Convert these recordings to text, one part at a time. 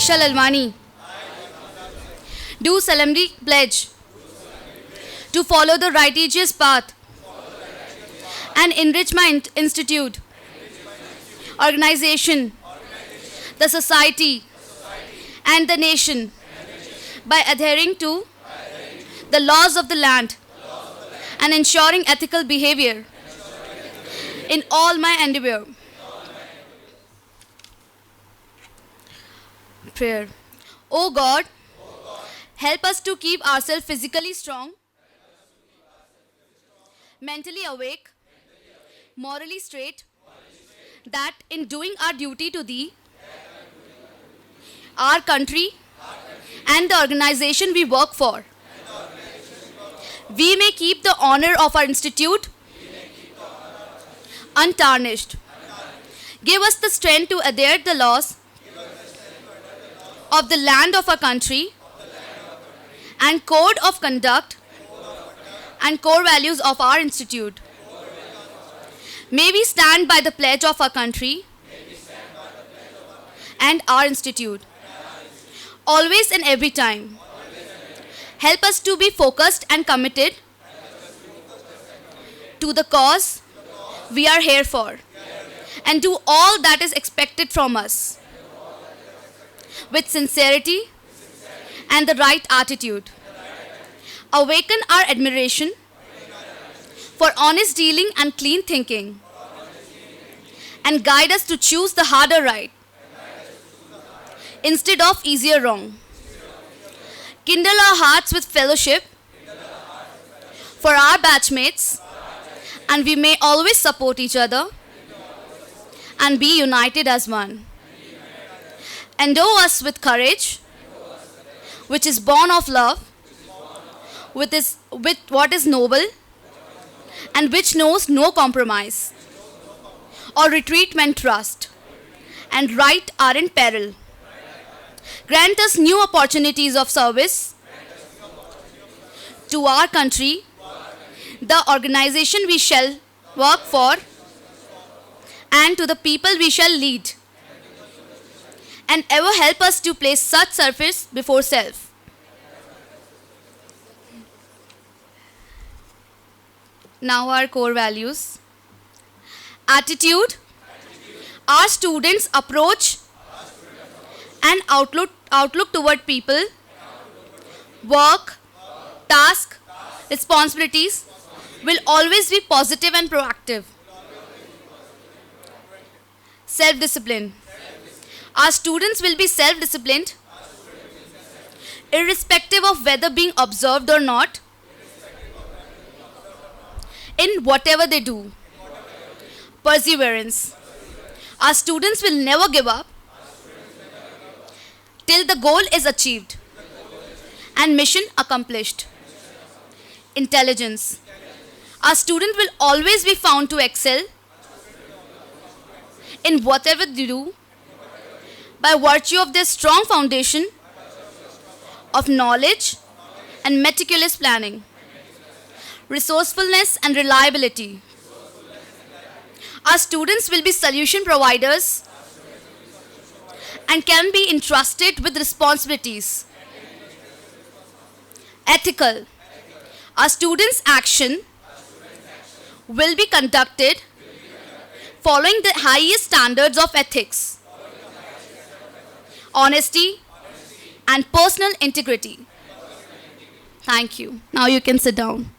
Aisha Lalwani, do solemnly pledge to follow the righteous path and enrich my institute, organization, the society, and the nation by adhering to the laws of the land and ensuring ethical behavior in all my endeavor. Prayer. O God, help us to keep ourselves physically strong, mentally awake, morally straight, that in doing our duty to Thee, our country, and the organization we work for, we may keep the honor of our institute untarnished. Give us the strength to adhere the laws of the land of our country and code of conduct and core values of our institute. May we stand by the pledge of our country and our institute, always and every time. Help us to be focused and committed to the cause we are here for, and do all that is expected from us with sincerity and the right attitude. Awaken our admiration for honest dealing and clean thinking, and guide us to choose the harder right instead of easier wrong. Kindle our hearts with fellowship for our batchmates, and we may always support each other and be united as one. Endow us with courage, which is born of love, with what is noble, and which knows no compromise or retreat when trust and right are in peril. Grant us new opportunities of service to our country, the organization we shall work for, and to the people we shall lead, and ever help us to place such service before self. Now our core values. Attitude. Our students' approach and outlook toward people, work, task, responsibilities will always be positive and proactive. Self-discipline. Our students will be self-disciplined, irrespective of whether being observed or not, in whatever they do. Perseverance. Our students will never give up till the goal is achieved and mission accomplished. Intelligence. Our student will always be found to excel in whatever they do by virtue of their strong foundation of knowledge and meticulous planning, resourcefulness and reliability. Our students will be solution providers and can be entrusted with responsibilities. Ethical. Our students' action will be conducted following the highest standards of ethics, honesty, and personal integrity. Thank you. Now you can sit down.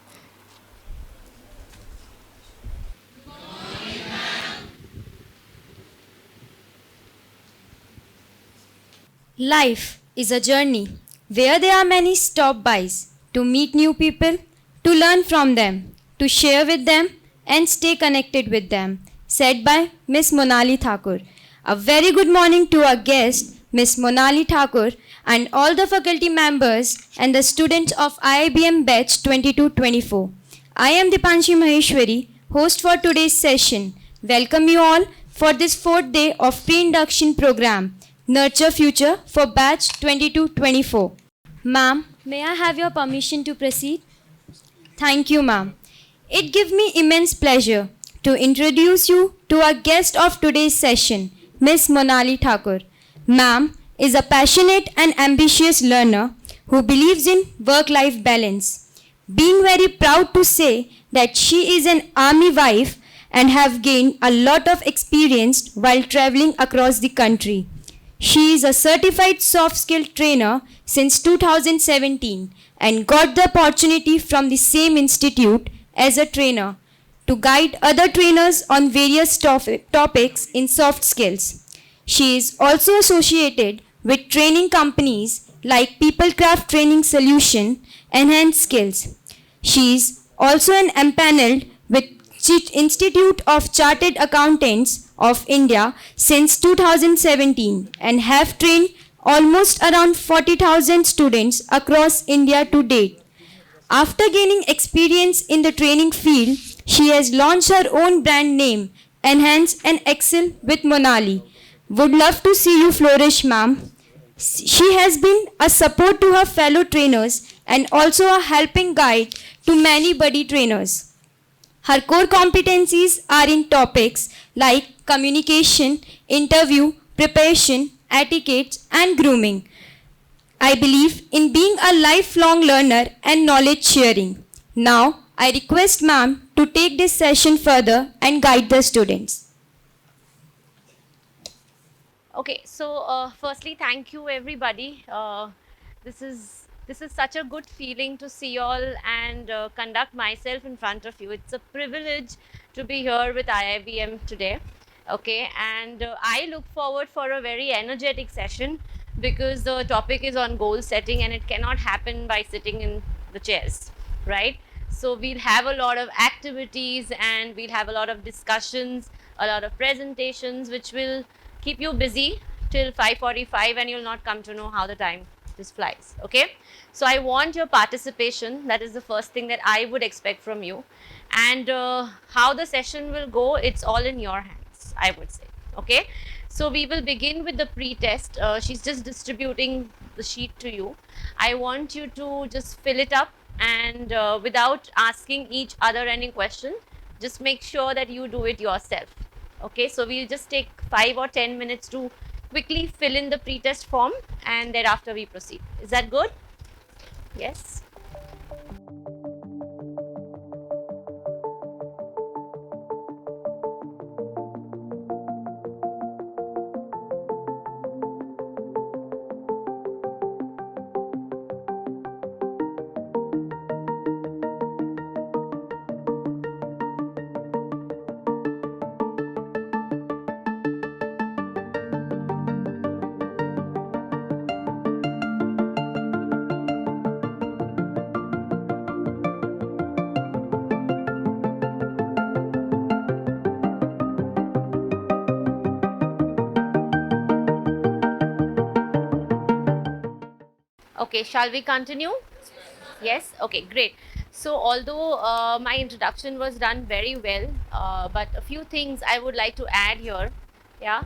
Life is a journey where there are many stop-bys to meet new people, to learn from them, to share with them and stay connected with them. Said by Miss Monali Thakur. A very good morning to our guest, Miss Monali Thakur, and all the faculty members and the students of IIEBM batch 22-24. I am Dipanshi Maheshwari, host for today's session. Welcome you all for this fourth day of pre-induction program, Nurture Future for batch 22-24. Ma'am, may I have your permission to proceed? Thank you, ma'am. It gives me immense pleasure to introduce you to our guest of today's session, Miss Monali Thakur. Ma'am is a passionate and ambitious learner who believes in work-life balance. Being very proud to say that she is an army wife and have gained a lot of experience while traveling across the country. She is a certified soft skill trainer since 2017 and got the opportunity from the same institute as a trainer to guide other trainers on various topics in soft skills. She is also associated with training companies like PeopleCraft Training Solution, Enhanced Skills. She is also an empaneled with Institute of Chartered Accountants of India since 2017 and have trained almost around 40,000 students across India to date. After gaining experience in the training field, she has launched her own brand name, Enhance and Excel with Monali. Would love to see you flourish, ma'am. She has been a support to her fellow trainers and also a helping guide to many buddy trainers. Her core competencies are in topics like communication, interview, preparation, etiquette, and grooming. I believe in being a lifelong learner and knowledge sharing. Now, I request ma'am to take this session further and guide the students. Okay, so firstly, thank you everybody. This is such a good feeling to see you all and conduct myself in front of you. It's a privilege to be here with IIBM today. Okay, and I look forward for a very energetic session because the topic is on goal setting and it cannot happen by sitting in the chairs, right? So we'll have a lot of activities and we'll have a lot of discussions, a lot of presentations which will keep you busy till 5:45 and you'll not come to know how the time just flies. Okay, so I want your participation. That is the first thing that I would expect from you, and how the session will go, it's all in your hands, I would say. Okay, so we will begin with the pre-test. She's just distributing the sheet to you. I want you to just fill it up and without asking each other any question, just make sure that you do it yourself. Okay, so we'll just take 5 or 10 minutes to quickly fill in the pre-test form and thereafter we proceed. Is that good? Yes. Okay, shall we continue? Yes? Okay, great. So although my introduction was done very well, but a few things I would like to add here. Yeah.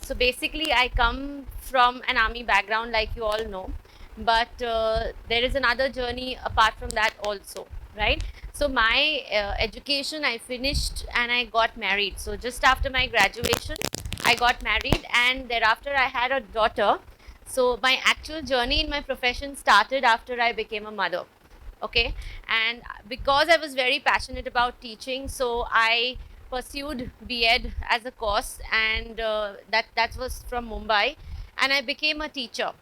So basically I come from an army background, like you all know, but there is another journey apart from that also, right? So my education I finished and I got married. So just after my graduation, I got married and thereafter I had a daughter. So my actual journey in my profession started after I became a mother. Okay, and because I was very passionate about teaching, so I pursued B.Ed as a course, and that was from Mumbai, and I became a teacher.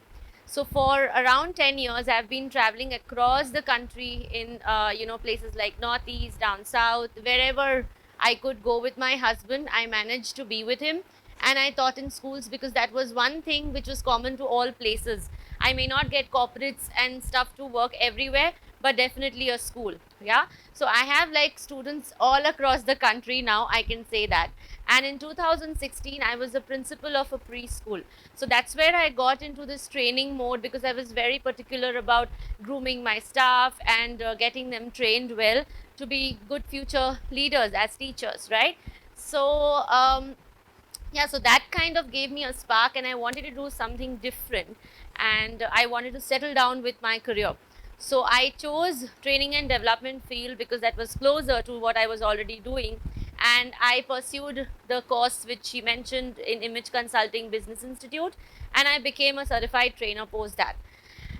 So for around 10 years, I've been traveling across the country in places like Northeast, down South, wherever I could go with my husband. I managed to be with him. And I taught in schools because that was one thing which was common to all places. I may not get corporates and stuff to work everywhere, but definitely a school. Yeah. So I have like students all across the country now, I can say that. And in 2016, I was the principal of a preschool. So that's where I got into this training mode because I was very particular about grooming my staff and getting them trained well to be good future leaders as teachers, right? So, yeah, so that kind of gave me a spark and I wanted to do something different and I wanted to settle down with my career. So I chose training and development field because that was closer to what I was already doing and I pursued the course which she mentioned in Image Consulting Business Institute, and I became a certified trainer post that.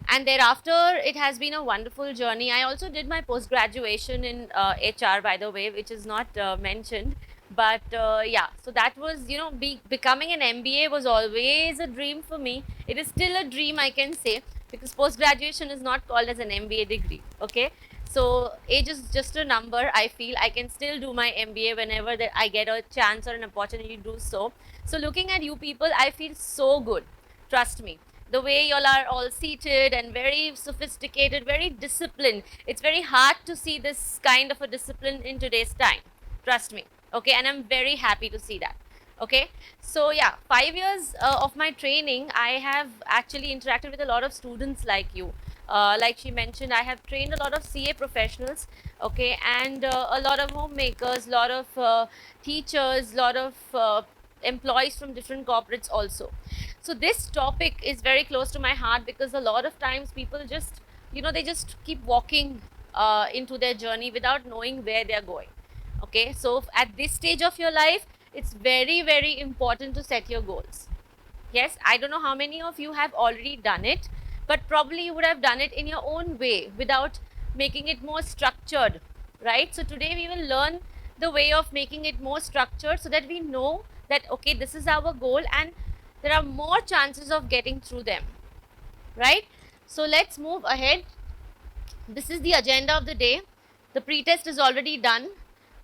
And thereafter, it has been a wonderful journey. I also did my post graduation in HR, by the way, which is not mentioned. But yeah, so that was, you know, becoming an MBA was always a dream for me. It is still a dream, I can say, because post graduation is not called as an MBA degree. Okay, so age is just a number. I feel I can still do my MBA whenever that I get a chance or an opportunity to do so. So looking at you people, I feel so good. Trust me, the way y'all are all seated and very sophisticated, very disciplined. It's very hard to see this kind of a discipline in today's time. Trust me. Okay, and I'm very happy to see that. Okay, so yeah, 5 years of my training, I have actually interacted with a lot of students like you. Like she mentioned, I have trained a lot of CA professionals, okay, and a lot of homemakers, a lot of teachers, a lot of employees from different corporates also. So this topic is very close to my heart because a lot of times people just, you know, they just keep walking into their journey without knowing where they're going. Okay, so at this stage of your life, it's very, very important to set your goals. Yes, I don't know how many of you have already done it, but probably you would have done it in your own way without making it more structured, right? So today we will learn the way of making it more structured so that we know that, okay, this is our goal and there are more chances of getting through them, right? So let's move ahead. This is the agenda of the day. The pretest is already done.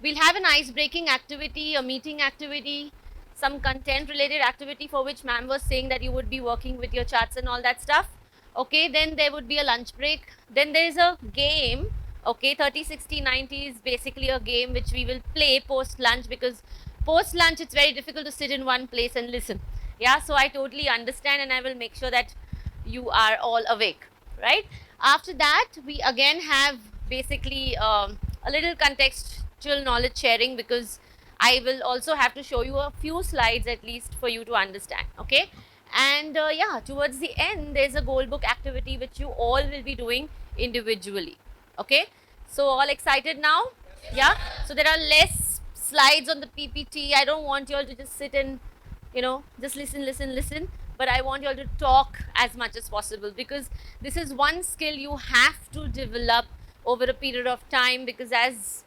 We'll have an ice-breaking activity, a meeting activity, some content-related activity for which ma'am was saying that you would be working with your charts and all that stuff. Okay, then there would be a lunch break. Then there is a game. Okay, 30, 60, 90 is basically a game which we will play post-lunch, because post-lunch it's very difficult to sit in one place and listen. Yeah, so I totally understand, and I will make sure that you are all awake, right? After that, we again have basically a little contextual knowledge sharing, because I will also have to show you a few slides at least for you to understand, okay? And yeah, towards the end, there's a goal book activity which you all will be doing individually, okay? So all excited now? Yeah? So there are less slides on the PPT. I don't want you all to just sit and, you know, just listen, but I want you all to talk as much as possible, because this is one skill you have to develop over a period of time, because as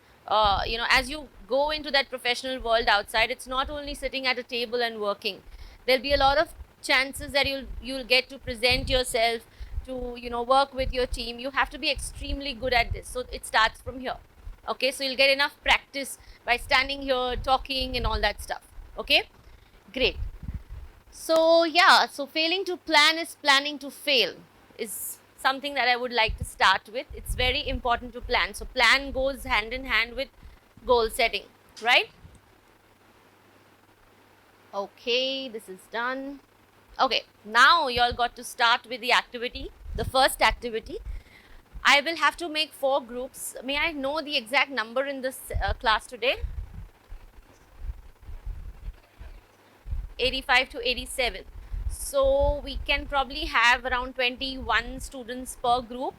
you know, as you go into that professional world outside, it's not only sitting at a table and working. There'll be a lot of chances that you'll get to present yourself, to, you know, work with your team. You have to be extremely good at this. So it starts from here. Okay, so you'll get enough practice by standing here, talking and all that stuff. Okay, great. So yeah, so failing to plan is planning to fail is something that I would like to start with. It's very important to plan. So plan goes hand in hand with goal setting, right? Okay, this is done. Okay, now you all got to start with the activity, the first activity. I will have to make 4 groups. May I know the exact number in this class today? 85 to 87. So we can probably have around 21 students per group,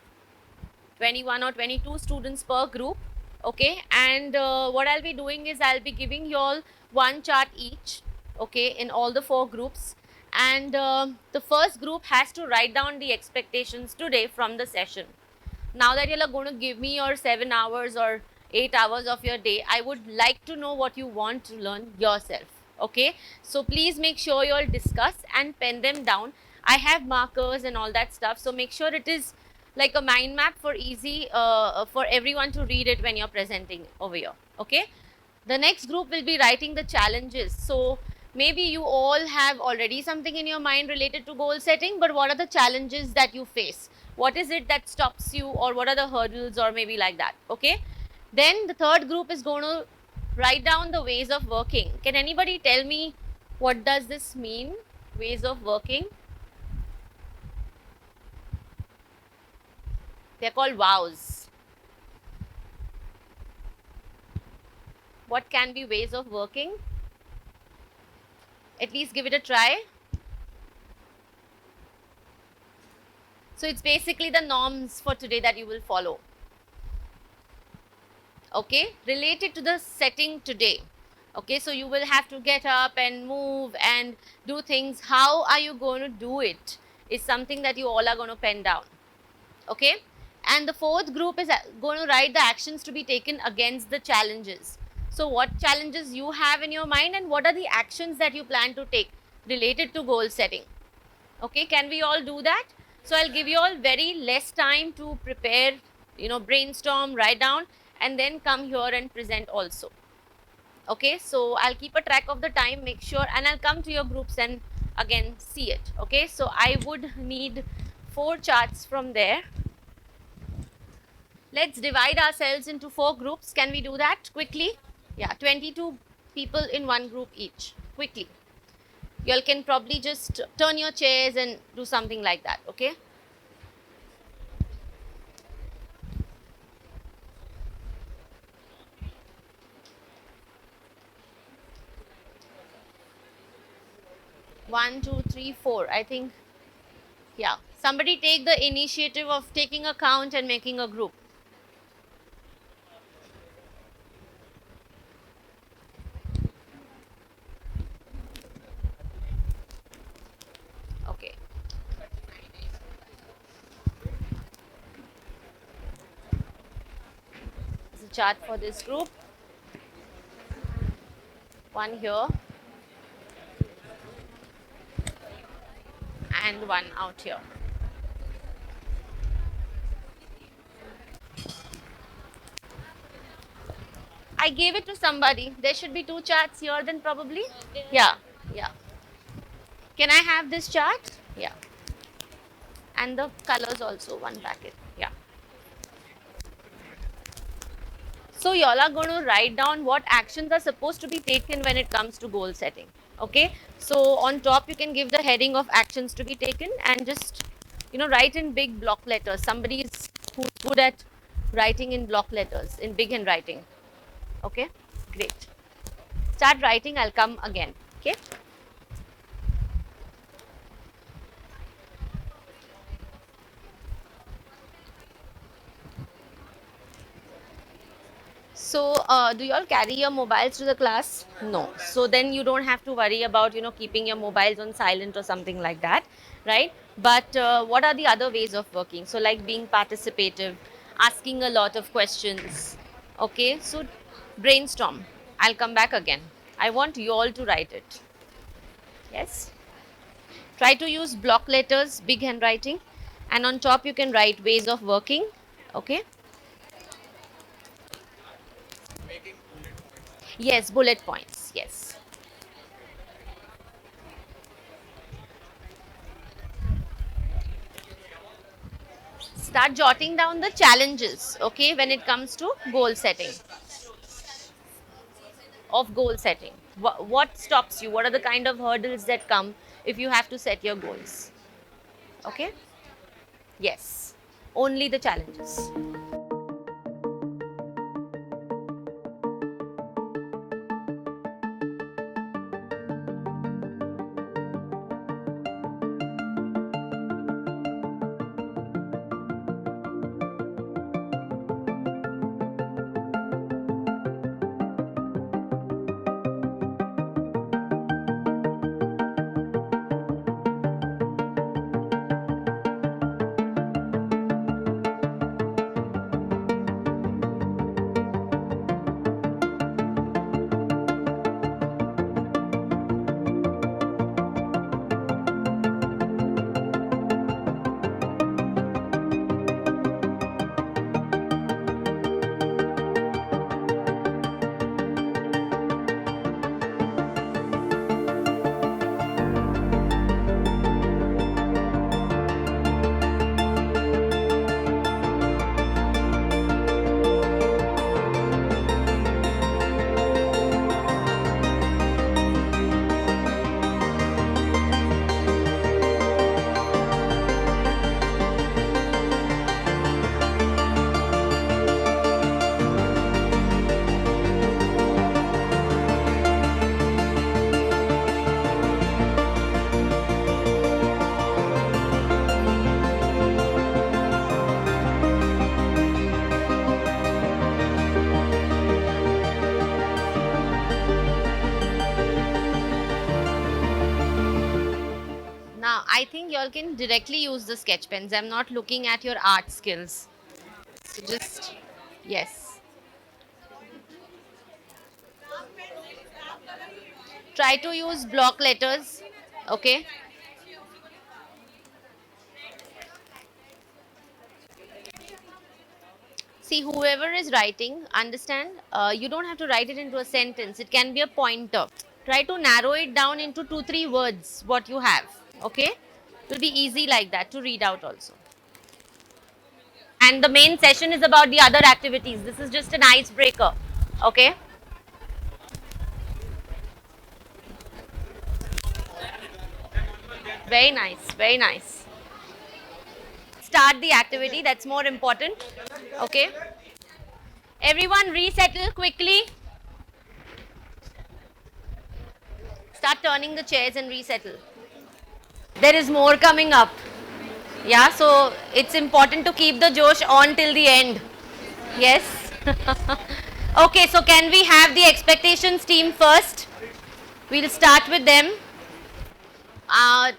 21 or 22 students per group. Okay, and what I'll be doing is I'll be giving you all one chart each, okay, in all the 4 groups. And the first group has to write down the expectations today from the session. Now that you are going to give me your 7 hours or 8 hours of your day, I would like to know what you want to learn yourself. Okay, so please make sure you all discuss and pen them down. I have markers and all that stuff, so make sure it is like a mind map for easy for everyone to read it when you're presenting over here. Okay, the next group will be writing the challenges. So maybe you all have already something in your mind related to goal setting, but what are the challenges that you face? What is it that stops you, or what are the hurdles, or maybe like that? Okay, then the third group is going to write down the ways of working. Can anybody tell me what does this mean, ways of working? They're called vows. What can be ways of working? At least give it a try. So it's basically the norms for today that you will follow. Okay, related to the setting today. Okay, so you will have to get up and move and do things. How are you going to do it is something that you all are going to pen down. Okay, and the fourth group is going to write the actions to be taken against the challenges. So what challenges you have in your mind and what are the actions that you plan to take related to goal setting. Okay, can we all do that? So I'll give you all very less time to prepare, brainstorm, write down, and then come here and present also. Okay, so I'll keep a track of the time, make sure, and I'll come to your groups and again see it. Okay, so I would need 4 charts from there. Let's divide ourselves into 4 groups. Can we do that quickly? Yeah, 22 people in one group each. Quickly. You all can probably just turn your chairs and do something like that. Okay. One, two, three, four. I think, yeah. Somebody take the initiative of taking a count and making a group. Okay. This is a chart for this group. One here. And one out here. I gave it to somebody. There should be 2 charts here then probably. Yeah, yeah. Can I have this chart? Yeah. And the colors also, one packet. Yeah. So y'all are going to write down what actions are supposed to be taken when it comes to goal setting. Okay. So on top you can give the heading of actions to be taken and just write in big block letters. Somebody is who's good at writing in block letters, in big handwriting. Okay. Great. Start writing. I'll come again. Okay. So, do you all carry your mobiles to the class? No. So then you don't have to worry about, keeping your mobiles on silent or something like that, right? But what are the other ways of working? So like being participative, asking a lot of questions. Okay, so brainstorm. I'll come back again. I want you all to write it. Yes. Try to use block letters, big handwriting, and on top you can write ways of working. Okay. Yes, bullet points. Yes. Start jotting down the challenges, okay, when it comes to goal setting. Of goal setting. What stops you? What are the kind of hurdles that come if you have to set your goals? Okay? Yes. Only the challenges. Now, I think y'all can directly use the sketch pens. I'm not looking at your art skills. So just, yes. Try to use block letters. Okay. See, whoever is writing, understand, you don't have to write it into a sentence. It can be a pointer. Try to narrow it down into 2, 3 words, what you have. Okay? It will be easy like that to read out also. And the main session is about the other activities. This is just an icebreaker. Okay? Very nice. Very nice. Start the activity. That's more important. Okay? Everyone resettle quickly. Start turning the chairs and resettle. There is more coming up. Yeah, so it's important to keep the Josh on till the end. Yes. Okay, so can we have the expectations team first? We'll start with them.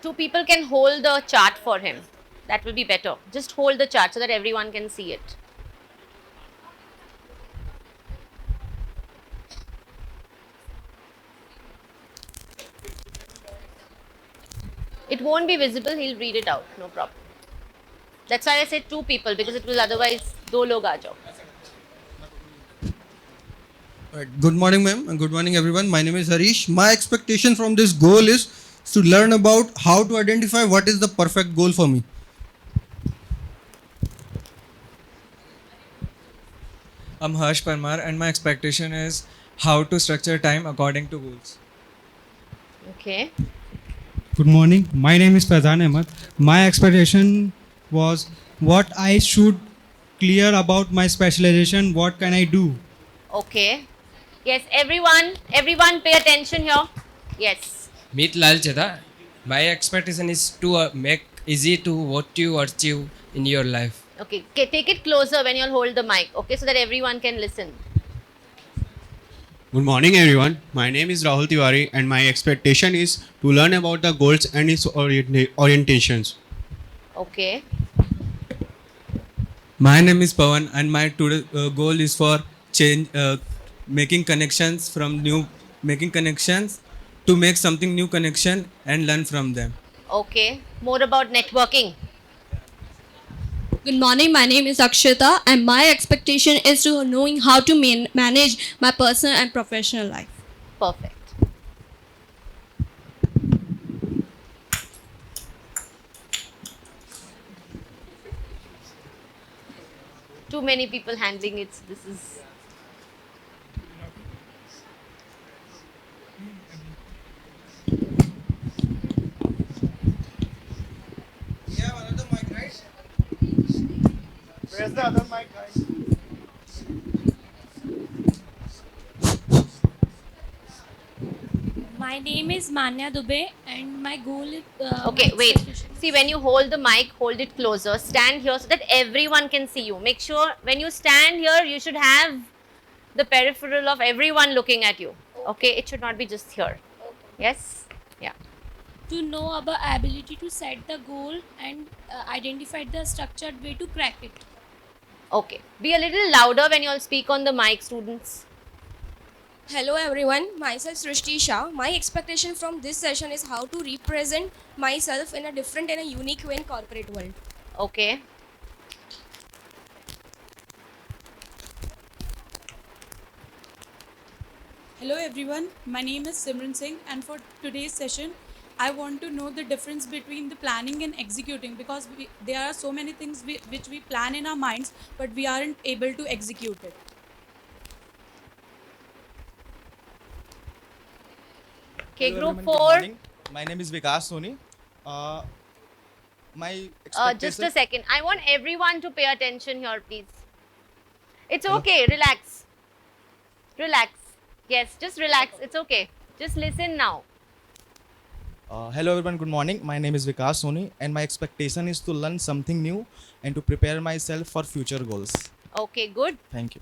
2 people can hold the chart for him. That will be better. Just hold the chart so that everyone can see it. It won't be visible, he'll read it out, no problem. That's why I said 2 people, because it will otherwise, 2 log aa jao. Right. Good morning, ma'am, and good morning, everyone. My name is Harish. My expectation from this goal is to learn about how to identify what is the perfect goal for me. I'm Harsh Parmar, and my expectation is how to structure time according to goals. Okay. Good morning. My name is Faizan Ahmed. My expectation was what I should clear about my specialization. What can I do? Okay. Yes, everyone pay attention here. Yes. Meet Lal Chada. My expectation is to make easy to what you achieve in your life. Okay, take it closer when you'll hold the mic, okay, so that everyone can listen. Good morning, everyone. My name is Rahul Tiwari, and my expectation is to learn about the goals and its orientations. Okay. My name is Pawan, and my today goal is for change, making connections to make something new connection and learn from them. Okay. More about networking. Good morning, my name is Akshita and my expectation is to knowing how to manage my personal and professional life. Perfect. Too many people handling it. This is. Yeah, another mic, right? Where's the other mic, guys? My name is Manya Dubey and my goal is... Okay, wait. See, when you hold the mic, hold it closer. Stand here so that everyone can see you. Make sure when you stand here, you should have the peripheral of everyone looking at you. Okay, it should not be just here. Yes? Yeah. To know our ability to set the goal and identify the structured way to crack it. Okay. Be a little louder when you all speak on the mic, students. Hello everyone, myself Srishti Shah. My expectation from this session is how to represent myself in a different and a unique way in corporate world. Okay. Hello everyone, my name is Simran Singh and for today's session, I want to know the difference between the planning and executing because there are so many things which we plan in our minds but we aren't able to execute it. Okay, Hello, group everyone. 4. Good morning. My name is Vikas Soni. My expectation... Just a second. I want everyone to pay attention here, please. It's okay. Relax. Relax. Yes, just relax. It's okay. Just listen now. Hello everyone, good morning. My name is Vikas Soni and my expectation is to learn something new and to prepare myself for future goals. Okay, good. Thank you.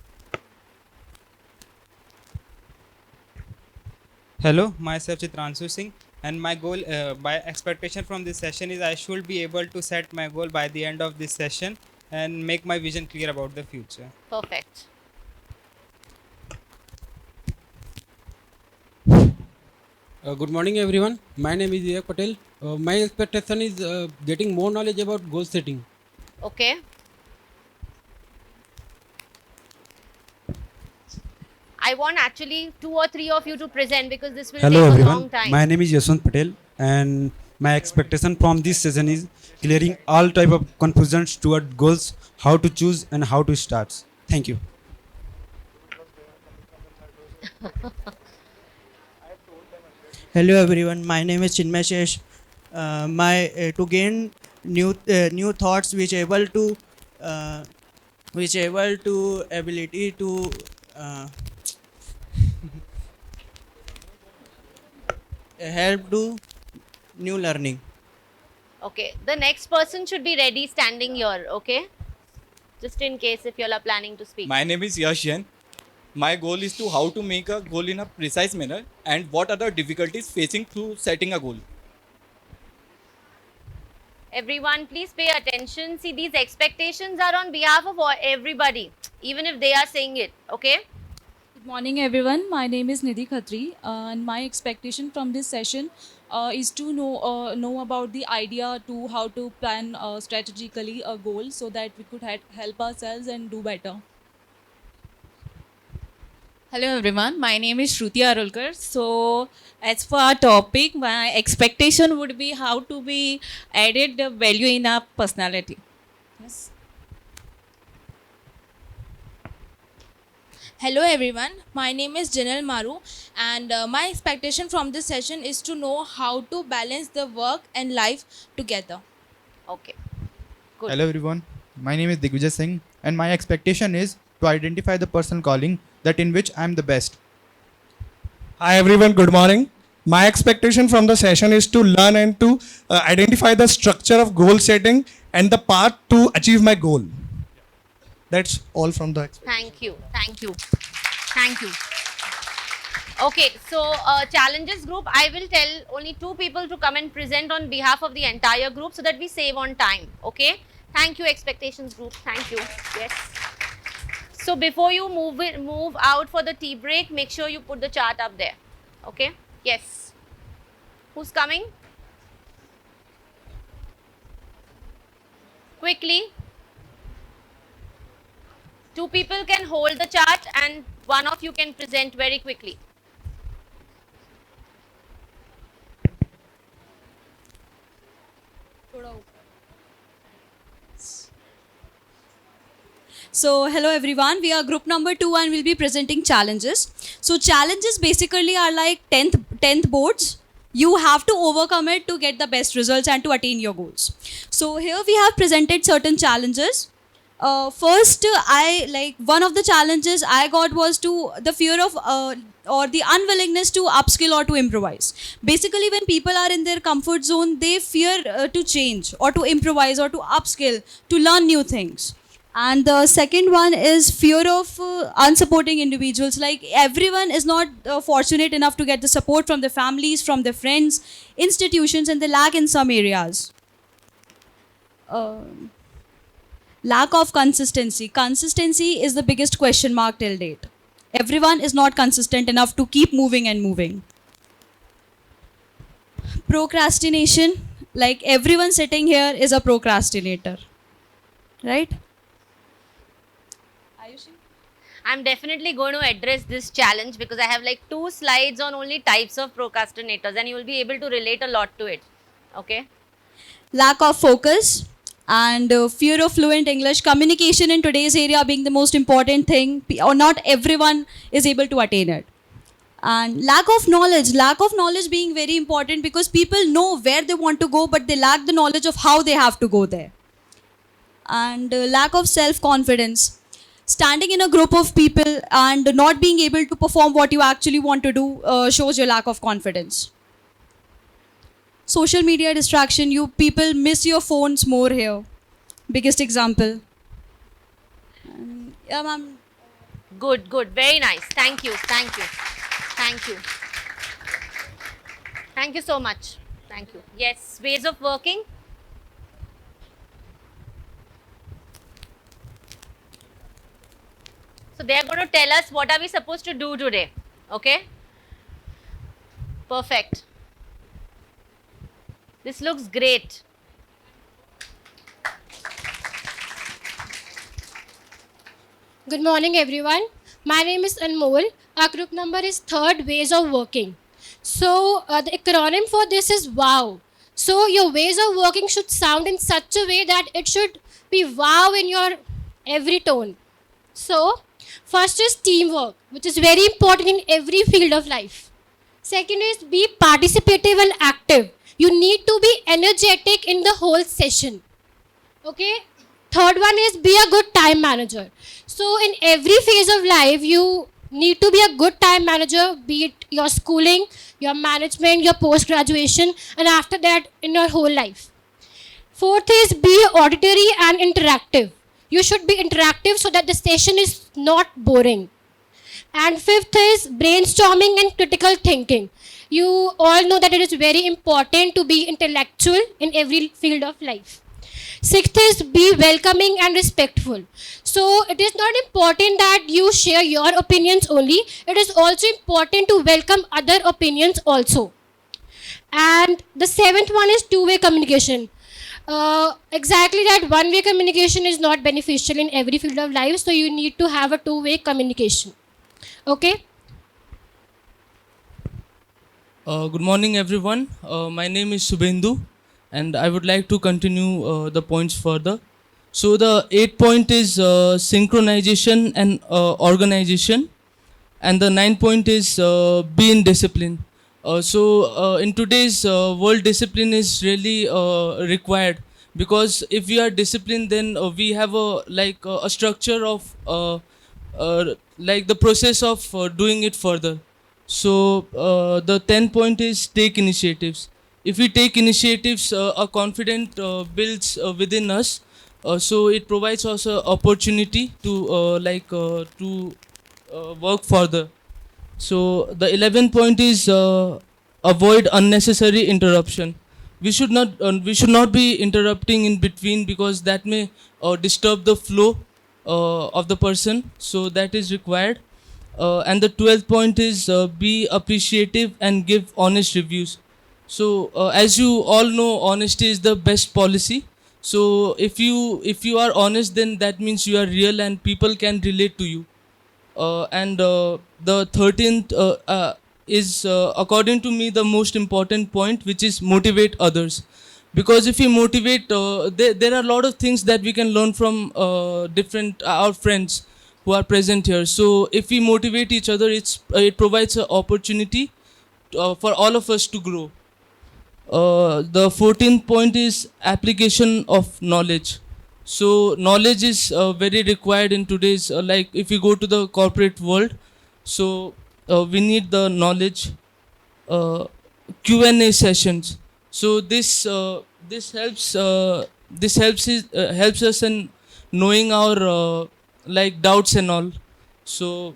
Hello, myself Chitranshu Singh And my goal, my expectation from this session is I should be able to set my goal by the end of this session and make my vision clear about the future. Perfect. Good morning, everyone. My name is Vivek Patel. My expectation is getting more knowledge about goal setting. Okay. I want actually 2 or 3 of you to present because this will Hello take a everyone, long time. my name is Yashwant Patel and my expectation from this session is clearing all type of confusions toward goals, how to choose and how to start. Thank you. Hello everyone, my name is Chinmay Shesh. To gain new thoughts which able to ability to help to new learning. Okay, the next person should be ready standing here, okay? Just in case if you all are planning to speak. My name is Yash Jain. My goal is to how to make a goal in a precise manner and what are the difficulties facing through setting a goal. Everyone, please pay attention. See, these expectations are on behalf of everybody, even if they are saying it, okay? Good morning, everyone. My name is Nidhi Khatri, and my expectation from this session is to know about the idea to how to plan strategically a goal so that we could help ourselves and do better. Hello everyone, my name is Shruti Arulkar. So as for our topic, my expectation would be how to be added the value in our personality. Yes. Hello everyone, my name is Janel Maru and my expectation from this session is to know how to balance the work and life together. Okay, good. Hello everyone, my name is Digvijay Singh and my expectation is to identify the personal calling that in which I am the best. Hi everyone, good morning. My expectation from the session is to learn and to identify the structure of goal setting and the path to achieve my goal. That's all from the Thank you. Okay, so challenges group, I will tell only 2 people to come and present on behalf of the entire group so that we save on time, okay? Thank you, expectations group. Thank you. Yes. So before you move out for the tea break, make sure you put the chart up there. Okay? Yes. Who's coming? Quickly. 2 people can hold the chart and 1 of you can present very quickly. So hello everyone, we are group number 2 and we'll be presenting challenges. So challenges basically are like 10th boards. You have to overcome it to get the best results and to attain your goals. So here we have presented certain challenges. First, one of the challenges I got was the fear of or the unwillingness to upskill or to improvise. Basically, when people are in their comfort zone, they fear to change or to improvise or to upskill, to learn new things. And the second one is fear of unsupporting individuals. Like everyone is not fortunate enough to get the support from their families, from their friends, institutions, and they lack in some areas. Lack of consistency. Consistency is the biggest question mark till date. Everyone is not consistent enough to keep moving and moving. Procrastination. Like everyone sitting here is a procrastinator. Right? I'm definitely going to address this challenge because I have like 2 slides on only types of procrastinators and you will be able to relate a lot to it. Okay? Lack of focus and fear of fluent English. Communication in today's area being the most important thing, or not everyone is able to attain it. And lack of knowledge being very important because people know where they want to go but they lack the knowledge of how they have to go there. And lack of self-confidence. Standing in a group of people and not being able to perform what you actually want to do shows your lack of confidence. Social media distraction, you people miss your phones more here. Biggest example. Yeah, ma'am. Good. Very nice. Thank you. Thank you so much. Thank you. Yes, ways of working. So they are going to tell us what are we supposed to do today. Okay? Perfect. This looks great. Good morning, everyone. My name is Anmol. Our group number is third ways of working. So the acronym for this is WOW. So your ways of working should sound in such a way that it should be wow in your every tone. So first is teamwork, which is very important in every field of life. Second is be participative and active. You need to be energetic in the whole session. Okay? Third one is be a good time manager. So in every phase of life, you need to be a good time manager, be it your schooling, your management, your post-graduation, and after that in your whole life. Fourth is be auditory and interactive. You should be interactive so that the session is not boring. And fifth is brainstorming and critical thinking. You all know that it is very important to be intellectual in every field of life. Sixth is be welcoming and respectful. So it is not important that you share your opinions only. It is also important to welcome other opinions also. And the seventh one is two-way communication. Exactly that one-way communication is not beneficial in every field of life. So you need to have a two-way communication. Okay? Good morning, everyone. My name is Subhendu, and I would like to continue the points further. So the 8th point is synchronization and organization, and the 9th point is be in discipline. In today's world, discipline is really required, because if we are disciplined, then we have a structure of like the process of doing it further. So the 10th point is take initiatives. If we take initiatives, a confidence builds within us. So it provides us an opportunity to work further. So the 11th point is avoid unnecessary interruption. We should not be interrupting in between, because that may disturb the flow of the person. So that is required. And the 12th point is be appreciative and give honest reviews. So as you all know, honesty is the best policy. So if you are honest, then that means you are real and people can relate to you. And the 13th is according to me the most important point, which is motivate others. Because if we motivate, there are a lot of things that we can learn from different our friends who are present here. So if we motivate each other, it provides an opportunity for all of us to grow. The 14th point is application of knowledge. So knowledge is very required in today's like if you go to the corporate world. So we need the knowledge. Q&A sessions. So this helps helps us in knowing our like doubts and all. So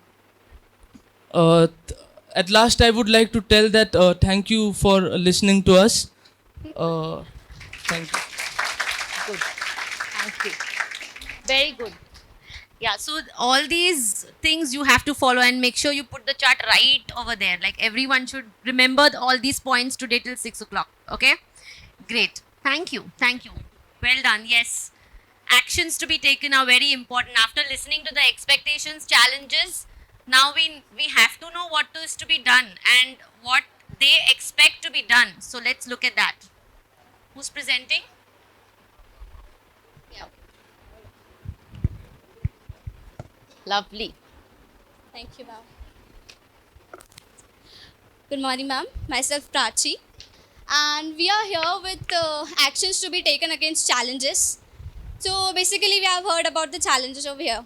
at last I would like to tell that thank you for listening to us. Thank you. Good. Thank you. Very good. Yeah, so all these things you have to follow, and make sure you put the chart right over there. Like everyone should remember all these points today till 6 o'clock. Okay? Great. Thank you. Thank you. Well done. Yes. Actions to be taken are very important. After listening to the expectations, challenges, now we have to know what is to be done and what they expect to be done. So let's look at that. Who's presenting? Yeah. Lovely. Thank you, ma'am. Good morning, ma'am. Myself, Prachi. And we are here with actions to be taken against challenges. So basically, we have heard about the challenges over here.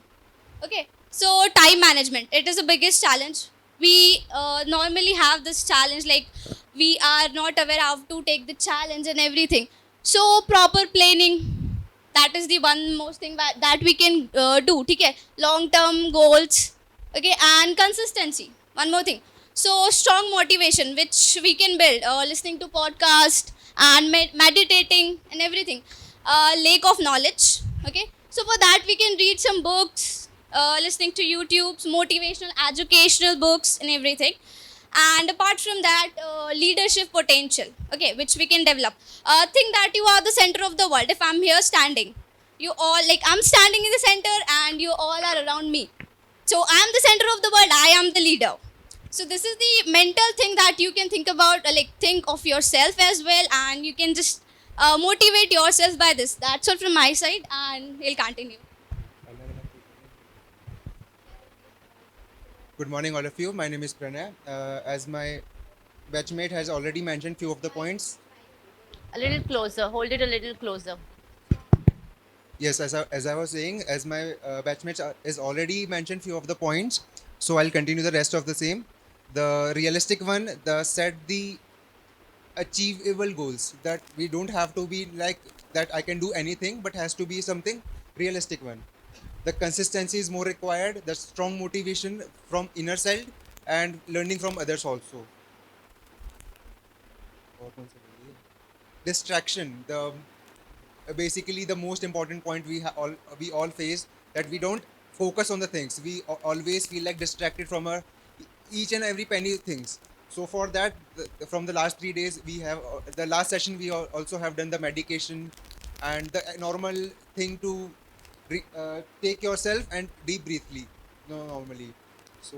Okay. So time management. It is the biggest challenge. We normally have this challenge, like we are not aware how to take the challenge and everything. So proper planning. That is the one most thing that we can do. Okay? Long term goals. Okay, and consistency. One more thing. So strong motivation, which we can build, listening to podcast and meditating and everything. Lack of knowledge. Okay. So for that we can read some books, listening to YouTube's motivational, educational books and everything. And apart from that, leadership potential, okay, which we can develop. Think that you are the center of the world. If I'm here standing, you all, like, I'm standing in the center and you all are around me. So I am the center of the world, I am the leader. So this is the mental thing that you can think about, like think of yourself as well, and you can just motivate yourself by this. That's all from my side, and we'll continue. Good morning, all of you. My name is Pranay. As my batchmate has already mentioned few of the points. A little closer. Hold it a little closer. Yes, as I was saying, as my batchmate has already mentioned few of the points, so I'll continue the rest of the same. The realistic one, the set the achievable goals, that we don't have to be like that I can do anything, but has to be something realistic one. The consistency is more required, the strong motivation from inner side and learning from others also. Distraction, the basically the most important point we all face, that we don't focus on the things, we always feel like distracted from our each and every penny things. So for that, from the last 3 days, we have the last session we also have done the medication and the normal thing to take yourself and deep briefly, no, normally. So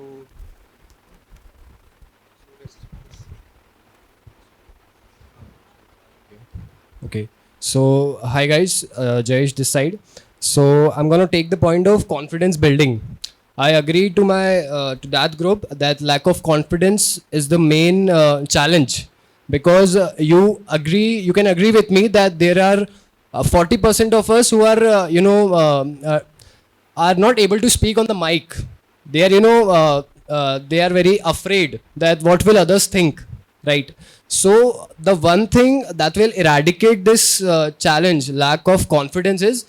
Okay. So, hi guys, Jayesh this side. So, I'm gonna take the point of confidence building. I agree to my to that group that lack of confidence is the main challenge, because you can agree with me that there are 40% of us who are are not able to speak on the mic. They are they are very afraid that what will others think, right? So the one thing that will eradicate this challenge, lack of confidence, is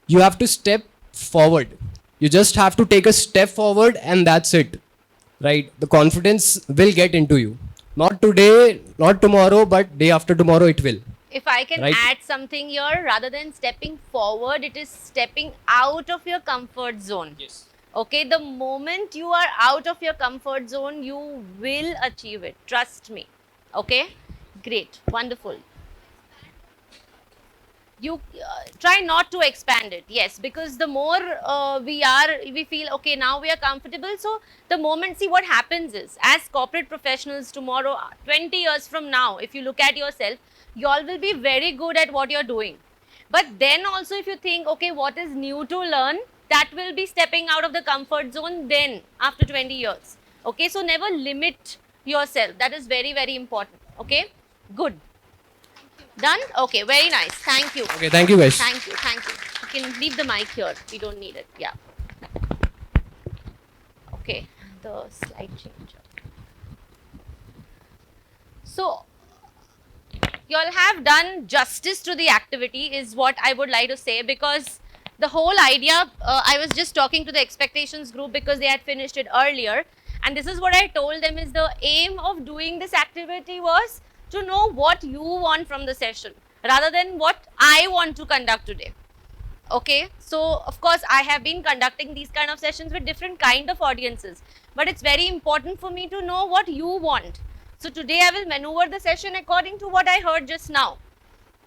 you have to step forward. You just have to take a step forward and that's it, right? The confidence will get into you. Not today, not tomorrow, but day after tomorrow it will. If I can Right. add something here, rather than stepping forward, it is stepping out of your comfort zone. Yes. Okay, the moment you are out of your comfort zone, you will achieve it. Trust me. Okay, great, wonderful. You try not to expand it, yes, because the more we feel okay, now we are comfortable. So the moment, see what happens is, as corporate professionals tomorrow, 20 years from now, if you look at yourself, you all will be very good at what you're doing. But then also, if you think, okay, what is new to learn, that will be stepping out of the comfort zone then after 20 years. Okay, so never limit yourself. That is very, very important. Okay, good. Done? Okay, very nice. Thank you. Okay, thank you guys. Thank you, thank you. You can leave the mic here. We don't need it. Yeah. Okay, the slide change. So, you all have done justice to the activity is what I would like to say, because the whole idea, I was just talking to the expectations group because they had finished it earlier, and this is what I told them is the aim of doing this activity was to know what you want from the session rather than what I want to conduct today. Okay, so of course I have been conducting these kind of sessions with different kind of audiences, but it's very important for me to know what you want. So today I will maneuver the session according to what I heard just now.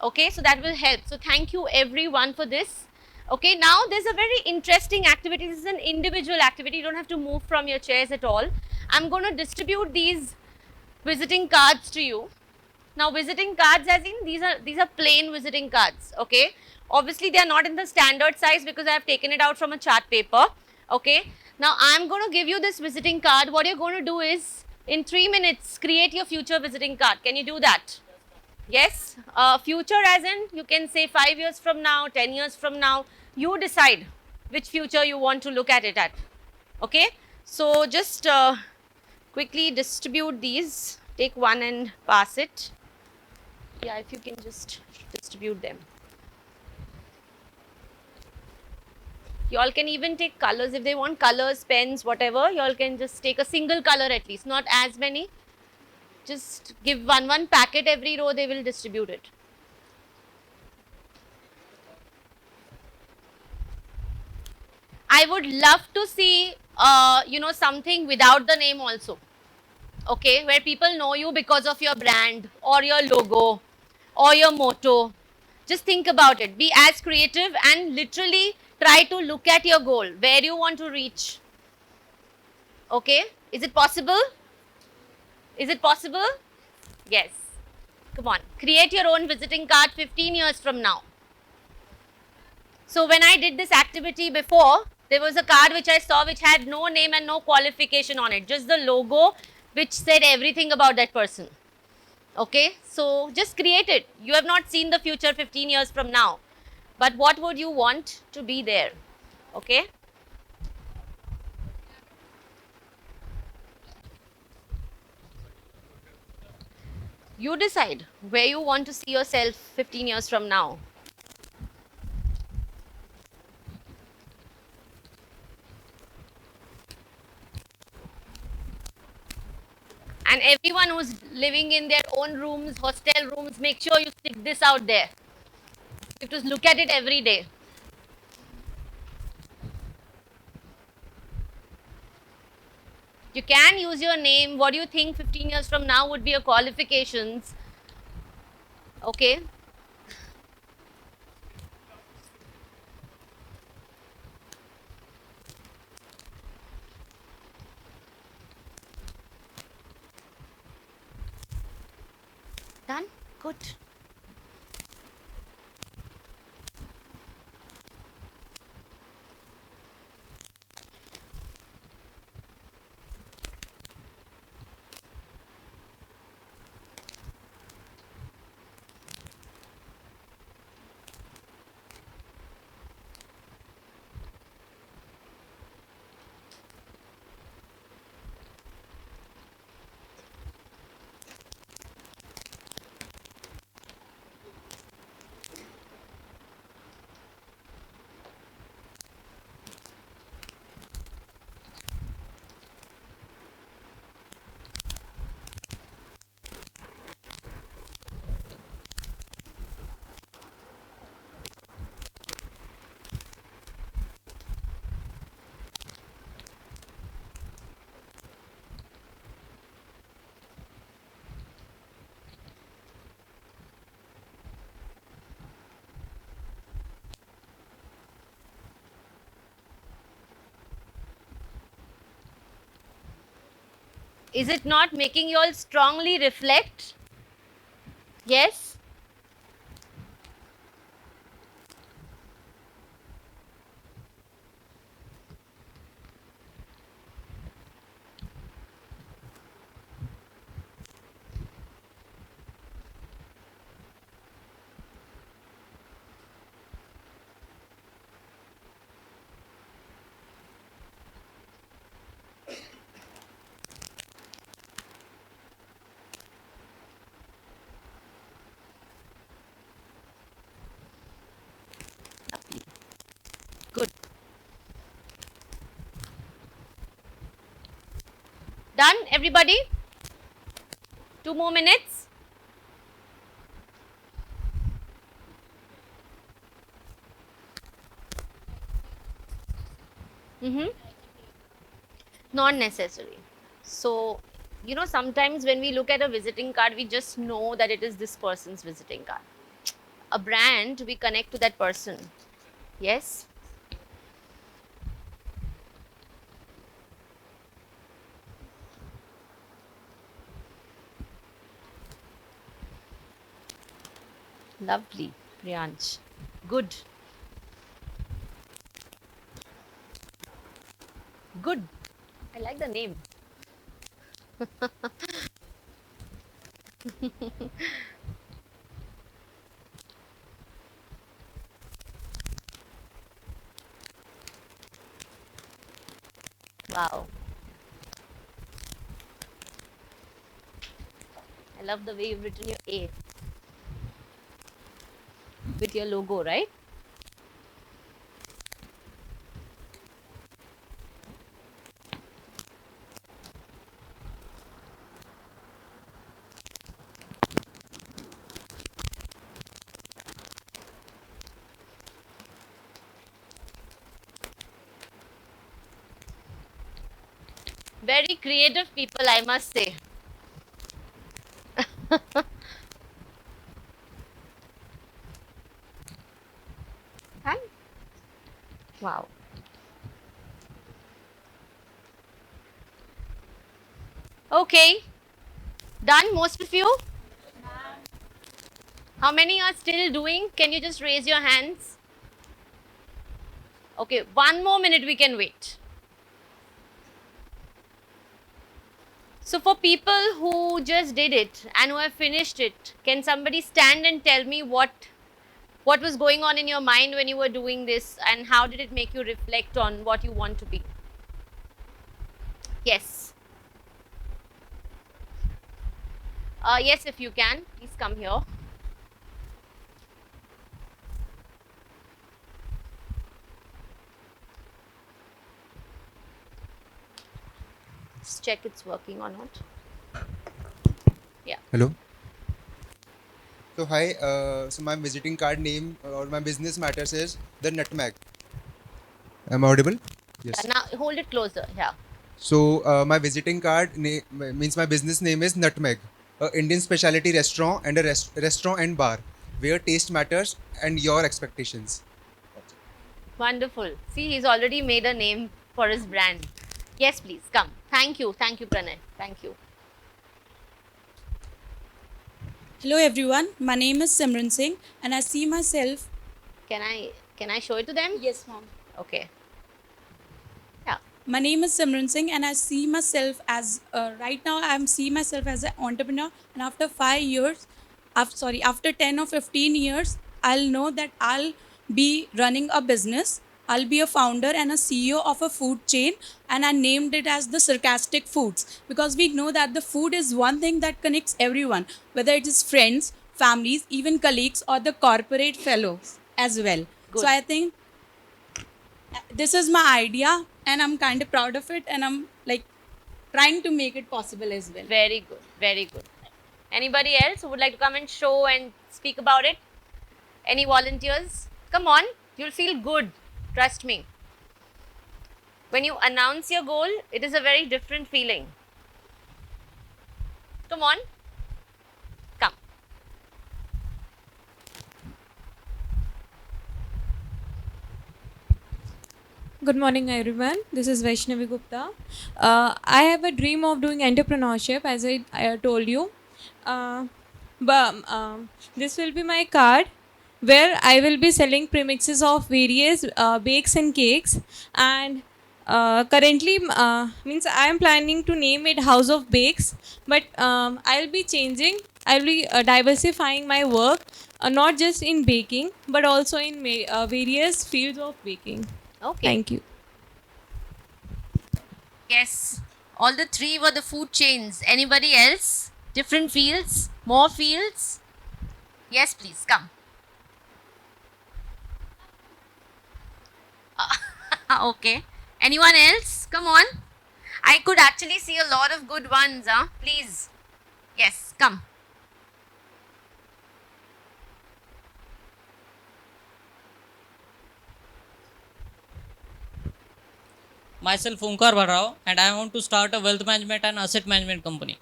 Okay, so that will help. So thank you everyone for this. Okay, now there's a very interesting activity. This is an individual activity. You don't have to move from your chairs at all. I'm going to distribute these visiting cards to you. Now visiting cards, as in these are plain visiting cards. Okay, obviously they are not in the standard size because I have taken it out from a chart paper. Okay, now I'm going to give you this visiting card. What you're going to do is, in 3 minutes, create your future visiting card. Can you do that? Yes, future as in, you can say 5 years from now, 10 years from now, you decide which future you want to look at it at. Okay, so just quickly distribute these, take one and pass it. Yeah, if you can just distribute them. Y'all can even take colors if they want colors, pens, whatever. Y'all can just take a single color at least, not as many. Just give one packet every row, they will distribute it. I would love to see, something without the name also. Okay, where people know you because of your brand or your logo or your motto. Just think about it. Be as creative and literally try to look at your goal, where you want to reach. Okay, is it possible? Is it possible? Yes. Come on, create your own visiting card 15 years from now. So when I did this activity before, there was a card which I saw which had no name and no qualification on it, just the logo which said everything about that person. Okay, so just create it. You have not seen the future 15 years from now, but what would you want to be there? Okay. You decide where you want to see yourself 15 years from now. And everyone who's living in their own rooms, hostel rooms, make sure you stick this out there. You have to look at it every day. You can use your name. What do you think 15 years from now would be your qualifications? Okay. Done? Good. Is it not making you all strongly reflect? Yes? Good. Done, everybody? 2 more minutes. Not necessary. So, sometimes when we look at a visiting card, we just know that it is this person's visiting card. A brand, we connect to that person. Yes? Lovely, Priyansh. Good. Good. I like the name. Wow. I love the way you've written your A with your logo, right? Very creative people, I must say. Hi. Wow. Okay. Done, most of you? How many are still doing? Can you just raise your hands? Okay, 1 more minute we can wait. So for people who just did it and who have finished it, can somebody stand and tell me what was going on in your mind when you were doing this, and how did it make you reflect on what you want to be? Yes. Yes, if you can, please come here. Let's check it's working or not. Yeah. Hello. So hi. So my visiting card name or my business matters is the Nutmeg. Am I audible? Yes. Now hold it closer. Yeah. So my visiting card means my business name is Nutmeg, a Indian specialty restaurant and a restaurant and bar where taste matters and your expectations. Wonderful. See, he's already made a name for his brand. Yes, please come. Thank you, Pranay. Thank you. Hello everyone, my name is Simran Singh and I see myself. Can I show it to them? Yes, ma'am. Okay. My name is Simran Singh and I see myself as right now I'm seeing myself as an entrepreneur, and after 5 years, after 10 or 15 years, I'll know that I'll be running a business. I'll be a founder and a CEO of a food chain, and I named it as the Sarcastic Foods because we know that the food is one thing that connects everyone, whether it is friends, families, even colleagues, or the corporate fellows as well. Good. So I think this is my idea and I'm kind of proud of it, and I'm like trying to make it possible as well. Very good. Very good. Anybody else who would like to come and show and speak about it? Any volunteers? Come on. You'll feel good. Trust me. When you announce your goal, it is a very different feeling. Come on. Come. Good morning, everyone. This is Vaishnavi Gupta. I have a dream of doing entrepreneurship, as I told you. This will be my card where I will be selling premixes of various bakes and cakes. And currently, means I am planning to name it House of Bakes, but I'll be changing. I'll be diversifying my work, not just in baking, but also in various fields of baking. Okay. Thank you. Yes. All the three were the food chains. Anybody else? Different fields? More fields? Yes, please. Come. Okay. Anyone else? Come on. I could actually see a lot of good ones. Please. Yes, come. Myself Omkar Bharrao, and I want to start a wealth management and asset management company.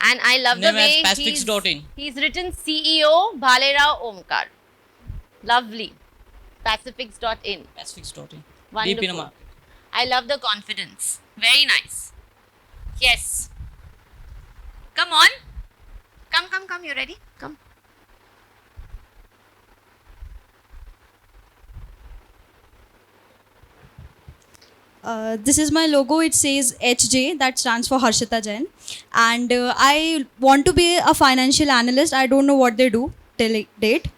And I love the Name way as Pacifics.in. he's written CEO Bhalerao Omkar. Lovely. Pacifics.in. Pacifics.in. Deep in the Wonderful. market. I love the confidence. Very nice. Yes. Come on. Come. You ready? Come. This is my logo. It says HJ, that stands for Harshita Jain. And I want to be a financial analyst. I don't know what they do till date.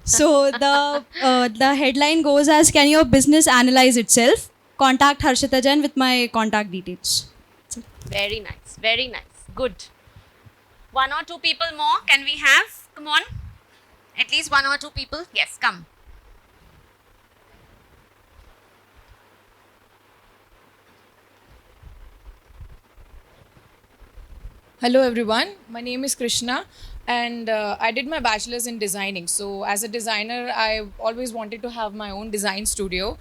So the headline goes as, can your business analyze itself? Contact Harshita Jain with my contact details. Very nice. Very nice. Good. One or two people more can we have? Come on. At least one or two people. Yes, come. Hello everyone, my name is Krishna and I did my bachelor's in designing. So as a designer, I always wanted to have my own design studio.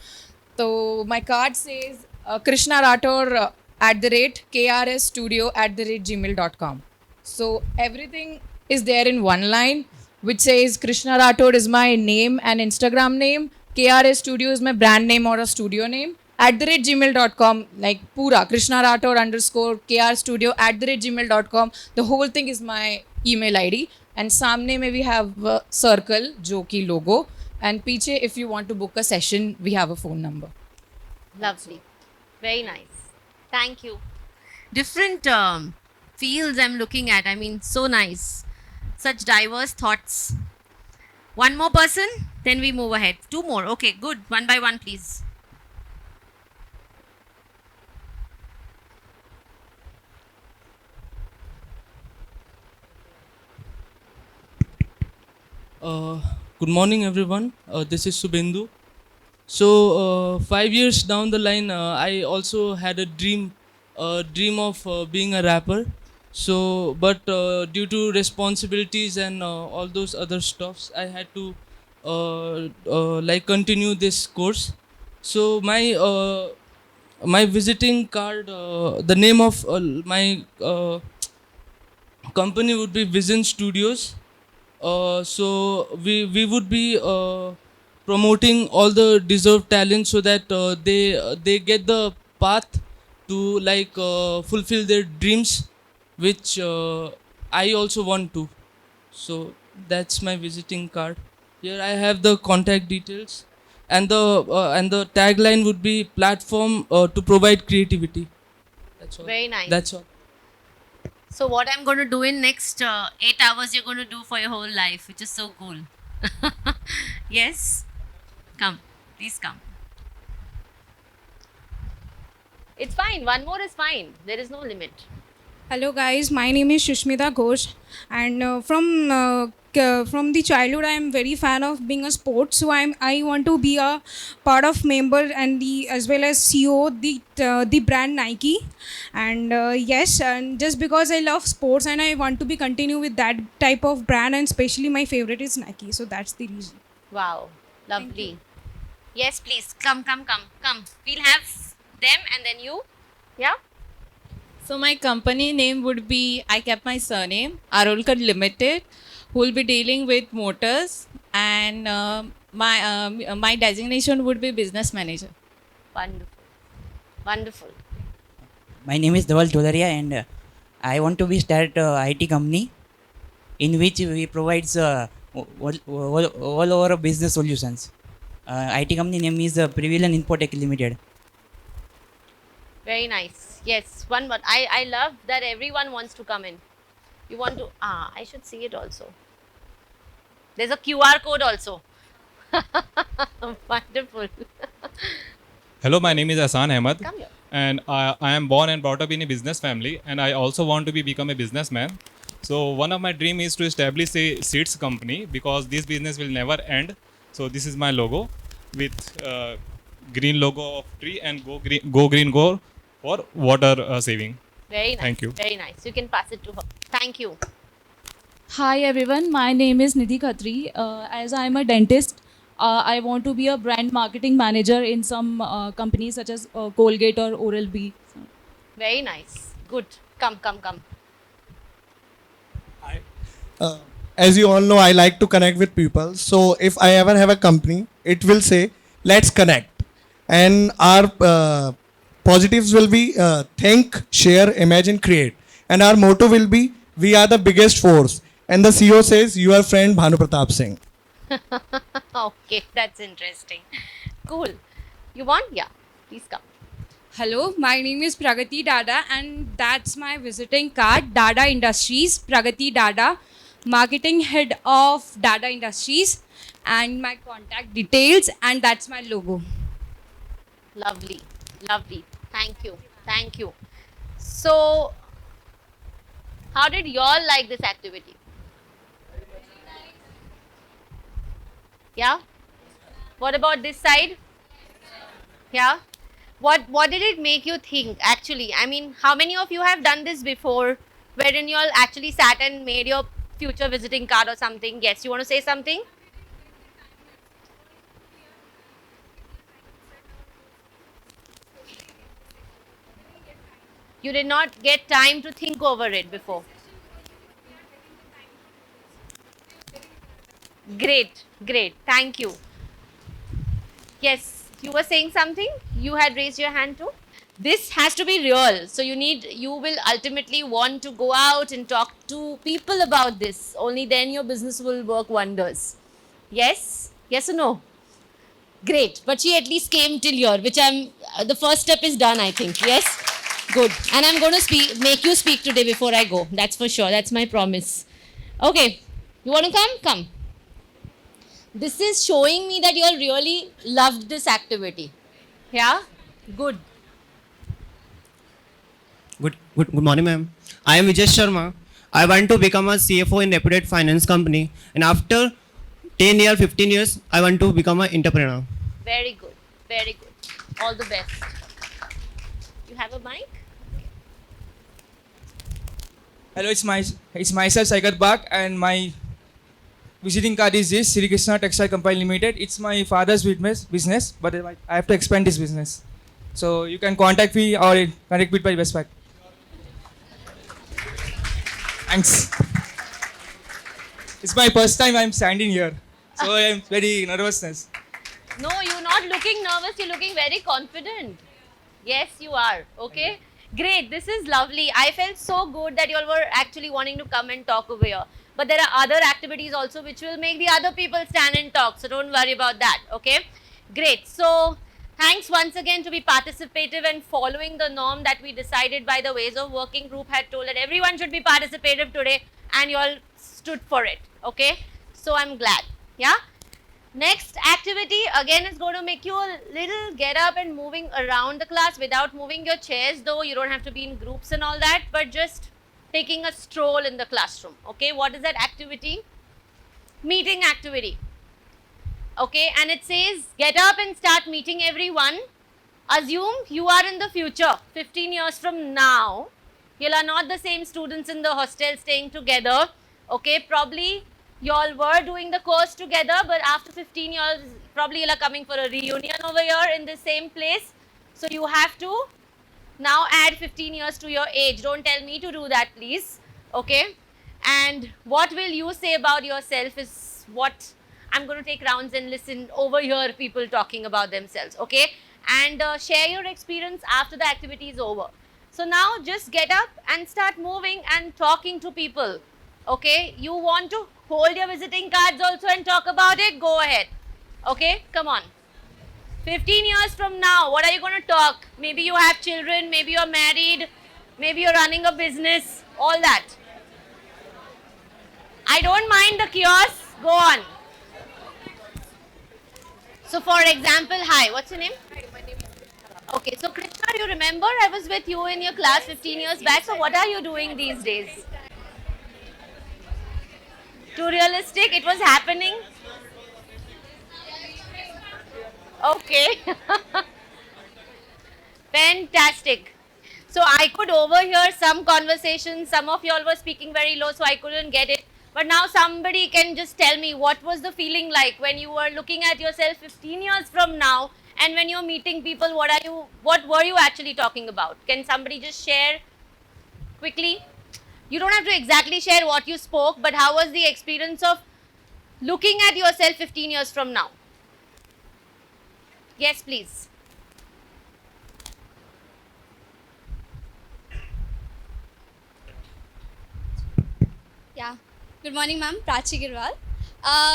So my card says Krishna Rathore @krsstudio@gmail.com. So everything is there in one line, which says Krishna Rathod is my name and Instagram name. KRS Studio is my brand name or a studio name. @gmail.com, like pura Krishna Rathod underscore KR Studio @gmail.com. The whole thing is my email ID. And सामने में we have a circle जो कि logo. And पीछे if you want to book a session, we have a phone number. Lovely. Very nice. Thank you. Different fields I'm looking at. I mean, so nice. Such diverse thoughts. One more person, then we move ahead. Two more. Okay, good. One by one, please. Good morning, everyone. This is Subhendu. So, 5 years down the line, I also had a dream of being a rapper. So, but due to responsibilities and all those other stuffs, I had to like continue this course. So, my visiting card, the name of my company would be Vision Studios. So we would be promoting all the deserved talent so that they get the path to like fulfill their dreams, which I also want to. So that's my visiting card. Here I have the contact details, and the tagline would be platform to provide creativity. That's all. Very nice. That's all. So what I'm going to do in next 8 hours, you're going to do for your whole life, which is so cool. Yes? Come. Please come. It's fine. One more is fine. There is no limit. Hello guys, my name is Shushmita Ghosh, and from the childhood I am very fan of being a sport. So I want to be a part of member and the as well as CEO the brand Nike, and yes, and just because I love sports and I want to be continue with that type of brand, and especially my favorite is Nike. So that's the reason. Wow. Lovely. Yes, please. Come. We'll have them and then you. Yeah? So my company name would be, I kept my surname, Arolkar Limited, who will be dealing with motors, and my designation would be business manager. Wonderful. My name is Dhaval Cholaria, and I want to be start IT company in which we provides all over business solutions. IT company name is Prevalent Infotech Limited. Very nice. Yes, one more. I love that everyone wants to come in. You want to, I should see it also. There's a QR code also. Wonderful. Hello, my name is Ahsan Ahmed. Come here. And I am born and brought up in a business family, and I also want to become a businessman. So one of my dream is to establish a seeds company, because this business will never end. So this is my logo with green logo of tree and go green go for water saving. Very nice. Thank you. Very nice. You can pass it to her. Thank you. Hi everyone, my name is Nidhi Khatri. As I am a dentist, I want to be a brand marketing manager in some companies such as Colgate or Oral-B. Very nice. Good. Come. As you all know, I like to connect with people. So if I ever have a company, it will say, let's connect. And our positives will be think, share, imagine, create. And our motto will be, we are the biggest force. And the CEO says, your friend Bhanu Pratap Singh. Okay, that's interesting. Cool. You want? Yeah. Please come. Hello, my name is Pragati Dada, and that's my visiting card, Dada Industries, Pragati Dada, marketing head of Dada Industries, and my contact details, and that's my logo. Lovely. Thank you. So, how did you all like this activity? Yeah? What about this side? Yeah? What did it make you think actually? I mean, how many of you have done this before, wherein you all actually sat and made your future visiting card or something? Yes, you want to say something? You did not get time to think over it before. Great, great. Thank you. Yes, you were saying something? You had raised your hand too? This has to be real. So you will ultimately want to go out and talk to people about this. Only then your business will work wonders. Yes? Yes or no? Great. But she at least came till here, which the first step is done, I think. Yes? Good. And I'm going to make you speak today before I go. That's for sure. That's my promise. Okay. You want to come? Come. This is showing me that you all really loved this activity. Yeah? Good. Good morning, ma'am. I am Vijay Sharma. I want to become a CFO in reputed finance company, and after 10 years, 15 years, I want to become an entrepreneur. Very good. Very good. All the best. You have a mic? Hello, it's myself, Saikat Bak, and my visiting card is this Sri Krishna Textile Company Limited. It's my father's business, but I have to expand this business. So you can contact me or connect me by Westpac. Thanks. It's my first time I'm standing here, so I'm very nervousness. No, you're not looking nervous. You're looking very confident. Yes, you are. Okay. Great. This is lovely. I felt so good that you all were actually wanting to come and talk over here. But there are other activities also which will make the other people stand and talk. So don't worry about that. Okay. Great. So thanks once again to be participative and following the norm that we decided by the Ways of Working group had told that everyone should be participative today, and you all stood for it. Okay. So I'm glad. Yeah. Next activity again is going to make you a little get up and moving around the class without moving your chairs, though you don't have to be in groups and all that, but just taking a stroll in the classroom. Okay, what is that activity? Meeting activity. Okay, and it says get up and start meeting everyone. Assume you are in the future, 15 years from now. You are not the same students in the hostel staying together. Okay, probably you all were doing the course together, but after 15 years, probably you are coming for a reunion over here in the same place. So you have to now add 15 years to your age. Don't tell me to do that, please. Okay. And what will you say about yourself is what I'm going to take rounds and listen over here, people talking about themselves. Okay. And share your experience after the activity is over. So now just get up and start moving and talking to people. Okay. You want to hold your visiting cards also and talk about it? Go ahead. Okay. Come on. 15 years from now, what are you going to talk? Maybe you have children, maybe you're married, maybe you're running a business, all that. I don't mind the kiosk, go on. So for example, hi, what's your name? Hi, my name is Okay, so Krishna, you remember I was with you in your class 15 years back, so what are you doing these days? Too realistic, it was happening. Okay. Fantastic. So I could overhear some conversations. Some of you all were speaking very low, so I couldn't get it. But now somebody can just tell me what was the feeling like when you were looking at yourself 15 years from now, and when you're meeting people, what were you actually talking about? Can somebody just share quickly? You don't have to exactly share what you spoke, but how was the experience of looking at yourself 15 years from now? Yes, please. Yeah. Good morning, ma'am. Prachi Girwal.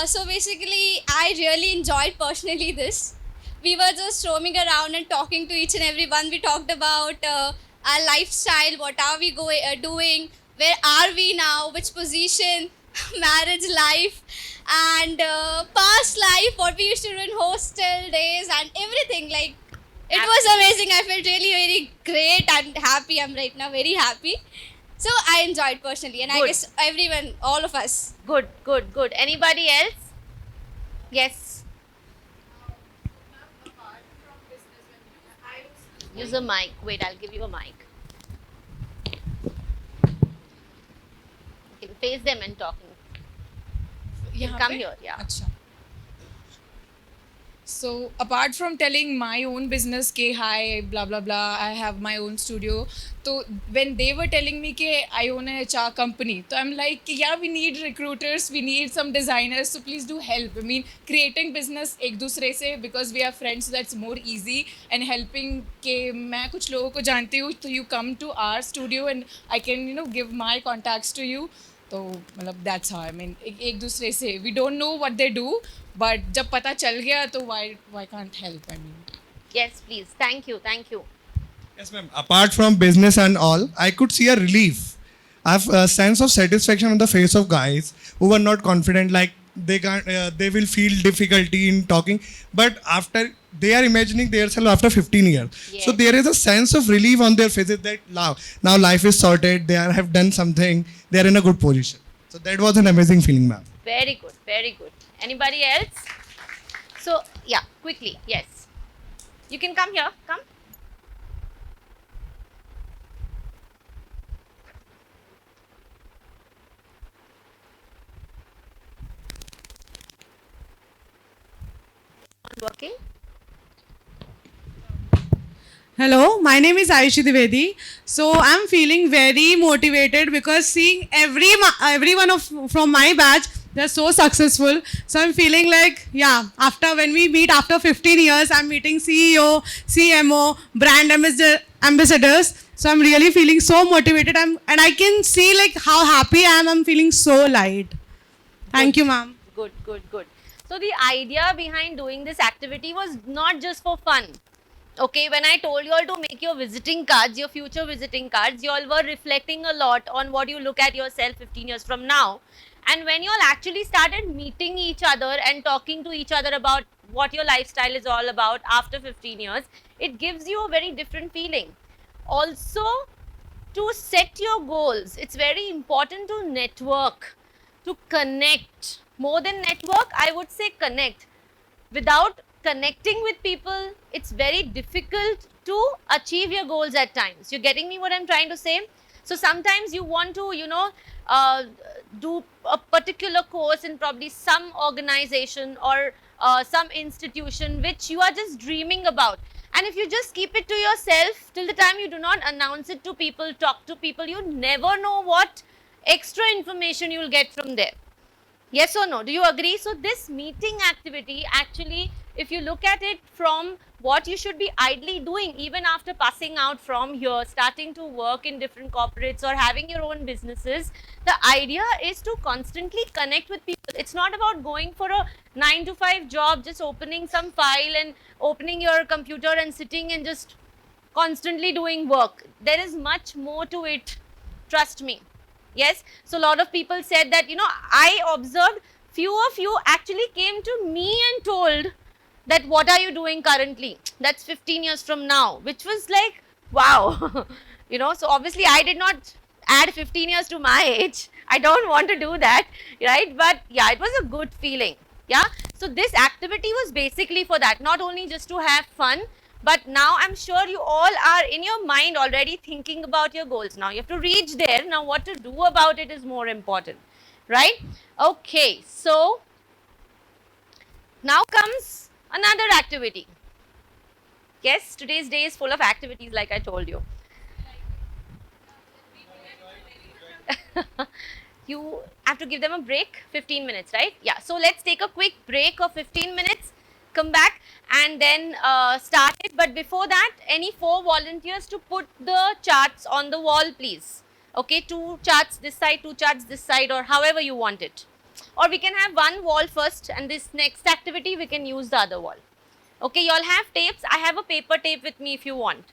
So basically, I really enjoyed personally this. We were just roaming around and talking to each and everyone. We talked about our lifestyle, what are we doing, where are we now, which position, marriage life, and past life, what we used to do in hostel days and everything. Like, it was amazing. I felt really very great and happy. I'm right now very happy. So I enjoyed personally, and Good. I guess everyone, all of us. Good, good, good. Anybody else? Yes. Use a mic. Wait, I'll give you a mic. You can face them and talking. You can come here, yeah. So apart from telling my own business ke hi blah blah blah, I have my own studio. So when they were telling me ke I own a HR company, so I'm like yeah, we need recruiters, we need some designers, so please do help. I mean creating business ek dusre se because we are friends, so that's more easy, and helping ke मैं कुछ लोगों को जानती हूँ, so you come to our studio and I can give my contacts to you. तो मतलब that's how I mean एक दूसरे से we don't know what they do but जब पता चल गया तो why can't help I mean. Yes, please. Thank you. Yes, ma'am. Apart from business and all, I could see a relief. I have a sense of satisfaction on the face of guys who were not confident, like they can't, they will feel difficulty in talking, but after they are imagining themselves after 15 years. Yes. So there is a sense of relief on their faces that now life is sorted. They have done something. They are in a good position. So that was an amazing feeling, ma'am. Very good, very good. Anybody else? So yeah, quickly. Yes, you can come here. Come. Working. Hello, my name is Ayushi Dwivedi. So I'm feeling very motivated because seeing everyone from my batch, they're so successful. So I'm feeling like, yeah, after when we meet after 15 years, I'm meeting CEO, CMO, brand ambassadors. So I'm really feeling so motivated. And I can see like how happy I am. I'm feeling so light. Thank you, ma'am. Good. So the idea behind doing this activity was not just for fun. Okay, when I told you all to make your visiting cards, your future visiting cards, you all were reflecting a lot on what you look at yourself 15 years from now. And when you all actually started meeting each other and talking to each other about what your lifestyle is all about after 15 years, it gives you a very different feeling. Also, to set your goals, it's very important to network, to connect. More than network, I would say connect. Without connecting with people, it's very difficult to achieve your goals at times. You're getting me what I'm trying to say? So sometimes you want to, do a particular course in probably some organization or some institution which you are just dreaming about. And if you just keep it to yourself till the time you do not announce it to people, talk to people, you never know what extra information you will get from there. Yes or no? Do you agree? So this meeting activity actually, if you look at it from what you should be ideally doing even after passing out from here, starting to work in different corporates or having your own businesses, the idea is to constantly connect with people. It's not about going for a 9-to-5 job, just opening some file and opening your computer and sitting and just constantly doing work. There is much more to it, trust me. Yes, so a lot of people said that, I observed few of you actually came to me and told that what are you doing currently? That's 15 years from now, which was like, wow. So obviously I did not add 15 years to my age. I don't want to do that, right? But yeah, it was a good feeling. Yeah, so this activity was basically for that, not only just to have fun, but now I'm sure you all are in your mind already thinking about your goals. Now you have to reach there. Now what to do about it is more important, right? Okay, so now comes another activity. Yes, today's day is full of activities like I told you. You have to give them a break, 15 minutes, right? Yeah, so let's take a quick break of 15 minutes. Come back and then start it. But before that, any 4 volunteers to put the charts on the wall, please. Okay, 2 charts this side, 2 charts this side, or however you want it. Or we can have one wall first, and this next activity we can use the other wall. Okay, you all have tapes. I have a paper tape with me if you want.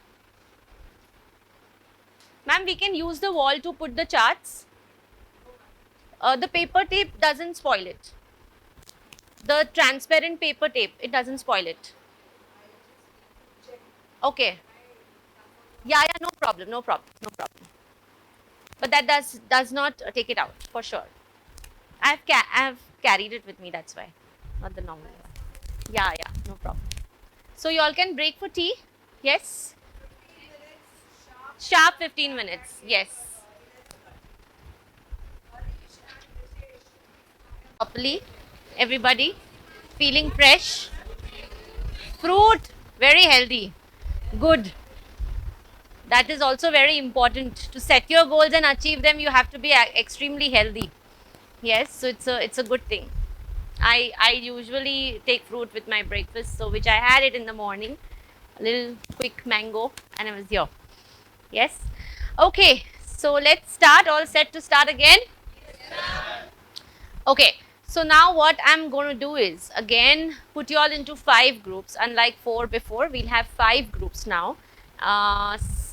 Ma'am, we can use the wall to put the charts. The paper tape doesn't spoil it. The transparent paper tape, it doesn't spoil it. Okay. Yeah, no problem. But that does not take it out, for sure. I have carried it with me, that's why. Not the normal one. Yeah, no problem. So you all can break for tea? Yes? Sharp 15 minutes, yes. Properly. Everybody feeling fresh? Fruit, very healthy. Good. That is also very important. To set your goals and achieve them, you have to be extremely healthy. Yes, so it's a good thing. I usually take fruit with my breakfast, so which I had it in the morning, a little quick mango, and I was here. Yes. Okay, so let's start. All set to start again? Okay, so now what I'm going to do is again put you all into 5 groups. Unlike 4 before, we'll have 5 groups now.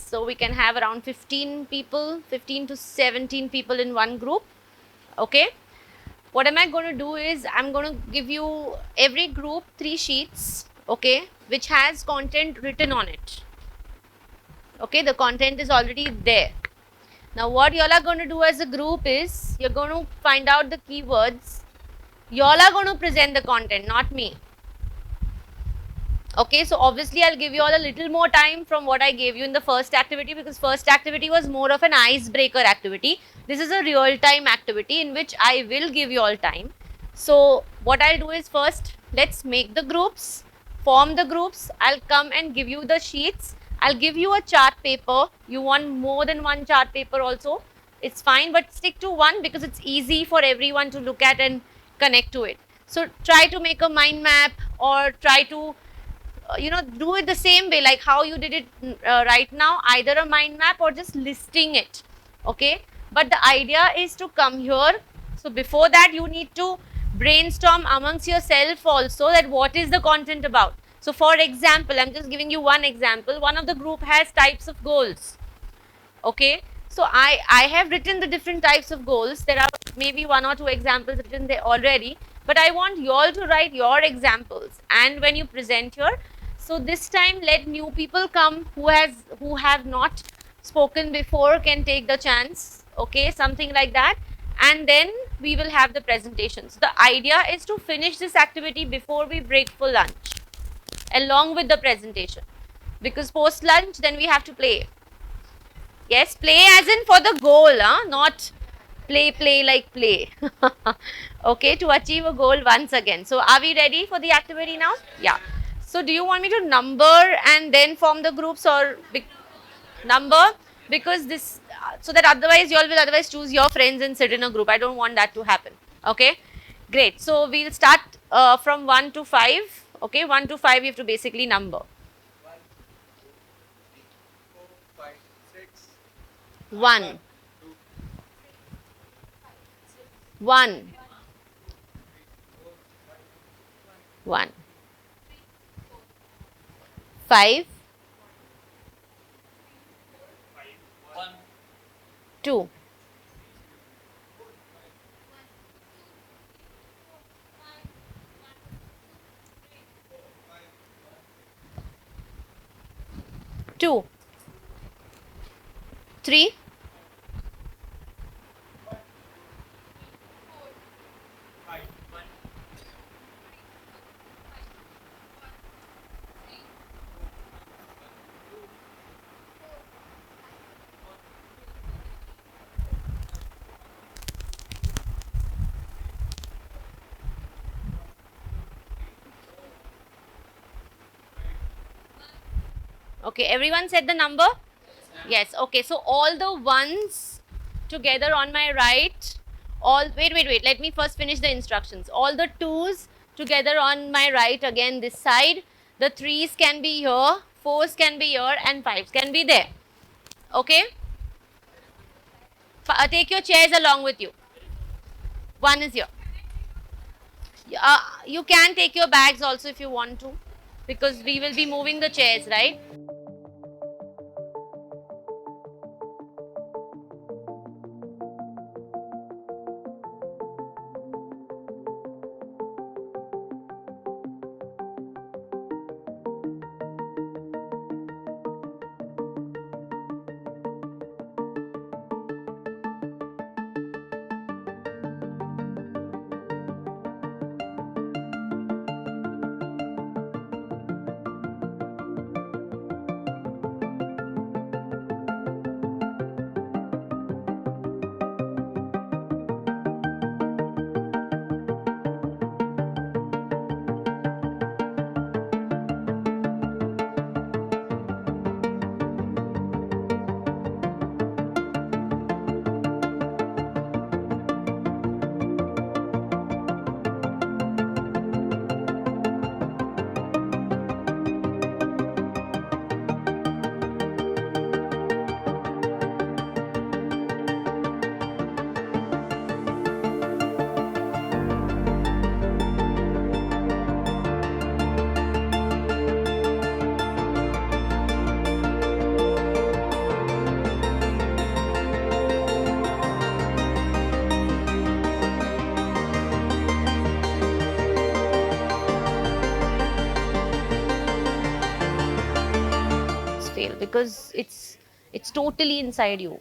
So we can have around 15 people, 15 to 17 people in one group. Okay. What am I going to do is I'm going to give you every group 3 sheets, okay, which has content written on it. Okay, the content is already there. Now what you all are going to do as a group is you're going to find out the keywords. You all are going to present the content, not me. Okay, so obviously I'll give you all a little more time from what I gave you in the first activity, because first activity was more of an icebreaker activity. This is a real time activity in which I will give you all time. So what I'll do is first let's make the groups, form the groups. I'll come and give you the sheets. I'll give you a chart paper. You want more than one chart paper also, it's fine, but stick to one because it's easy for everyone to look at and connect to it. So try to make a mind map, or try to do it the same way like how you did it right now, either a mind map or just listing it. Okay, but the idea is to come here. So before that you need to brainstorm amongst yourself also that what is the content about. So for example, I'm just giving you one example. One of the group has types of goals. Okay, so I have written the different types of goals. There are maybe 1 or 2 examples written there already, but I want you all to write your examples, and when you present here, so this time let new people come who have not spoken before, can take the chance. Okay, something like that, and then we will have the presentation. So the idea is to finish this activity before we break for lunch, along with the presentation, because post lunch then we have to play. Yes, play as in for the goal, not play like play. Okay, to achieve a goal once again. So are we ready for the activity now? Yeah. So do you want me to number and then form the groups, or number? Because this, so that otherwise you all will otherwise choose your friends and sit in a group. I don't want that to happen. Okay, great. So we'll start from 1 to 5. Okay, 1 to 5 you have to basically number. 1, 1, 1, 5, 2, 2, 3, Okay, everyone said the number? Yes. Okay, so all the ones together on my right, wait, let me first finish the instructions. All the 2s together on my right, again this side. The 3s can be here, 4s can be here, and 5s can be there. Okay, take your chairs along with you. 1 is here. You can take your bags also if you want to, because we will be moving the chairs, right? fail, because it's totally inside you.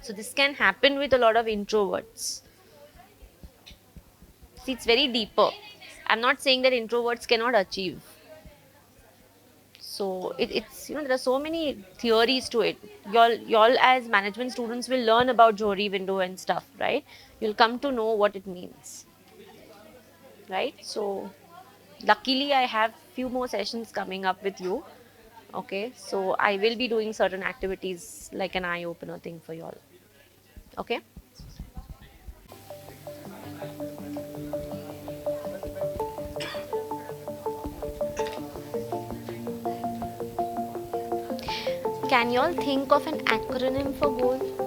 So this can happen with a lot of introverts. See, it's very deeper. I'm not saying that introverts cannot achieve. So it's, you know, there are so many theories to it. Y'all as management students will learn about Johari window and stuff, right? You'll come to know what it means, right? So luckily I have few more sessions coming up with you. Okay, so I will be doing certain activities like an eye opener thing for y'all. Okay. Can y'all think of an acronym for goal?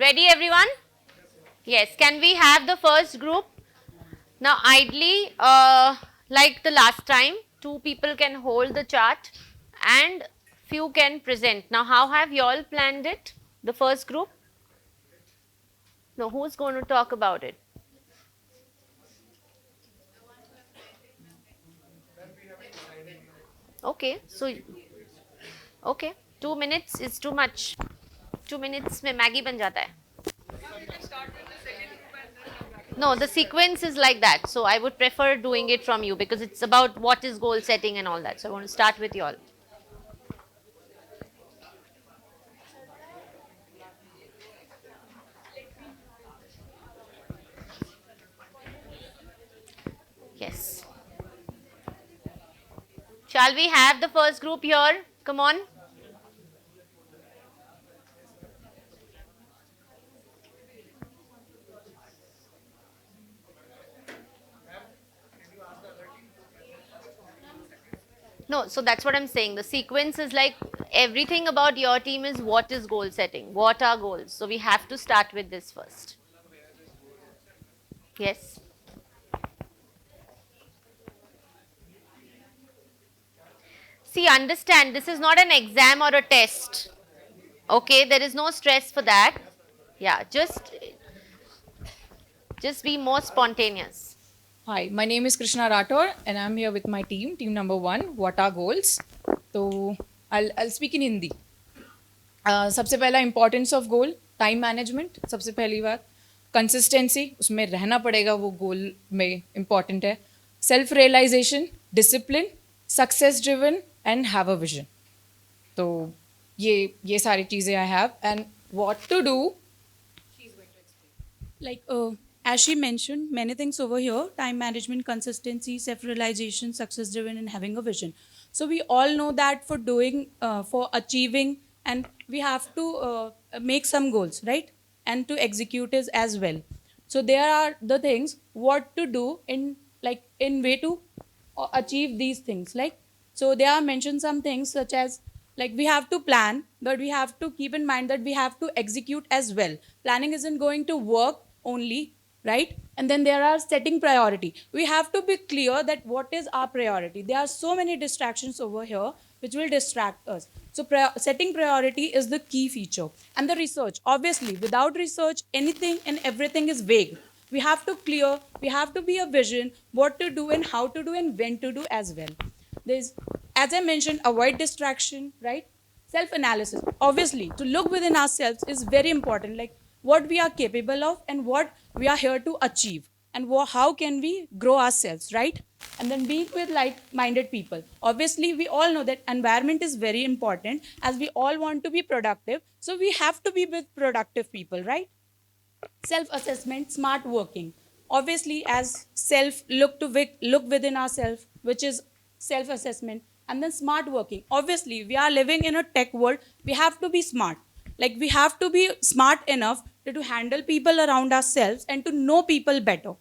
Ready, everyone? Yes. Can we have the first group? Now, ideally, like the last time, 2 people can hold the chart and few can present. Now, how have you all planned it? The first group? No, who's going to talk about it? Okay, so, okay, 2 minutes is too much. 2 minutes में Maggie बन जाता है. No, the sequence is like that. So I would prefer doing it from you because it's about what is goal setting and all that. So I want to start with you all. Yes. Shall we have the first group here? Come on. No, so that's what I'm saying. The sequence is like everything about your team is what is goal setting, what are goals. So we have to start with this first. Yes. See, understand, this is not an exam or a test. Okay, there is no stress for that. Yeah, just be more spontaneous. Hi, my name is Krishna Rathore and I'm here with my team, team number 1, what are goals? So I'll speak in Hindi. सबसे पहला importance of goal, time management, सबसे पहली बात, consistency, उसमें रहना पड़ेगा वो goal में important है, self realization, discipline, success driven and have a vision. तो ये सारी चीज़ें I have and what to do. Like as she mentioned, many things over here: time management, consistency, self-realization, success-driven, and having a vision. So we all know that for doing, for achieving, and we have to make some goals, right? And to execute it as well. So there are the things what to do in way to achieve these things. Like, so there are mentioned some things such as, like, we have to plan, but we have to keep in mind that we have to execute as well. Planning isn't going to work only, right? And then there are setting priority. We have to be clear that what is our priority. There are so many distractions over here which will distract us. So setting priority is the key feature. And the research, obviously, without research, anything and everything is vague. We have to clear, we have to be a vision, what to do and how to do and when to do as well. There's, as I mentioned, avoid distraction, right? Self-analysis. Obviously, to look within ourselves is very important. Like, what we are capable of and what we are here to achieve and how can we grow ourselves, right? And then being with like-minded people. Obviously, we all know that environment is very important as we all want to be productive. So we have to be with productive people, right? Self-assessment, smart working. Obviously, as self look within ourselves, which is self-assessment, and then smart working. Obviously, we are living in a tech world. We have to be smart. Like we have to be smart enough to handle people around ourselves and to know people better,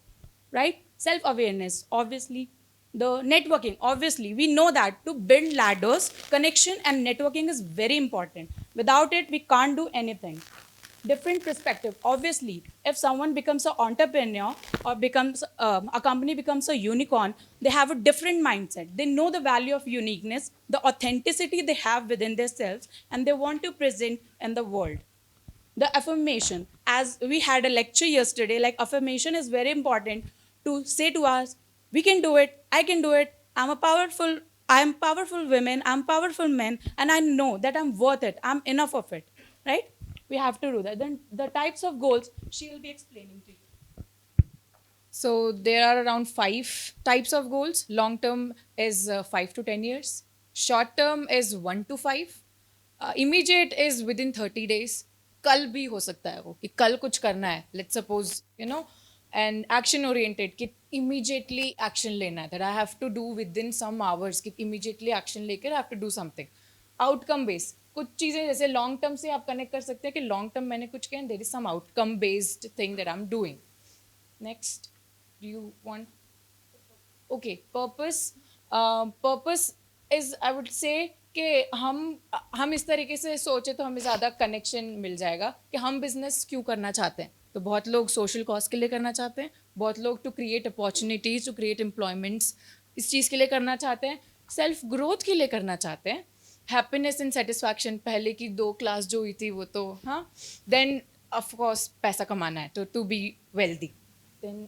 right? Self-awareness, obviously. The networking, obviously, we know that to build ladders, connection and networking is very important. Without it, we can't do anything. Different perspective, obviously, if someone becomes an entrepreneur or becomes a company becomes a unicorn, they have a different mindset. They know the value of uniqueness, the authenticity they have within themselves, and they want to present in the world. The affirmation, as we had a lecture yesterday, like affirmation is very important to say to us, we can do it, I can do it, I am powerful women, I'm powerful men, and I know that I'm worth it, I'm enough of it, right? We have to do that. Then the types of goals she will be explaining to you. So there are around 5 types of goals. Long term is 5 to 10 years. Short term is 1 to 5. Immediate is within 30 days. कल भी हो सकता है वो कि कल कुछ करना है. Let's suppose, and action oriented कि immediately action लेना है. That I have to do within some hours कि immediately action लेकर I have to do something. Outcome based. कुछ चीज़ें जैसे लॉन्ग टर्म से आप कनेक्ट कर सकते हैं कि लॉन्ग टर्म मैंने कुछ किया, there is some outcome based thing that I am doing. Next, do you want? Okay, purpose is, I would say कि हम इस तरीके से सोचे तो हमें ज़्यादा कनेक्शन मिल जाएगा कि हम बिजनेस क्यों करना चाहते हैं. तो बहुत लोग सोशल कॉज के लिए करना चाहते हैं, बहुत लोग to create opportunities, to create employments, इस चीज़ के लिए करना चाहते हैं, सेल्फ ग्रोथ के लिए करना चाहते हैं, हैप्पीनेस एंड सेटिस्फैक्शन, पहले की 2 क्लास जो हुई थी वो तो हाँ, देन ऑफ कोर्स पैसा कमाना है तो to be wealthy. Then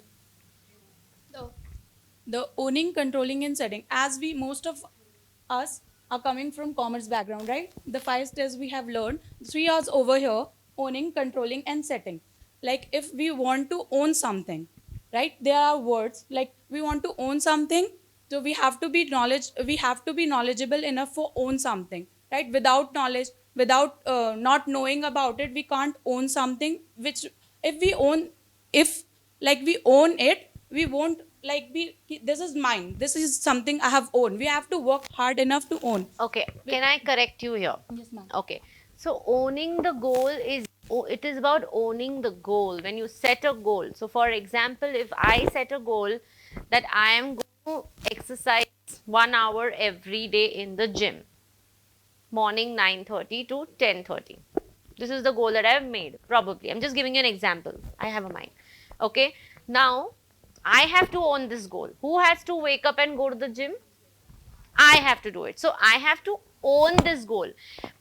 the owning, controlling and setting, as we most of us are coming from commerce background, right? The 5 steps we have learned, 3 hours over here: owning, controlling and setting. Like if we want to own something, right, there are words like we want to own something, so we have to be knowledgeable enough for own something, right? Without knowledge, without not knowing about it, we can't own something. Which if we own it, we won't like be, this is mine, this is something I have owned. We have to work hard enough to own. Okay, can I correct you here? Yes, ma'am. Okay, so owning the goal is, it is about owning the goal. When you set a goal, so for example, if I set a goal that I am going to exercise 1 hour every day in the gym, morning 9:30 to 10:30, this is the goal that I have made. Probably, I'm just giving you an example, I have a mind. Okay, now I have to own this goal. Who has to wake up and go to the gym? I have to do it. So I have to own this goal.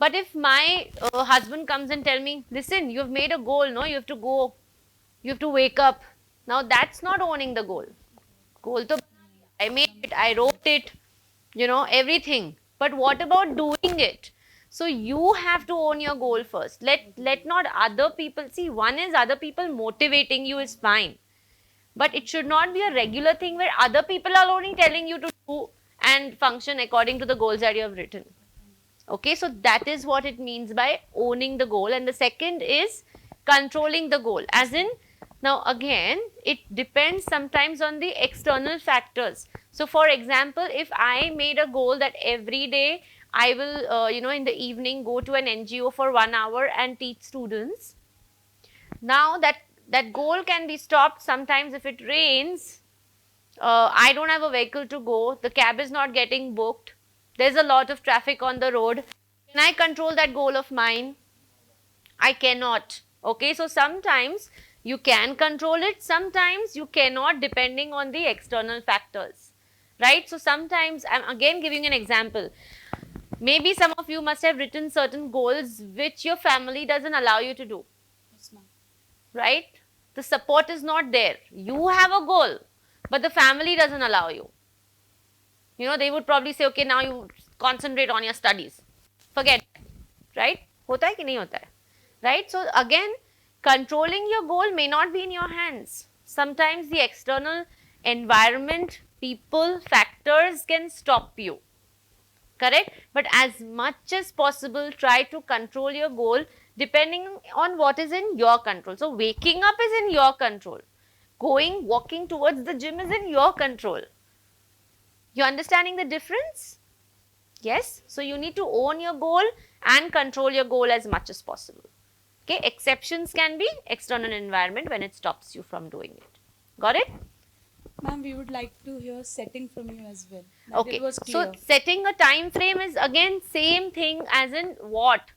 But if my husband comes and tell me, listen, you've made a goal, no, you have to go, you have to wake up. Now that's not owning the goal. Goal to I made it, I wrote it, everything. But what about doing it? So you have to own your goal first. Let not other people see. One is other people motivating you is fine. But it should not be a regular thing where other people are only telling you to do and function according to the goals that you have written. Okay, so that is what it means by owning the goal. And the second is controlling the goal. As in, now again, it depends sometimes on the external factors. So for example, if I made a goal that every day I will, in the evening go to an NGO for 1 hour and teach students. Now that goal can be stopped sometimes if it rains. I don't have a vehicle to go, the cab is not getting booked, there's a lot of traffic on the road. Can I control that goal of mine? I cannot. Okay, so sometimes you can control it, sometimes you cannot, depending on the external factors, right? So sometimes, I'm again giving an example. Maybe some of you must have written certain goals which your family doesn't allow you to do. Yes, ma'am. Right? The support is not there. You have a goal, but the family doesn't allow you. They would probably say, okay, now you concentrate on your studies. Forget it. Right? Hota hai ki nahi hota hai? Right? So again, controlling your goal may not be in your hands. Sometimes the external environment, people, factors can stop you. Correct? But as much as possible, try to control your goal. depending on what is in your control. So waking up is in your control. Walking towards the gym is in your control. You understanding the difference? Yes. So you need to own your goal and control your goal as much as possible. Okay. Exceptions can be external environment when it stops you from doing it. Got it? Ma'am, we would like to hear setting from you as well. Okay. It was So clear. setting a time frame is again same thing as in what?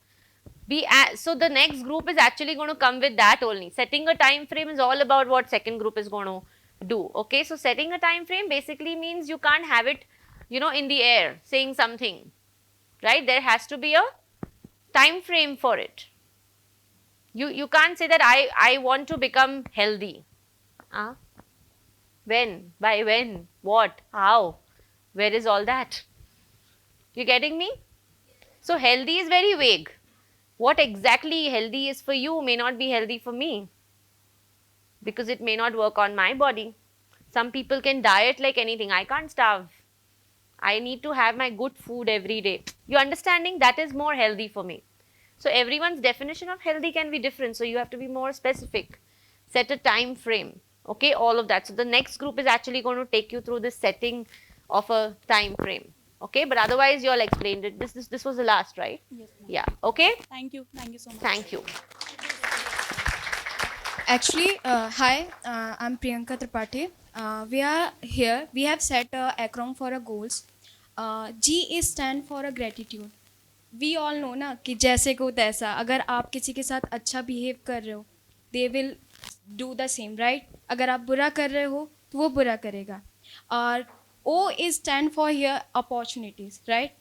So the next group is actually going to come with that only. Setting a time frame is all about what second group is going to do. Okay. So setting a time frame basically means you can't have it, in the air saying something, right? There has to be a time frame for it. You can't say that I want to become healthy. When? By when? What? How? Where is all that? You getting me? So healthy is very vague. What exactly healthy is for you may not be healthy for me, because it may not work on my body. Some people can diet like anything. I can't starve. I need to have my good food every day. You understanding? That is more healthy for me. So everyone's definition of healthy can be different. So you have to be more specific. Set a time frame. Okay, all of that. So the next group is actually going to take you through the setting of a time frame. Okay, but otherwise you all explained it. This was the last, right? Yes, ma'am. Yeah. Okay. Thank you. Thank you so much. Thank you. Actually, hi, I'm Priyanka Tripathi. We are here. We have set a acronym for our goals. G is stand for a gratitude. We all know ना कि जैसे को तैसा, अगर आप किसी के साथ अच्छा बिहेव कर रहे हो, they will do the same, right? अगर आप बुरा कर रहे हो तो वो बुरा करेगा. और O is stand for here opportunities, right?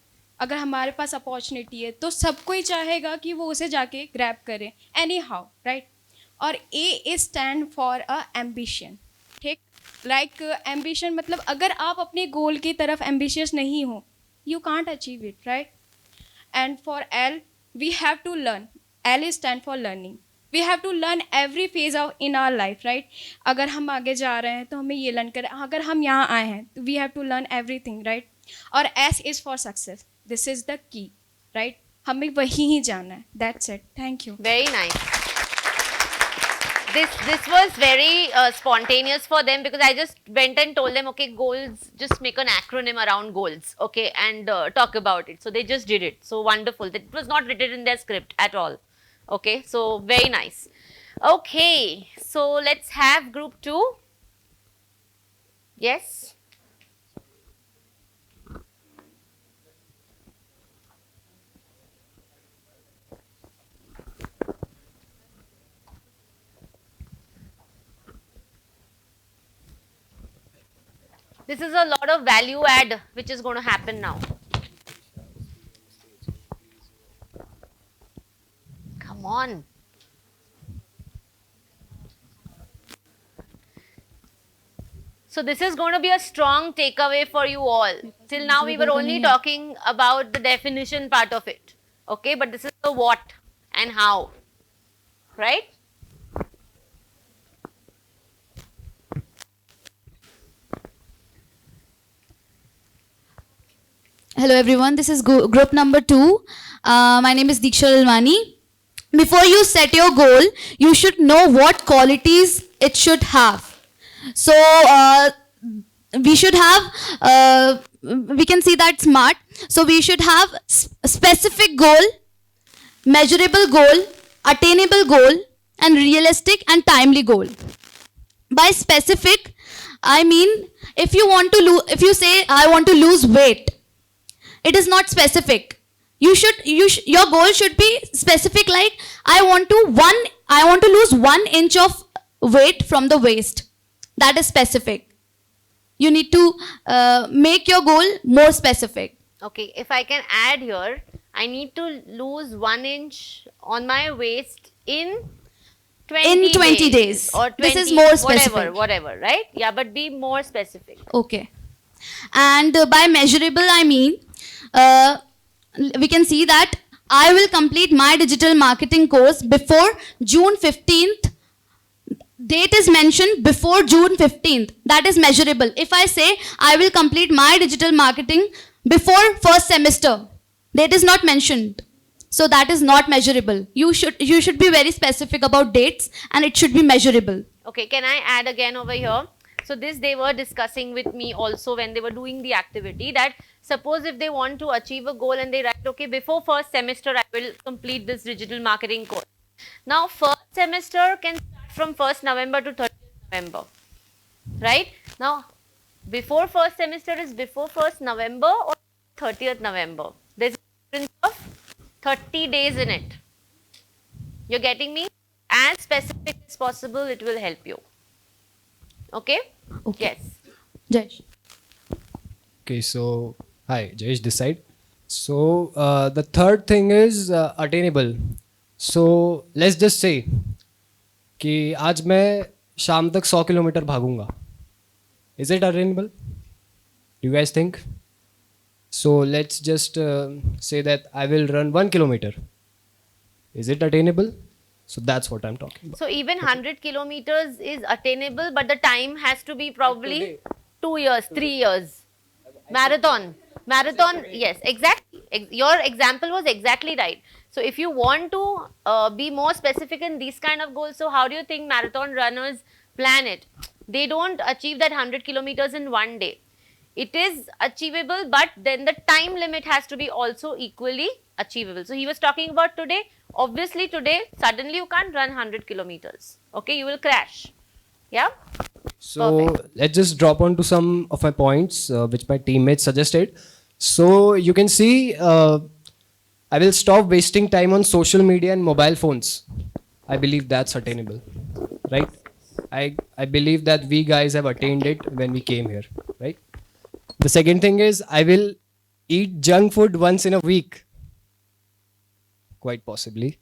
अगर हमारे पास अपॉर्चुनिटी है तो सबको ही चाहेगा कि वो उसे जाके ग्रैब करे एनी हाउ, राइट? और A is stand for a ambition. ठीक, लाइक एम्बिशन मतलब अगर आप अपने गोल की तरफ एम्बिशियस नहीं हो, you can't achieve it, right? And for L we have to learn. L is stand for learning. We have to learn every phase of in our life, right? अगर हम आगे जा रहे हैं तो हमें ये लर्न करें, अगर हम यहाँ आए हैं तो we have to learn everything, right? और S is for success. This is the key, right? हमें वहीं ही जाना है. That's it. Thank you. Very nice. This was very spontaneous for them, because I just went and told them, okay, goals, just make an acronym around goals, okay, and talk about it. So they just did it. So wonderful. It was not written in their script at all. Okay, so very nice. Okay, so let's have group 2. Yes. This is a lot of value add which is going to happen now. Come on. So this is going to be a strong takeaway for you all. Till now we were only talking about the definition part of it. Okay, but this is the what and how. Right? Hello everyone, this is group number 2. My name is Diksha Lalwani. Before you set your goal, you should know what qualities it should have. So we should have, we can see that SMART. So we should have specific goal, measurable goal, attainable goal, and realistic and timely goal. By specific, I mean if you want to if you say I want to lose weight, it is not specific. Your goal should be specific, like I want to lose 1 inch of weight from the waist. That is specific. You need to make your goal more specific. Okay, if I can add here, I need to lose 1 inch on my waist in 20 days. Or 20, this is more specific. Whatever, right? Yeah, but be more specific. Okay. And by measurable, I mean, we can see that I will complete my digital marketing course before June 15th. Date is mentioned before June 15th. That is measurable. If I say I will complete my digital marketing before first semester, date is not mentioned. So that is not measurable. You should be very specific about dates, and it should be measurable. Okay, can I add again over here? So this they were discussing with me also when they were doing the activity, that suppose if they want to achieve a goal and they write, okay, before first semester I will complete this digital marketing course. Now first semester can start from 1st November to 30th November, right? Now before first semester is before 1st November or 30th November. There's a difference of 30 days in it. You're getting me? As specific as possible, it will help you. Okay? Yes. Jayesh. Okay, so hi, Jayesh this side. So the third thing is attainable. So let's just say कि आज मैं शाम तक 100 kilometre भागूंगा. Is it attainable? Do you guys think? So let's just say that I will run 1 kilometer. Is it attainable? So that's what I'm talking about. So even 100 kilometers is attainable, but the time has to be probably 2 years, 3 years. Marathon, yes, exactly. Your example was exactly right. So if you want to be more specific in these kind of goals, so how do you think marathon runners plan it? They don't achieve that 100 kilometers in one day. It is achievable, but then the time limit has to be also equally achievable. So he was talking about today. Obviously today, suddenly you can't run 100 kilometers. Okay, you will crash. Yeah? So let's just drop on to some of my points which my teammates suggested. So you can see I will stop wasting time on social media and mobile phones. I believe that's attainable, right? I believe that we guys have attained it when we came here, right? The second thing is I will eat junk food once in a week. Quite possibly.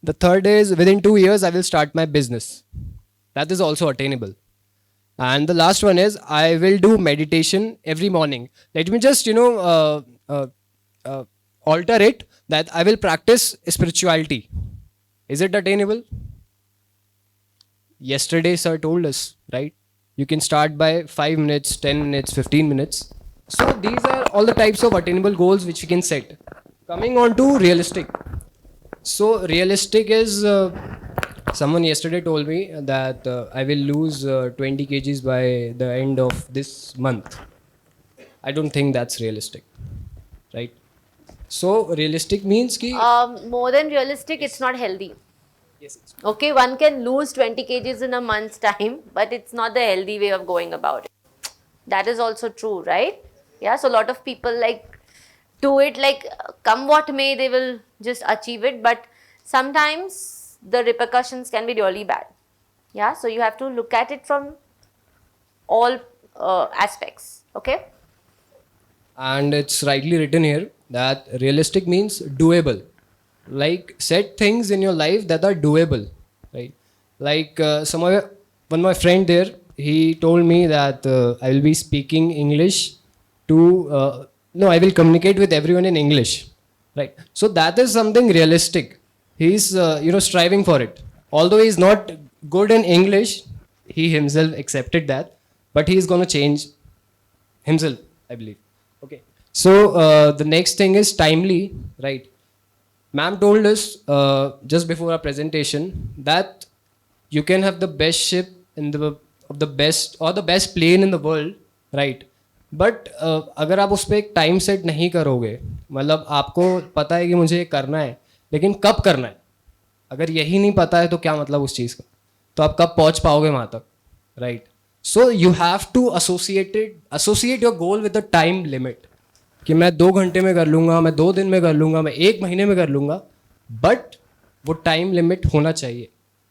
The third is within 2 years I will start my business. That is also attainable. And the last one is I will do meditation every morning. Let me just, alter it that I will practice spirituality. Is it attainable? Yesterday, sir told us, right? You can start by 5 minutes, 10 minutes, 15 minutes. So these are all the types of attainable goals which we can set. Coming on to realistic. So realistic is, someone yesterday told me that I will lose 20 kgs by the end of this month. I don't think that's realistic, right? So realistic means ki more than realistic, it's not healthy. Okay, one can lose 20 kgs in a month's time, but it's not the healthy way of going about it. That is also true, right? Yeah, so a lot of people like do it like come what may, they will just achieve it, but sometimes the repercussions can be really bad. Yeah, so you have to look at it from all aspects. Okay. And it's rightly written here that realistic means doable. Like set things in your life that are doable, right? Like one of my friend there, he told me that I will be speaking English to I will communicate with everyone in English, right? So that is something realistic. He's striving for it. Although he's not good in English, he himself accepted that, but he is going to change himself, I believe. Okay. So the next thing is timely, right? Ma'am told us just before our presentation that you can have the best ship in the best plane in the world, right? But अगर आप उस पर एक time set नहीं करोगे, मतलब आपको पता है कि मुझे ये करना है, लेकिन कब करना है, अगर यही नहीं पता है तो क्या मतलब उस चीज़ का, तो आप कब पहुंच पाओगे वहाँ तक, right? So you have to associate your goal with the time limit. कि मैं 2 घंटे में कर लूँगा, मैं 2 दिन में कर लूँगा, मैं 1 महीने में कर लूँगा, बट वो टाइम लिमिट होना चाहिए.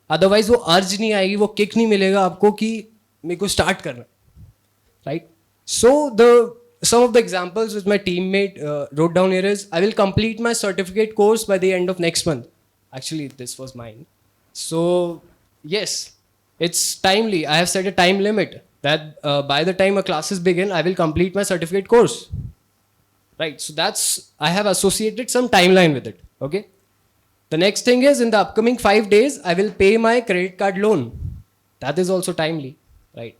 अदरवाइज वो अर्ज नहीं आएगी, वो किक नहीं मिलेगा आपको कि मेरे को स्टार्ट करना, right? So some of the examples which my teammate wrote down here is I will complete my certificate course by the end of next month. Actually, this was mine. So yes, it's timely. I have set a time limit that by the time a classes begin, I will complete my certificate course. Right, so I have associated some timeline with it, okay? The next thing is in the upcoming 5 days, I will pay my credit card loan. That is also timely, right?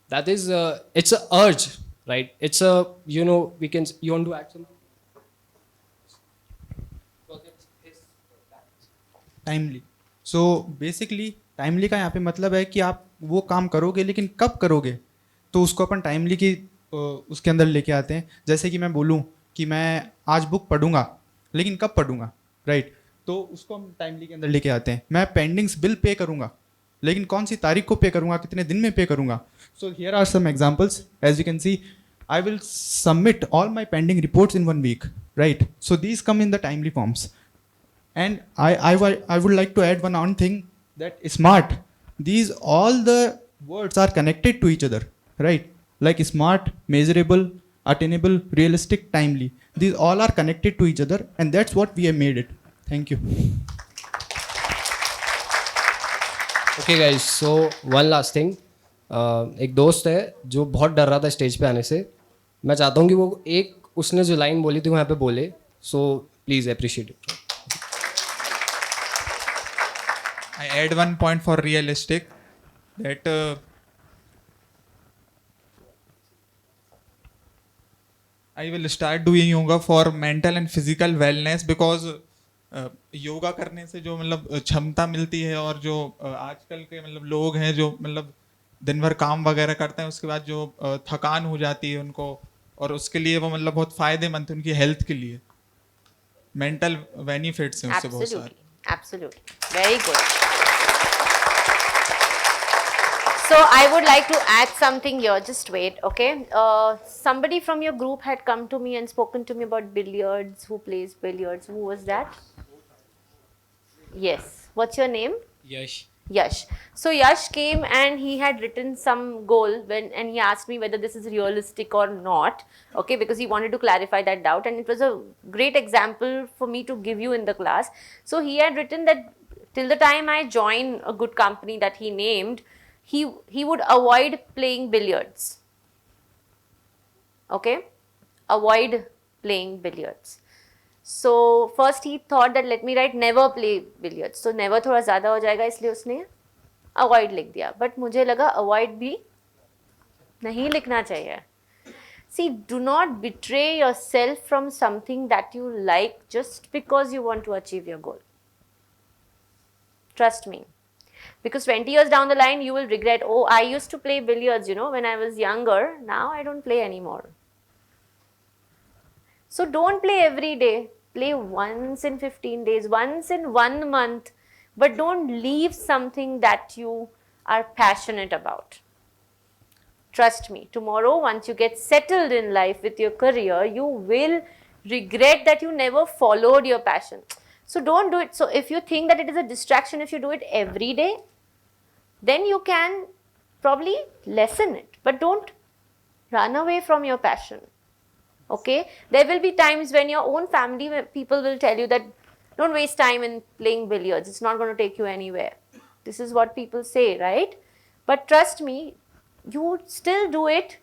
That is, it's a urge, right? It's a, you want to add something? Timely. So basically timely का यहाँ पे मतलब है कि आप वो काम करोगे लेकिन कब करोगे, तो उसको अपन टाइमली की उसके अंदर लेके आते हैं. जैसे कि मैं बोलूँ कि मैं आज बुक पढ़ूंगा लेकिन कब पढ़ूंगा, राइट, तो उसको हम टाइमली के अंदर लेके आते हैं. मैं पेंडिंग्स बिल पे करूंगा लेकिन कौन सी तारीख को पे करूंगा, कितने दिन में पे करूंगा. So here are some examples. As you can see, I will submit all my pending reports in 1 week, right? So these come in the timely forms. And I would like to add one on thing, that smart. These all the words are connected to each other, right? Like smart, measurable, attainable, realistic, timely. These all are connected to each other, and that's what we have made it. Thank you. Okay guys, so one last thing. एक दोस्त है जो बहुत डर रहा था stage पे आने से. मैं चाहता हूँ कि वो उसने जो लाइन बोली थी वो यहाँ पे बोले. So please appreciate it. I add one point for realistic, that I will start doing yoga for mental and physical wellness, because yoga करने से जो मतलब क्षमता मिलती है, और जो आजकल के मतलब लोग हैं जो मतलब दिन भर काम वगैरह करते हैं, उसके बाद जो थकान हो जाती है उनको, और उसके लिए वो मतलब बहुत फायदेमंद है उनकी हेल्थ के लिए. मेंटल बेनिफिट्स हैं उससे बहुत सारे. Absolutely. Very good. So I would like to add something here. Just wait, okay? Somebody from your group had come to me and spoken to me about billiards. Who plays billiards? Who was that? Yes. What's your name? Yash. Yash. So Yash came and he had written some goal and he asked me whether this is realistic or not, okay, because he wanted to clarify that doubt, and it was a great example for me to give you in the class. So he had written that till the time I join a good company that he named, he would avoid playing billiards. Okay, avoid playing billiards. So first he thought that let me write never play billiards. So never थोड़ा ज़्यादा हो जाएगा, इसलिए उसने avoid लिख दिया. But मुझे लगा avoid भी नहीं लिखना चाहिए. See, do not betray yourself from something that you like just because you want to achieve your goal. Trust me. Because 20 years down the line, you will regret, oh, I used to play billiards, when I was younger. Now I don't play anymore. So don't play every day. Play once in 15 days, once in 1 month. But don't leave something that you are passionate about. Trust me, tomorrow, once you get settled in life with your career, you will regret that you never followed your passion. So don't do it. So if you think that it is a distraction, if you do it every day, then you can probably lessen it. But don't run away from your passion. Okay? There will be times when your own family people will tell you that don't waste time in playing billiards. It's not going to take you anywhere. This is what people say, right? But trust me, you would still do it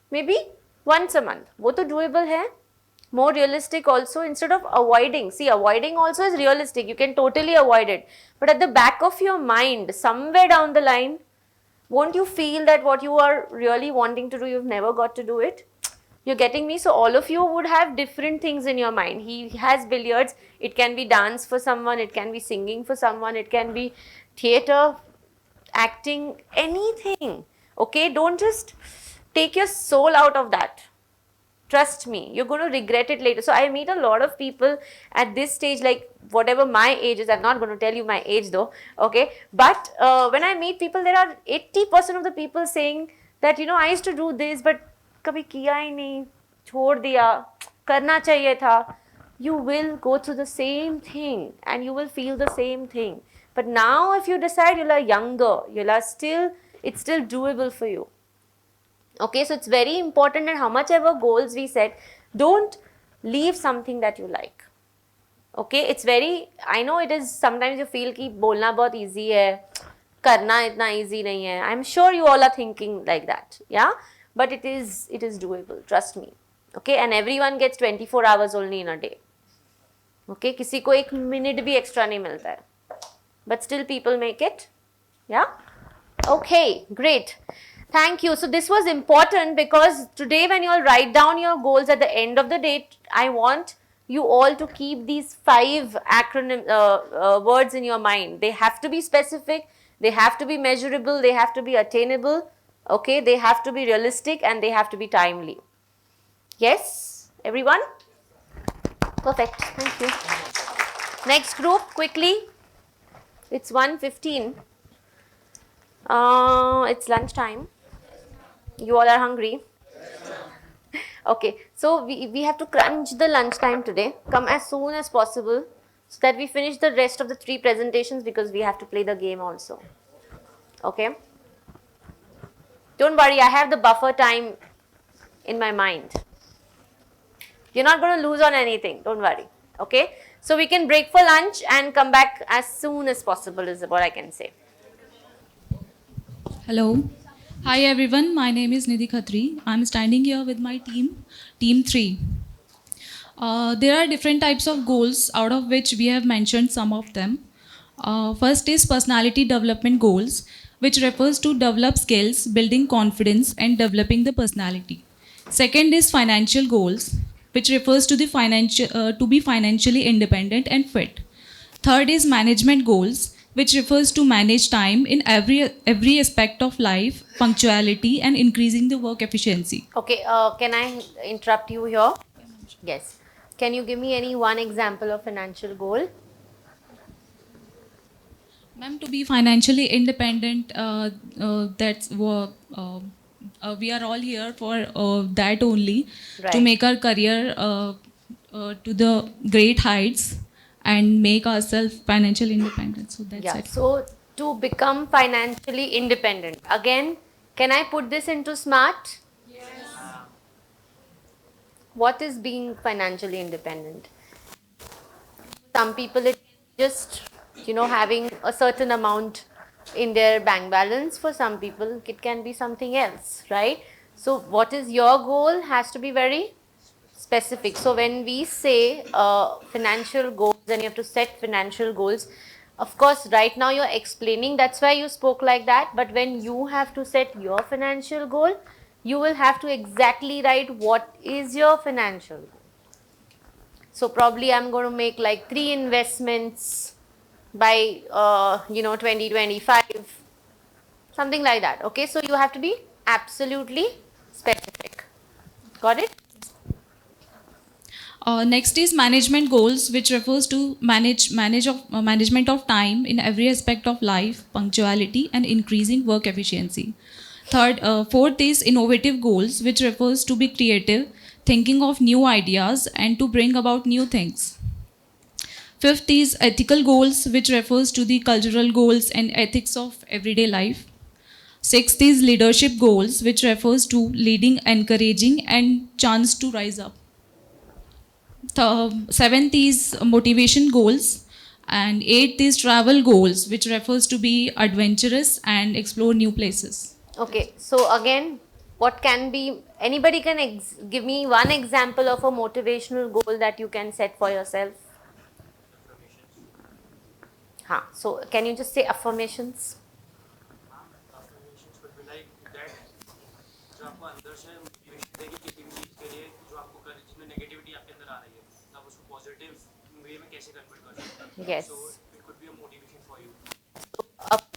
maybe once a month. वो तो doable है. More realistic also, instead of avoiding. See, avoiding also is realistic. You can totally avoid it. But at the back of your mind, somewhere down the line, won't you feel that what you are really wanting to do, you've never got to do it? You're getting me? So all of you would have different things in your mind. He has billiards. It can be dance for someone. It can be singing for someone. It can be theatre, acting, anything. Okay? Don't just take your soul out of that. Trust me, you're going to regret it later. So I meet a lot of people at this stage, like whatever my age is. I'm not going to tell you my age though, okay? But when I meet people, there are 80% of the people saying that, I used to do this, but kabhi kiya hi nahi, chhod diya, karna chahiye tha. You will go through the same thing and you will feel the same thing. But now if you decide you are younger, it's still doable for you. Okay, so it's very important that how much ever goals we set, don't leave something that you like. Okay, it's very, I know it is, sometimes you feel कि बोलना बहुत easy है, करना इतना easy नहीं है. I'm sure you all are thinking like that, yeah? But it is doable, trust me. Okay, and everyone gets 24 hours only in a day. Okay, किसी को 1 minute भी extra नहीं मिलता है. But still people make it, yeah? Okay, great. Thank you. So this was important because today when you all write down your goals at the end of the day, I want you all to keep these 5 acronym words in your mind. They have to be specific, they have to be measurable, they have to be attainable, okay, they have to be realistic, and they have to be timely. Yes, everyone? Perfect, thank you. Next group, quickly. It's 1:15. It's lunchtime. You all are hungry. Okay, so we have to crunch the lunchtime today. Come as soon as possible so that we finish the rest of the 3 presentations, because we have to play the game also. Okay? Don't worry, I have the buffer time in my mind. You're not going to lose on anything, don't worry. Okay? So we can break for lunch and come back as soon as possible is what I can say. Hello. Hi everyone, my name is Nidhi Khatri. I'm standing here with my team, Team 3. There are different types of goals, out of which we have mentioned some of them. First is personality development goals, which refers to develop skills, building confidence, and developing the personality. Second is financial goals, which refers to the to be financially independent and fit. Third is management goals, which refers to manage time in every aspect of life, punctuality, and increasing the work efficiency. Okay, can I interrupt you here? Yes. Can you give me any one example of financial goal? Ma'am, to be financially independent, we are all here for that only, Right. to make our career to the great heights and make ourselves financially independent. So that's it. So to become financially independent, again, can I put this into SMART? Yes. What is being financially independent? Some people it just, having a certain amount in their bank balance. For some people it can be something else, right? So what is your goal has to be very specific. So when we say financial goals, then you have to set financial goals. Of course, right now you're explaining, that's why you spoke like that. But when you have to set your financial goal, you will have to exactly write what is your financial goal. So probably I'm going to make like 3 investments by 2025, something like that. Okay, so you have to be absolutely specific. Got it? Next is management goals, which refers to management of time in every aspect of life, punctuality, and increasing work efficiency. Fourth is innovative goals, which refers to be creative, thinking of new ideas, and to bring about new things. Fifth is ethical goals, which refers to the cultural goals and ethics of everyday life. Sixth is leadership goals, which refers to leading, encouraging, and chance to rise up. Seventh is motivation goals, and eighth is travel goals, which refers to be adventurous and explore new places. Okay, so again, what can be, anybody can give me one example of a motivational goal that you can set for yourself? So can you just say affirmations? Yes. So it could be a motivation for you.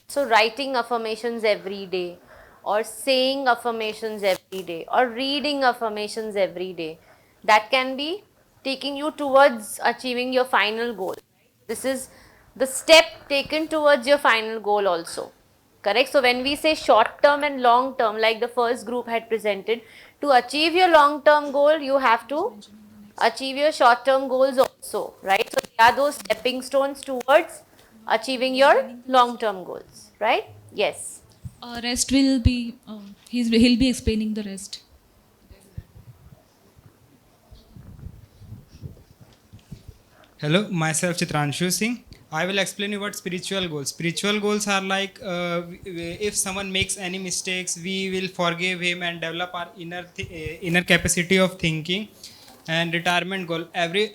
So writing affirmations every day, or saying affirmations every day, or reading affirmations every day, that can be taking you towards achieving your final goal. This is the step taken towards your final goal also. Correct? So when we say short term and long term, like the first group had presented, to achieve your long term goal, you have to achieve your short term goals also, right? So they are those stepping stones towards achieving your long term goals, right? Yes. Rest will be, he'll be explaining the rest. Hello, myself Chitranshu Singh. I will explain you what spiritual goals. Spiritual goals are like if someone makes any mistakes, we will forgive him and develop our inner capacity of thinking. And retirement goal. Every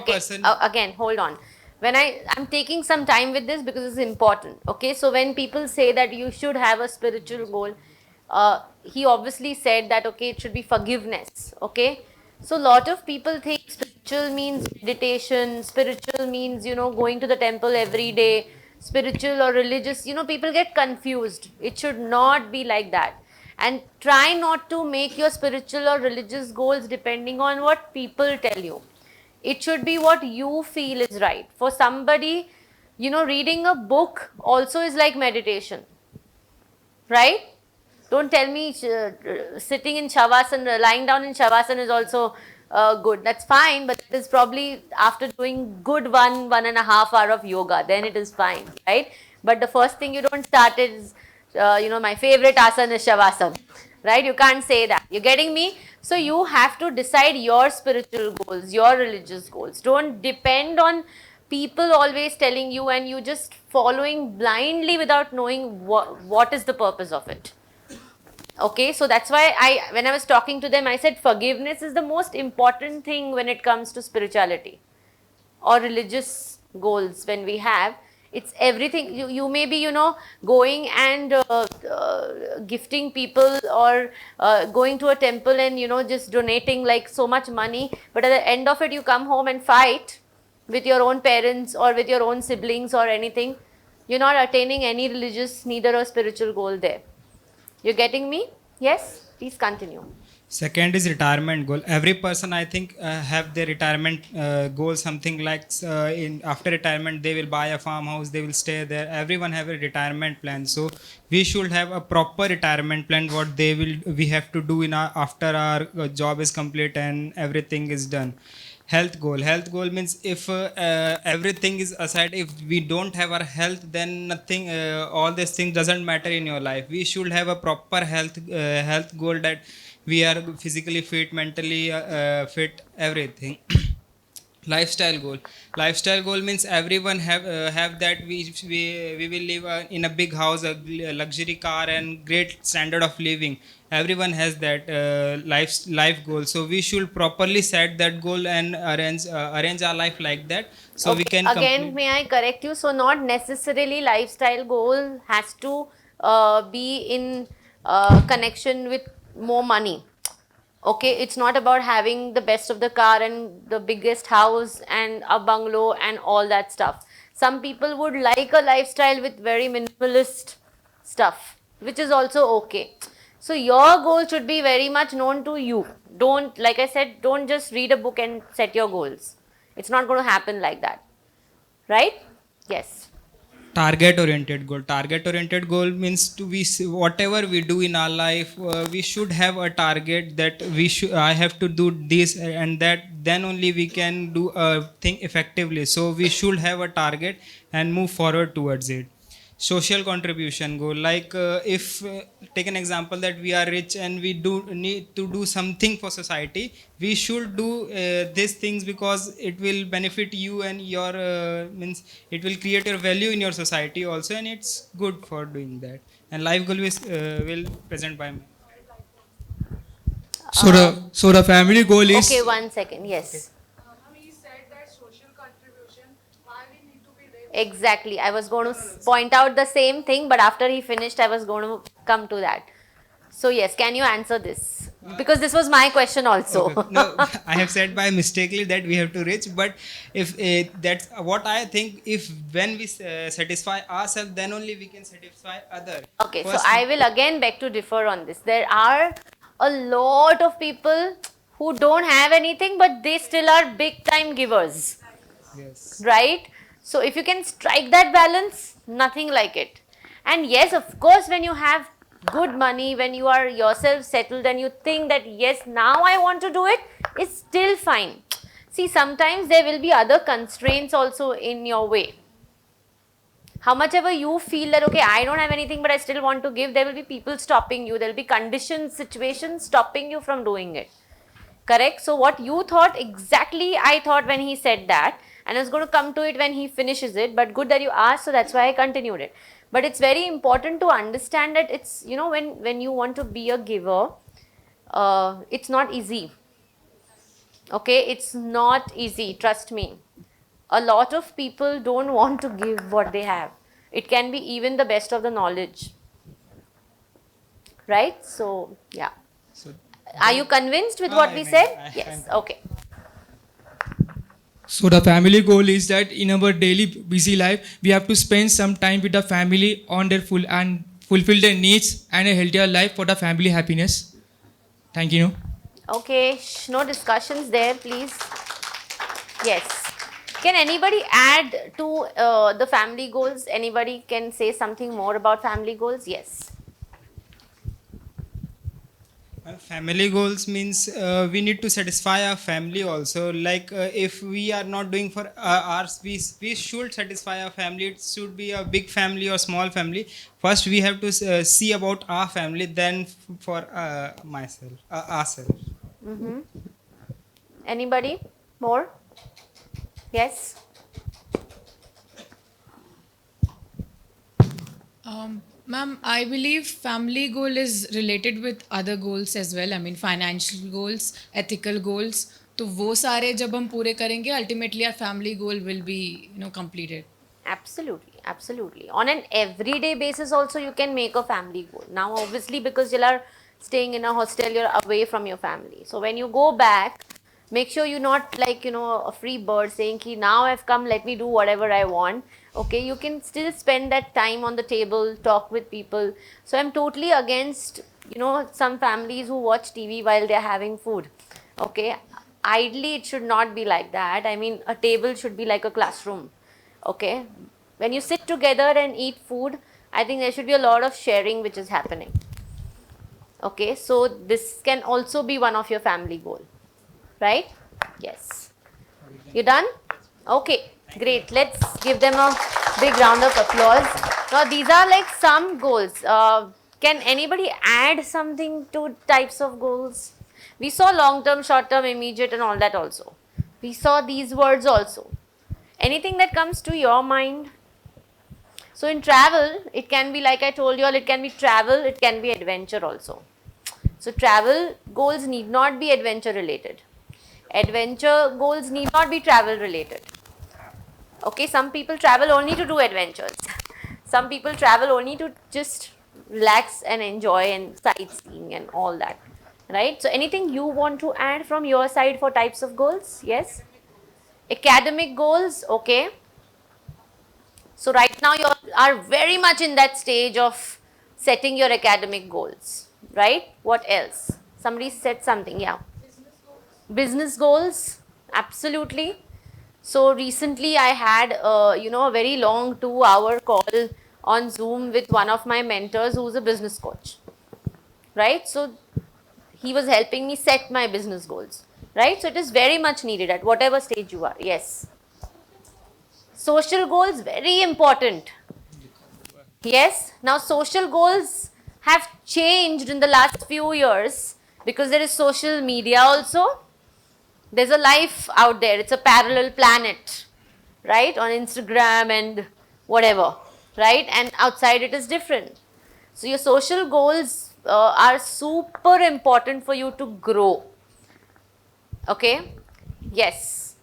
person. Again, hold on. When I'm taking some time with this because it's important. Okay, so when people say that you should have a spiritual goal, he obviously said that okay, it should be forgiveness. Okay, So lot of people think spiritual means meditation, spiritual means, going to the temple every day, spiritual or religious, people get confused. It should not be like that. And try not to make your spiritual or religious goals depending on what people tell you. It should be what you feel is right. For somebody, reading a book also is like meditation, right? Don't tell me sitting in Shavasana, lying down in Shavasana is also good. That's fine, but it is probably after doing good 1.5 hour of yoga, then it is fine, right? But the first thing you don't start is, my favorite asana is Shavasana, right? You can't say that. You're getting me? So you have to decide your spiritual goals, your religious goals. Don't depend on people always telling you and you just following blindly without knowing what is the purpose of it. Okay, so that's why when I was talking to them, I said forgiveness is the most important thing when it comes to spirituality or religious goals. When we have, it's everything. You may be, going and gifting people or going to a temple and, just donating like so much money. But at the end of it, you come home and fight with your own parents or with your own siblings or anything. You're not attaining any religious, neither a spiritual goal there. You're getting me? Yes? Please continue. Second is retirement goal. Every person, I think, have their retirement goal. Something like in after retirement, they will buy a farmhouse, they will stay there. Everyone have a retirement plan. So we should have a proper retirement plan. What we have to do in after our job is complete and everything is done. Health goal means if everything is aside, if we don't have our health, then nothing, all these things doesn't matter in your life. We should have a proper health goal, that we are physically fit, mentally fit, everything. Lifestyle goal means everyone have that we will live in a big house, a luxury car and great standard of living. Everyone has that life goal, so we should properly set that goal and arrange our life like that, so okay, we can again may I correct you? So not necessarily lifestyle goal has to be in connection with more money. Okay, it's not about having the best of the car and the biggest house and a bungalow and all that stuff. Some people would like a lifestyle with very minimalist stuff, which is also okay. So your goal should be very much known to you. Don't, like I said, don't just read a book and set your goals. It's not going to happen like that. Right? Yes. Target oriented goal means whatever we do in our life, we should have a target that I have to do this and that, then only we can do a thing effectively. So we should have a target and move forward towards it. Social contribution goal, like if take an example that we are rich and we do need to do something for society, we should do these things because it will benefit you and your means it will create your value in your society also, and it's good for doing that. And life goal is will present by me. So the family goal is okay, 1 second. Yes. Okay. Exactly. I was going to point out the same thing, but after he finished, I was going to come to that. So yes, can you answer this? Because this was my question also. Okay. No, I have said by mistakenly that we have to reach, but if that's what I think, if when we satisfy ourselves, then only we can satisfy other. Okay, so I will again beg to differ on this. There are a lot of people who don't have anything, but they still are big time givers. Yes. Right? So if you can strike that balance, nothing like it. And yes, of course, when you have good money, when you are yourself settled and you think that yes, now I want to do it, it's still fine. See, sometimes there will be other constraints also in your way. How much ever you feel that, okay, I don't have anything, but I still want to give, there will be people stopping you. There will be conditions, situations stopping you from doing it. Correct? So what you thought, exactly I thought when he said that. And I was going to come to it when he finishes it, but good that you asked, so that's why I continued it. But it's very important to understand that it's, when you want to be a giver, it's not easy. Okay, it's not easy, trust me. A lot of people don't want to give what they have. It can be even the best of the knowledge. Right? So, yeah. So Are you convinced with what we said? Yes. Okay. So the family goal is that in our daily busy life, we have to spend some time with the family on their full and fulfill their needs and a healthier life for the family happiness. Thank you. Okay. No discussions there, please. Yes. Can anybody add to the family goals? Anybody can say something more about family goals? Yes. Well, family goals means we need to satisfy our family also. Like if we are not doing for ours, we should satisfy our family. It should be a big family or small family. First, we have to see about our family, then for ourselves. Mm-hmm. Anybody more? Yes. Ma'am, I believe family goal is related with other goals as well. I mean financial goals, ethical goals. तो वो सारे जब हम पूरे करेंगे, ultimately our family goal will be completed. Absolutely, absolutely. On an everyday basis also you can make a family goal. Now obviously because you are staying in a hostel, you're away from your family. So when you go back, make sure you're not like, a free bird saying, ki, now I've come, let me do whatever I want. Okay, you can still spend that time on the table, talk with people. So I'm totally against, some families who watch TV while they're having food. Okay, ideally it should not be like that. I mean, a table should be like a classroom. Okay, when you sit together and eat food, I think there should be a lot of sharing which is happening. Okay, so this can also be one of your family goal, right? Yes. You done? Okay, great. Let's give them a big round of applause. Now these are like some goals. Can anybody add something to types of goals? We saw long term, short term, immediate and all that also. We saw these words also. Anything that comes to your mind? So in travel, it can be like I told you all, it can be travel, it can be adventure also. So travel goals need not be adventure related. Adventure goals need not be travel related. Okay, some people travel only to do adventures. Some people travel only to just relax and enjoy and sightseeing and all that. Right? So anything you want to add from your side for types of goals? Yes? Academic goals, okay. So right now you are very much in that stage of setting your academic goals, right? What else? Somebody said something, yeah. Business goals, absolutely. So recently I had, a very long 2-hour call on Zoom with one of my mentors who's a business coach, right? So he was helping me set my business goals, right? So it is very much needed at whatever stage you are. Yes. Social goals, very important. Yes. Now social goals have changed in the last few years because there is social media also. There's a life out there. It's a parallel planet, right? On Instagram and whatever, right? And outside it is different. So your social goals are super important for you to grow. Okay? Yes.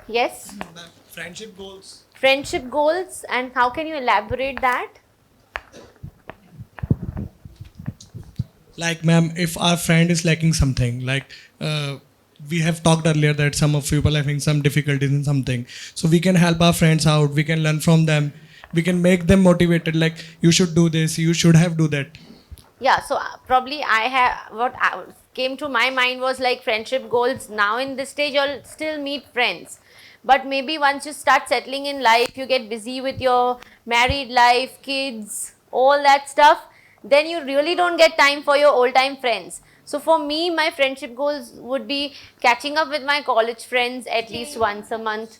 Yes? Friendship goals. Friendship goals, and how can you elaborate that? Like, ma'am, if our friend is lacking something, like we have talked earlier that some of people are having some difficulties in something, so we can help our friends out, we can learn from them, we can make them motivated, like you should do this, you should have do that. Yeah, so probably what came to my mind was like friendship goals. Now in this stage you'll still meet friends, but maybe once you start settling in life, you get busy with your married life, kids, all that stuff, then you really don't get time for your old time friends. So for me, my friendship goals would be catching up with my college friends at least once a month.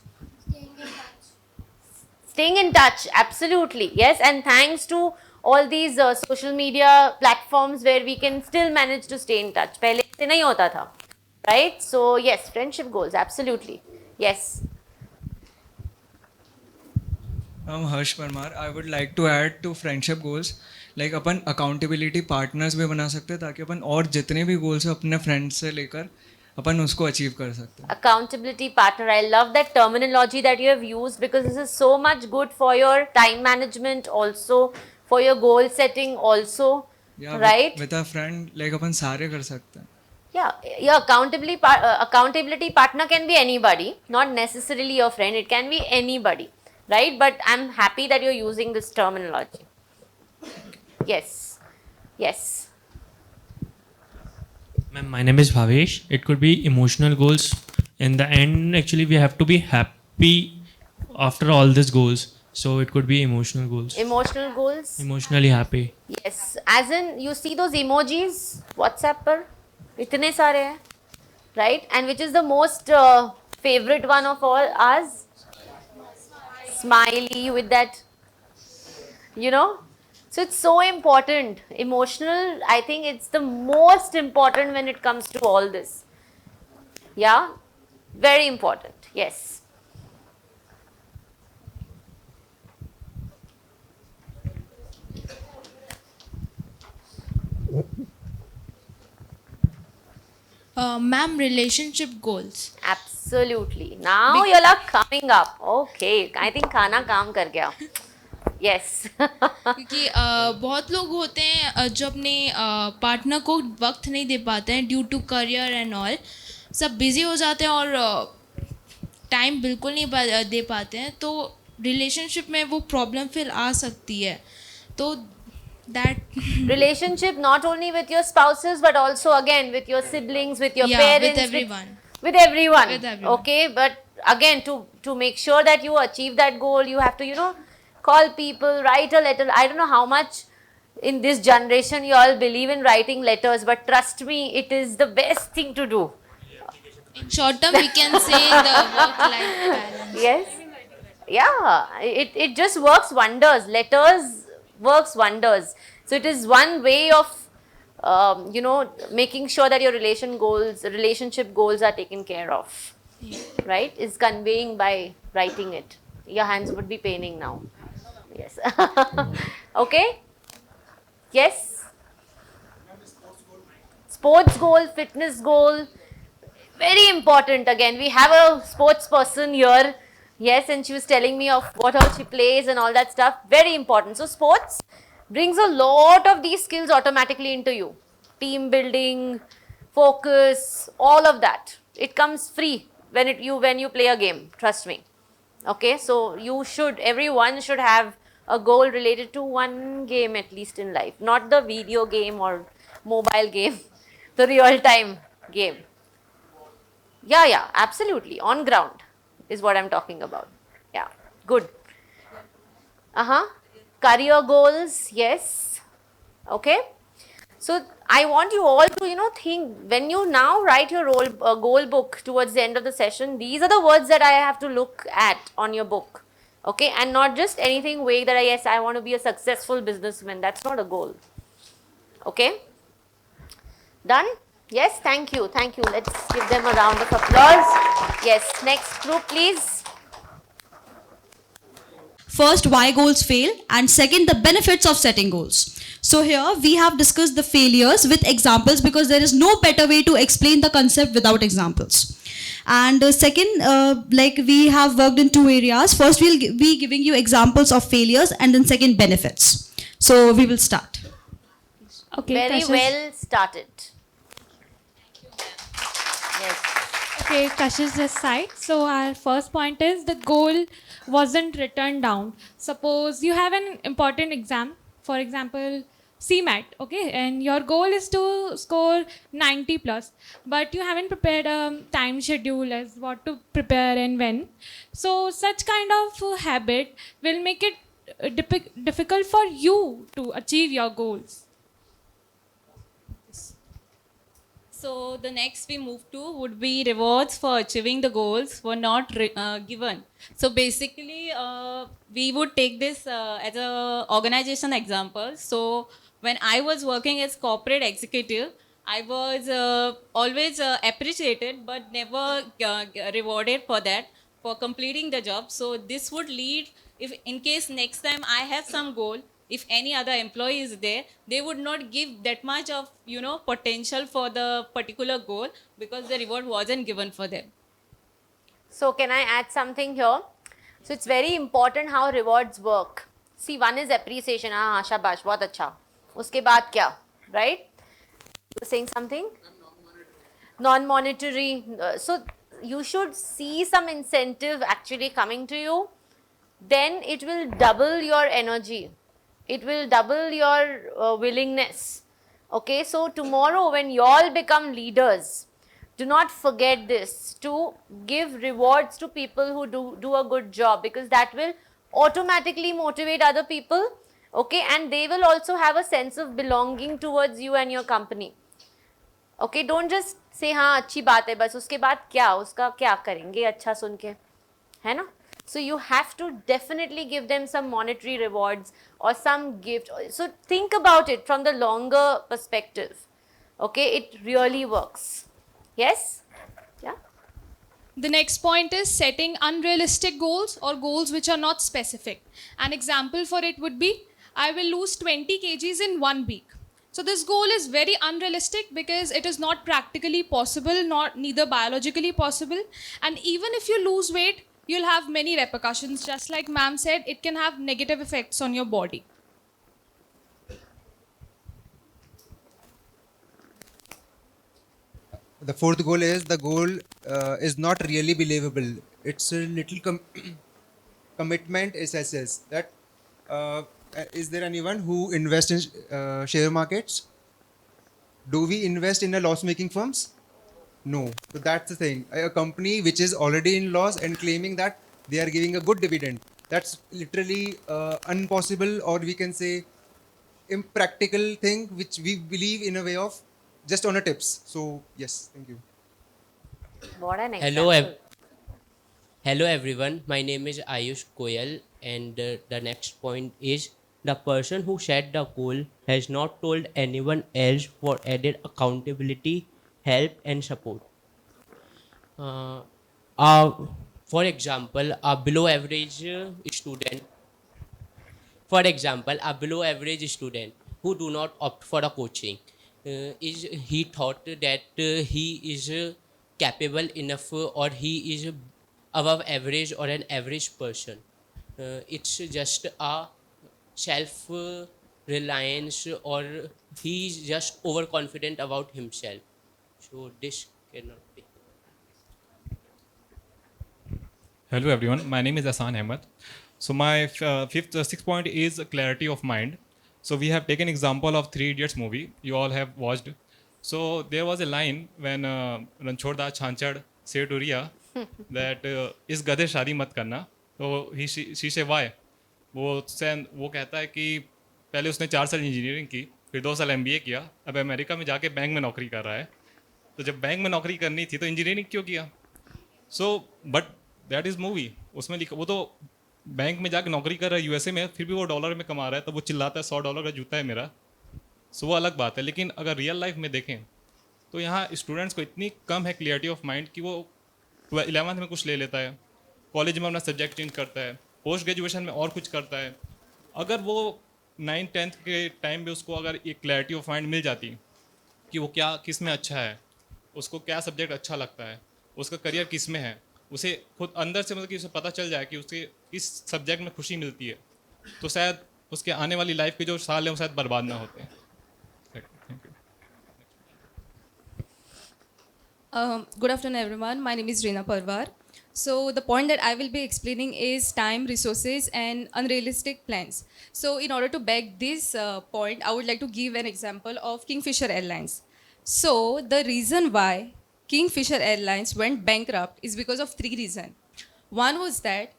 Staying in touch, absolutely, yes. And thanks to all these social media platforms where we can still manage to stay in touch. Pehle se nahi hota tha, right? So yes, friendship goals, absolutely, yes. I'm Harsh Parmar. I would like to add to friendship goals. Like upon accountability partners भी बना सकते हैं ताकि अपन और जितने भी goals हैं अपने friends से लेकर अपन उसको achieve कर सकते हैं. Accountability partner, I love that terminology that you have used because this is so much good for your time management also, for your goal setting also, right? With a friend, like अपन सारे कर सकते हैं. Yeah, your accountability partner can be anybody, not necessarily your friend. It can be anybody, right? But I'm happy that you're using this terminology. Yes, yes. Ma'am, my name is Bhavesh. It could be emotional goals. In the end, actually, we have to be happy after all these goals. So it could be emotional goals. Emotional goals. Emotionally happy. Yes, as in you see those emojis WhatsApp पर इतने सारे हैं, right? And which is the most favorite one of all ours? Smiley with that, you know. So it's so important. Emotional, I think it's the most important when it comes to all this. Yeah, very important. Yes. Ma'am, relationship goals. Absolutely. Now you're like coming up. Okay, I think खाना काम कर गया. Yes. क्योंकि बहुत लोग होते हैं जो अपने पार्टनर को वक्त नहीं दे पाते हैं due to career and all. सब बिजी हो जाते हैं और टाइम बिल्कुल नहीं दे पाते हैं, तो रिलेशनशिप में वो प्रॉब्लम फिर आ सकती है. तो that relationship not only with your spouses but also again with your siblings, with your parents, with everyone. With everyone. With everyone. Okay, but again to make sure that you achieve that goal, you have to, you know, call people, write a letter. I don't know how much in this generation you all believe in writing letters, but trust me, it is the best thing to do. In short term, we can say the work-life balance. Yes. Yeah, it just works wonders. Letters works wonders. So it is one way of, you know, making sure that your relationship goals are taken care of. Right? Is conveying by writing it. Your hands would be paining now. Yes. Okay. Yes. Sports goal, fitness goal. Very important. Again, we have a sports person here. Yes, and she was telling me of what all she plays and all that stuff. Very important. So sports brings a lot of these skills automatically into you. Team building, focus, all of that. It comes free when you play a game. Trust me. Okay, so everyone should have a goal related to one game at least in life. Not the video game or mobile game, the real time game. Yeah, absolutely. On ground is what I'm talking about. Yeah, good. Career goals, yes. Okay. So I want you all to, you know, think when you now write your goal book towards the end of the session, these are the words that I have to look at on your book. Okay, and not just anything vague that I want to be a successful businessman. That's not a goal. Okay. Done? Yes, thank you. Let's give them a round of applause. Yes, next group, please. First, why goals fail, and second, the benefits of setting goals. So here we have discussed the failures with examples because there is no better way to explain the concept without examples. And second, like we have worked in two areas. First, we'll be giving you examples of failures, and then second, benefits. So we will start. Okay, Very well started. Okay, Kashish this side. So our first point is the goal wasn't written down. Suppose you have an important exam, for example, CMAT, okay, and your goal is to score 90 plus, but you haven't prepared a time schedule as what to prepare and when. So such kind of habit will make it difficult for you to achieve your goals. So the next we move to would be rewards for achieving the goals were not given. So basically, we would take this as a organization example. So when I was working as corporate executive, I was always appreciated but never rewarded for that, for completing the job. So this would lead, if in case next time I have some goal, if any other employee is there, they would not give that much of, you know, potential for the particular goal because the reward wasn't given for them. So can I add something here? So it's very important how rewards work. See, one is appreciation. हाँ शाबाश बहुत अच्छा. उसके बाद क्या? right? You were saying something? Non-monetary. So you should see some incentive actually coming to you. Then it will double your energy. It will double your willingness. Okay, so tomorrow when you all become leaders, do not forget this, to give rewards to people who do a good job, because that will automatically motivate other people. Okay, and they will also have a sense of belonging towards you and your company. Okay, don't just say हाँ अच्छी बात है बस, उसके बाद क्या, उसका क्या करेंगे अच्छा सुन के, है ना? So you have to definitely give them some monetary rewards or some gift. So think about it from the longer perspective. Okay, it really works. Yes? Yeah? The next point is setting unrealistic goals or goals which are not specific. An example for it would be, I will lose 20 kgs in 1 week. So this goal is very unrealistic because it is not practically possible, neither biologically possible. And even if you lose weight, you'll have many repercussions. Just like ma'am said, it can have negative effects on your body. The fourth goal is, the goal is not really believable. It's a little commitment assesses that is there anyone who invests in share markets? Do we invest in a loss-making firms? No. So that's the thing. A company which is already in loss and claiming that they are giving a good dividend, that's literally impossible, or we can say impractical thing which we believe in a way of just on a tips. So yes, thank you. What an Hello, example. hello everyone. My name is Ayush Koyal, and the next point is, the person who set the goal has not told anyone else for added accountability, help, and support. Uh, for example, a below average student. For example, a below average student who do not opt for a coaching, is he thought that he is capable enough, or he is above average or an average person. It's just a self reliance, or he's just overconfident about himself. So this cannot be. Hello everyone, my name is Asan Ahmed. So my sixth point is clarity of mind. So we have taken example of Three Idiots movie. You all have watched. So there was a line when Ranchhod Das Chanchad said to Riya that इस गधे शादी मत करना. So she say why? वो कहता है कि पहले उसने 4 साल इंजीनियरिंग की, फिर 2 साल MBA किया, अब अमेरिका में जाके बैंक में नौकरी कर रहा है. तो जब बैंक में नौकरी करनी थी तो इंजीनियरिंग क्यों किया? So but that is movie, उसमें लिखा, वो तो बैंक में जाके नौकरी कर रहा है USA में, फिर भी वो डॉलर में कमा रहा है, तो वो चिल्लाता है $100 का जूता है मेरा. सो वो अलग बात है. लेकिन अगर रियल लाइफ में देखें तो यहाँ स्टूडेंट्स को इतनी कम है क्लियरिटी ऑफ माइंड कि वो 11th में कुछ ले लेता है, कॉलेज में अपना सब्जेक्ट चेंज करता है, पोस्ट ग्रेजुएशन में और कुछ करता है. अगर वो 9th-10th के टाइम पे उसको अगर एक क्लैरिटी ऑफ माइंड मिल जाती कि वो क्या किस में अच्छा है, उसको क्या सब्जेक्ट अच्छा लगता है, उसका करियर किस में है, उसे खुद अंदर से मतलब कि उसे पता चल जाए कि उसे किस सब्जेक्ट में खुशी मिलती है, तो शायद उसके आने वाली लाइफ के जो साल हैं वो शायद बर्बाद ना होते हैं. Good afternoon, everyone. My name is Reena Parwar. So the point that I will be explaining is time, resources, and unrealistic plans. So in order to back this point, I would like to give an example of Kingfisher Airlines. So the reason why Kingfisher Airlines went bankrupt is because of 3 reasons. One was that,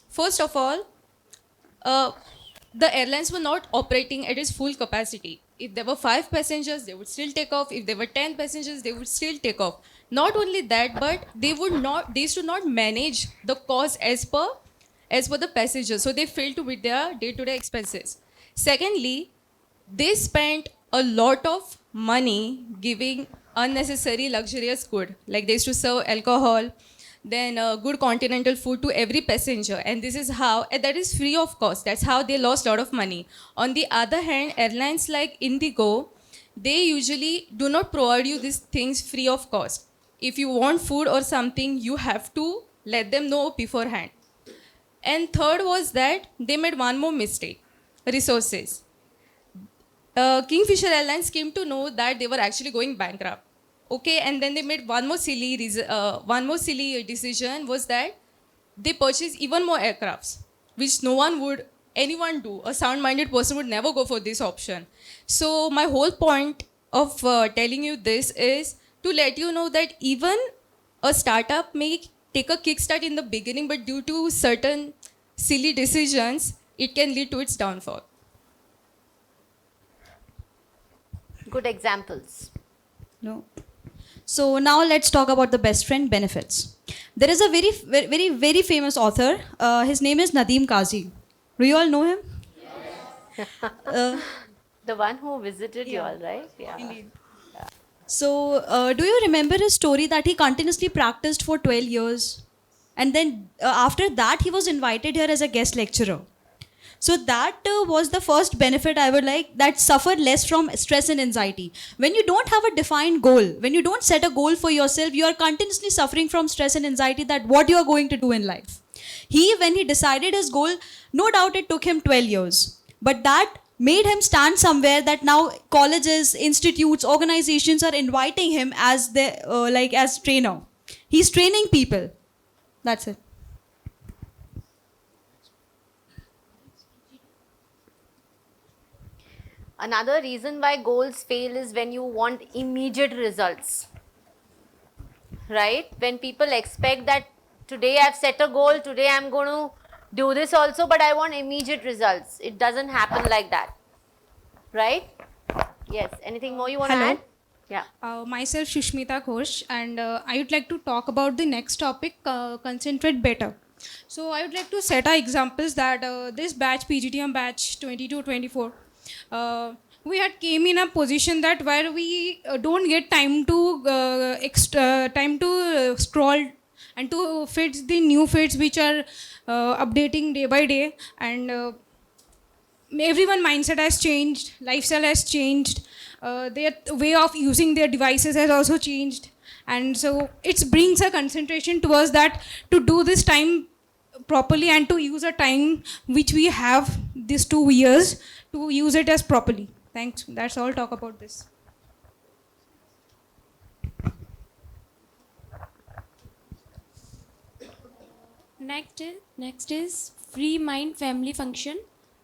first of all, the airlines were not operating at its full capacity. If there were 5 passengers, they would still take off. If there were 10 passengers, they would still take off. Not only that, but they used to not manage the cost as per the passengers. So they failed to meet their day-to-day expenses. Secondly, they spent a lot of money giving unnecessary luxurious good. Like they used to serve alcohol, then good continental food to every passenger, and this is how, and that is free of cost. That's how they lost a lot of money. On the other hand, airlines like Indigo, they usually do not provide you these things free of cost. If you want food or something, you have to let them know beforehand. And third was that they made one more mistake: resources. Kingfisher Airlines came to know that they were actually going bankrupt. Okay, and then they made one more silly decision was that they purchased even more aircrafts, which anyone do. A sound-minded person would never go for this option. So my whole point of telling you this is to let you know that even a startup may take a kickstart in the beginning, but due to certain silly decisions, it can lead to its downfall. Good examples. No. So now let's talk about the best friend benefits. There is a very famous author. His name is Nadeem Kazi. Do you all know him? The one who visited you Yeah. all, right? Yeah. Indeed. So, do you remember his story that he continuously practiced for 12 years? And then after that, he was invited here as a guest lecturer. So that was the first benefit I would like, that suffered less from stress and anxiety. When you don't have a defined goal, when you don't set a goal for yourself, you are continuously suffering from stress and anxiety that what you are going to do in life. When he decided his goal, no doubt it took him 12 years. But that made him stand somewhere that now colleges, institutes, organizations are inviting him as as trainer. He's training people. That's it. Another reason why goals fail is when you want immediate results. Right? When people expect that today I've set a goal, today I'm going to do this also, but I want immediate results. It doesn't happen like that. Right? Yes. Anything more you want to Hello. add? Yeah. Myself Shushmita Ghosh, and I would like to talk about the next topic, concentrate better. So I would like to set our examples that this batch, PGTM batch 22-24, we had came in a position that where we don't get time to scroll and to fit the new fits which are updating day by day, and everyone mindset has changed, lifestyle has changed, their way of using their devices has also changed, and so it brings a concentration to us that to do this time properly and to use a time which we have these 2 years to use it as properly. Thanks. That's all talk about this. Next is free mind family function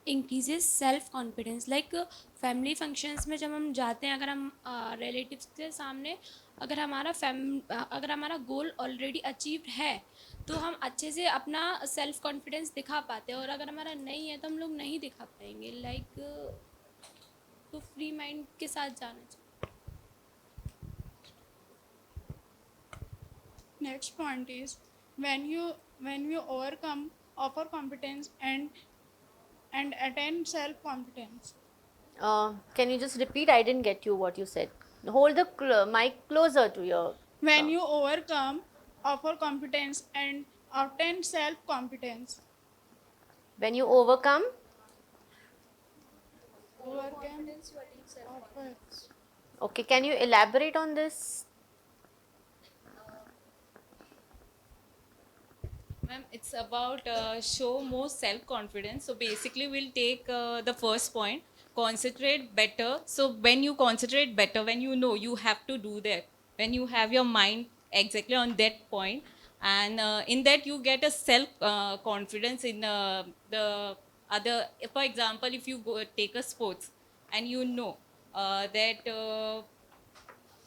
increases self confidence. Like family functions में जब हम जाते हैं, अगर हम relatives के सामने अगर हमारा गोल ऑलरेडी अचीव्ड है तो हम अच्छे से अपना सेल्फ कॉन्फिडेंस दिखा पाते हैं, और अगर हमारा नहीं है तो हम लोग नहीं दिखा पाएंगे. तो फ्री माइंड के साथ जाना चाहिए. Next point is when you overcome offer competence and attain self confidence. Can you just repeat? I didn't get you what you said. Hold the mic closer to your. When you overcome offer competence and obtain self confidence. When you overcome. Okay, can you elaborate on this? Ma'am, it's about show more self-confidence. So basically, we'll take the first point, concentrate better. So when you concentrate better, when you know you have to do that, when you have your mind exactly on that point, and in that you get a self-confidence in the other. For example, if you go take a sports and you know that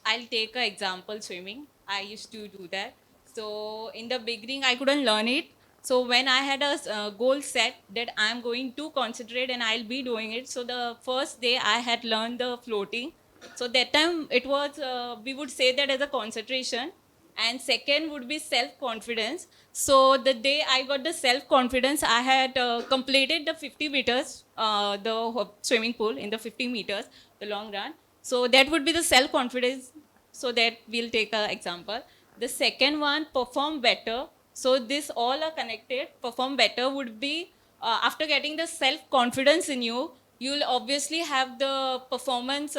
I'll take an example, swimming. I used to do that. So in the beginning, I couldn't learn it. So when I had a goal set that I'm going to concentrate and I'll be doing it. So the first day I had learned the floating. So that time it was, we would say that as a concentration. And second would be self-confidence. So the day I got the self-confidence, I had completed the 50 meters, the swimming pool in the 50 meters, the long run. So that would be the self-confidence. So that we'll take an example. The second one, perform better. So this all are connected. Perform better would be after getting the self-confidence in you, you'll obviously have the performance,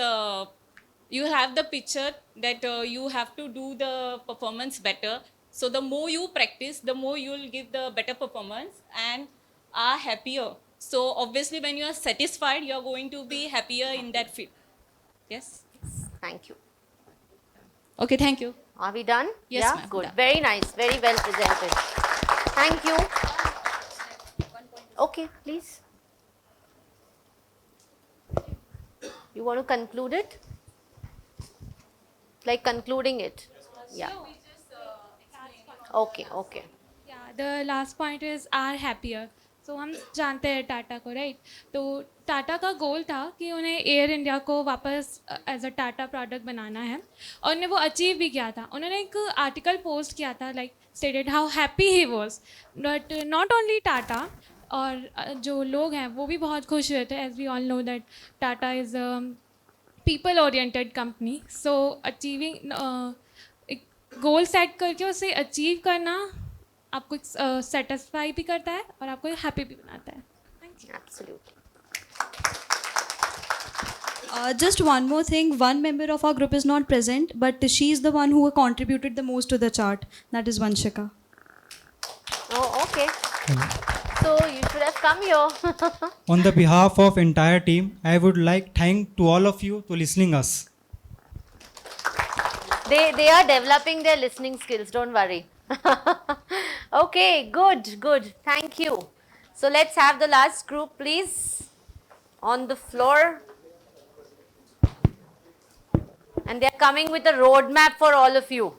you have the picture that you have to do the performance better. So the more you practice, the more you'll give the better performance and are happier. So obviously when you are satisfied, you are going to be happier in that field. Yes. Thank you. Okay, thank you. Are we done? Yes, Yeah, ma'am, good. done. Very nice. Very well presented. Thank you. Okay, please. You want to conclude it? Like concluding it? Yeah. Okay, okay. Yeah, the last point is are happier. So हम जानते हैं टाटा को, right? तो टाटा का गोल था कि उन्हें air India को वापस एज अ टाटा प्रोडक्ट बनाना है, और उन्हें वो अचीव भी किया था. उन्होंने एक आर्टिकल पोस्ट किया था, like stated how happy he was. But not only Tata, और जो लोग हैं वो भी बहुत खुश हुए थे, as we all know that Tata is a people oriented company. So achieving एक गोल सेट करके उसे अचीव करना आपको सेटिस्फाई भी करता है और आपको हैप्पी भी बनाता है. Absolutely. Just one more thing. One member of our group is not present, but she is the one who contributed the most to the chart. That is Vanshika. Oh, okay. So you should have come here. On the behalf of entire team, I would like thank to all of you to listening us. They are developing their listening skills. Don't worry. Okay, good, good. Thank you. So let's have the last group, please, on the floor. And they're coming with a roadmap for all of you.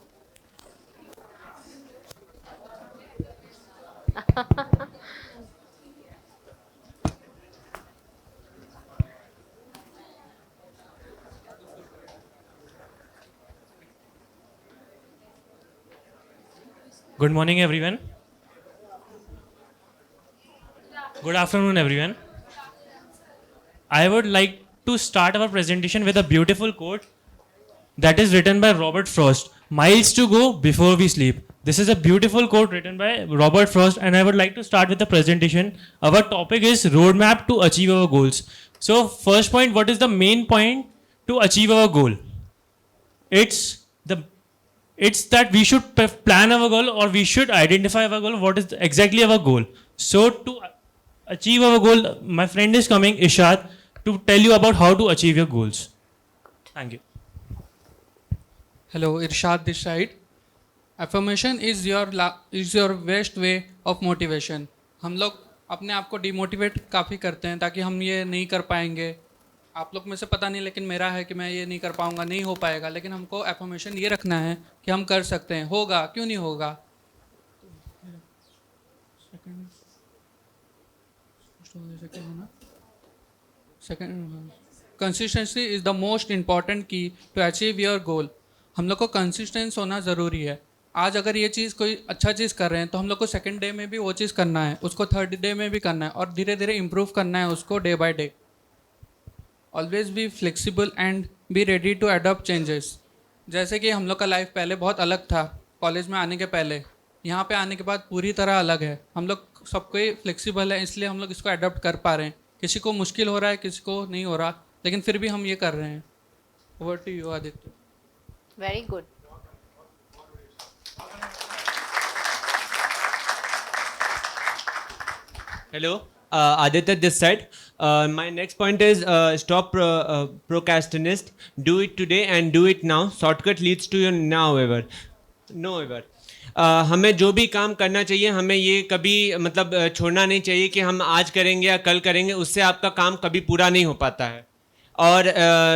Good morning, everyone. Good afternoon, everyone. I would like to start our presentation with a beautiful quote that is written by Robert Frost. Miles to go before we sleep. This is a beautiful quote written by Robert Frost, and I would like to start with the presentation. Our topic is roadmap to achieve our goals. So first point, what is the main point to achieve our goal? It's that we should plan our goal, or we should identify our goal. What is exactly our goal? So to achieve our goal, my friend is coming, Ishad, to tell you about how to achieve your goals. Thank you. Hello, Irshad this side. Affirmation is your best way of motivation. हम लोग अपने आप को demotivate काफ़ी करते हैं ताकि हम ये नहीं कर पाएंगे. आप लोग में से पता नहीं, लेकिन मेरा है कि मैं ये नहीं कर पाऊंगा, नहीं हो पाएगा. लेकिन हमको एफर्मेशन ये रखना है कि हम कर सकते हैं. होगा, क्यों नहीं होगा. Second, consistency is the most important की टू अचीव योर गोल. हम लोग को कंसिस्टेंस होना ज़रूरी है. आज अगर ये चीज़ कोई अच्छा चीज़ कर रहे हैं तो हम लोग को सेकंड डे में भी वो चीज़ करना है, उसको थर्ड डे में भी करना है, और धीरे धीरे इम्प्रूव करना है उसको day by day. Always be flexible and be ready to adopt changes. जैसे कि हम लोग का लाइफ पहले बहुत अलग था, कॉलेज में आने के पहले. यहाँ पे आने के बाद पूरी तरह अलग है. हम लोग सबको ही फ्लेक्सिबल है, इसलिए हम लोग इसको अडॉप्ट कर पा रहे हैं. किसी को मुश्किल हो रहा है, किसी को नहीं हो रहा, लेकिन फिर भी हम ये कर रहे हैं. Over to you Aditya. Very good. Hello, Aditya this side. My next point is stop procrastinate. Do it today and do it now. Shortcut leads to your now ever. No ever. हमें जो भी काम करना चाहिए, हमें ये कभी मतलब छोड़ना नहीं चाहिए कि हम आज करेंगे या कल करेंगे. उससे आपका काम कभी पूरा नहीं हो पाता है. और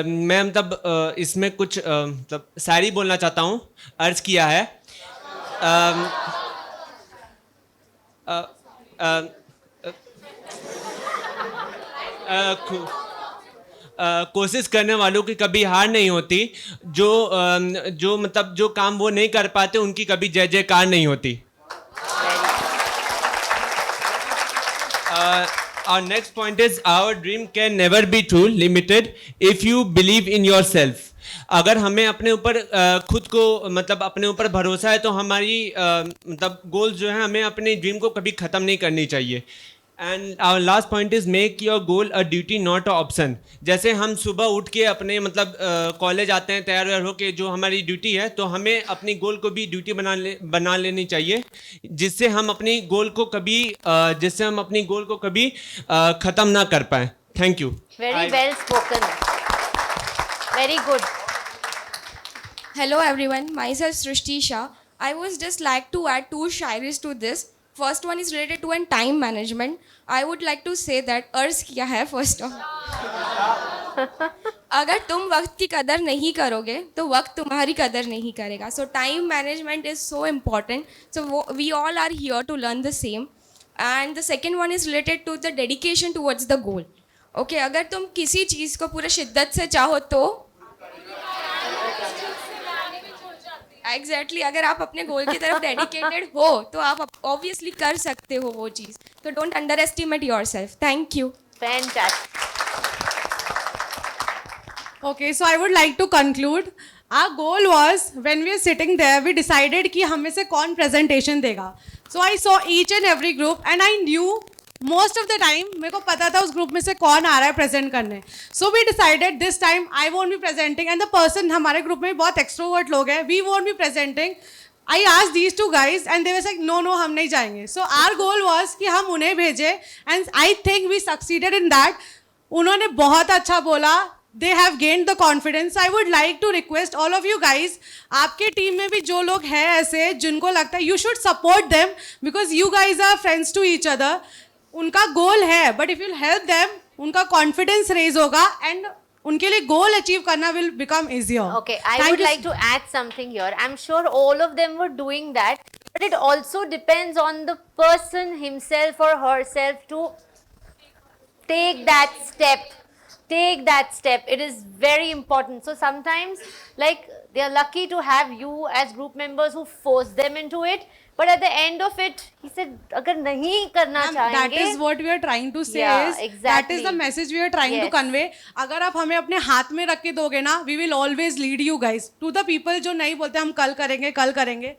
मैं मतलब इसमें कुछ मतलब शायरी बोलना चाहता हूँ. अर्ज किया है. कोशिश करने वालों की कभी हार नहीं होती. जो मतलब जो काम वो नहीं कर पाते उनकी कभी जय जयकार नहीं होती. Our next point is our dream can never be too limited if you believe in yourself. अगर हमें अपने ऊपर खुद को मतलब अपने ऊपर भरोसा है तो हमारी मतलब गोल्स जो है, हमें अपने ड्रीम को कभी ख़त्म नहीं करनी चाहिए. And our last point is make your goal a duty not a option. जैसे हम सुबह उठ के अपने मतलब कॉलेज आते हैं तैयार व्यार होके, जो हमारी ड्यूटी है, तो हमें अपनी गोल को भी ड्यूटी बना लेनी चाहिए, जिससे हम अपनी गोल को कभी ख़त्म ना कर पाए. Thank you. Very well spoken. Very good. Hello everyone, myself Srishti Shah. I would just like to add two shayaris to this. First one is related to time management. I would like to say that अर्ज किया है first of. अगर तुम वक्त की कदर नहीं करोगे तो वक्त तुम्हारी कदर नहीं करेगा. So time management is so important. So we all are here to learn the same. And the second one is related to the dedication towards the goal. Okay, अगर तुम किसी चीज़ को पूरे शिद्दत से चाहो तो एग्जैक्टली अगर आप अपने गोल की तरफ डेडिकेटेड हो तो आप ऑब्वियसली कर सकते हो वो चीज़. तो don't under estimate your self. Thank you. Fantastic. Okay, so I would like to conclude. Our goal was, when we were sitting there, we decided कि हम में से कौन presentation देगा. So I saw each and every group and I knew most of the time मेरे को पता था उस group में से कौन आ रहा है present करने. So we decided this time I won't be presenting and the person हमारे group में बहुत extrovert लोग हैं, we won't be presenting. I asked these two guys and they were like no हम नहीं जाएंगे. So our goal was कि हम उन्हें भेजें and I think we succeeded in that. उन्होंने बहुत अच्छा बोला. They have gained the confidence. I would like to request all of you guys, आपके टीम में भी जो लोग हैं ऐसे जिनको लगता है you should support them because you guys are friends to each other. उनका गोल है but if you help them उनका confidence raise होगा and उनके लिए goal achieve करना will become easier. Okay, I would like to add something here. I'm sure all of them were doing that, but it also depends on the person himself or herself to take that step. Take that step. It is very important. So sometimes, like, they are lucky to have you as group members who force them into it. But at the end of it, he said, "अगर नहीं करना चाहेंगे." That is what we are trying to say. Yeah, is exactly. That is the message we are trying to convey. अगर आप हमें अपने हाथ में रख के दोगे ना, we will always lead you guys. To the people जो नहीं बोलते हम कल करेंगे,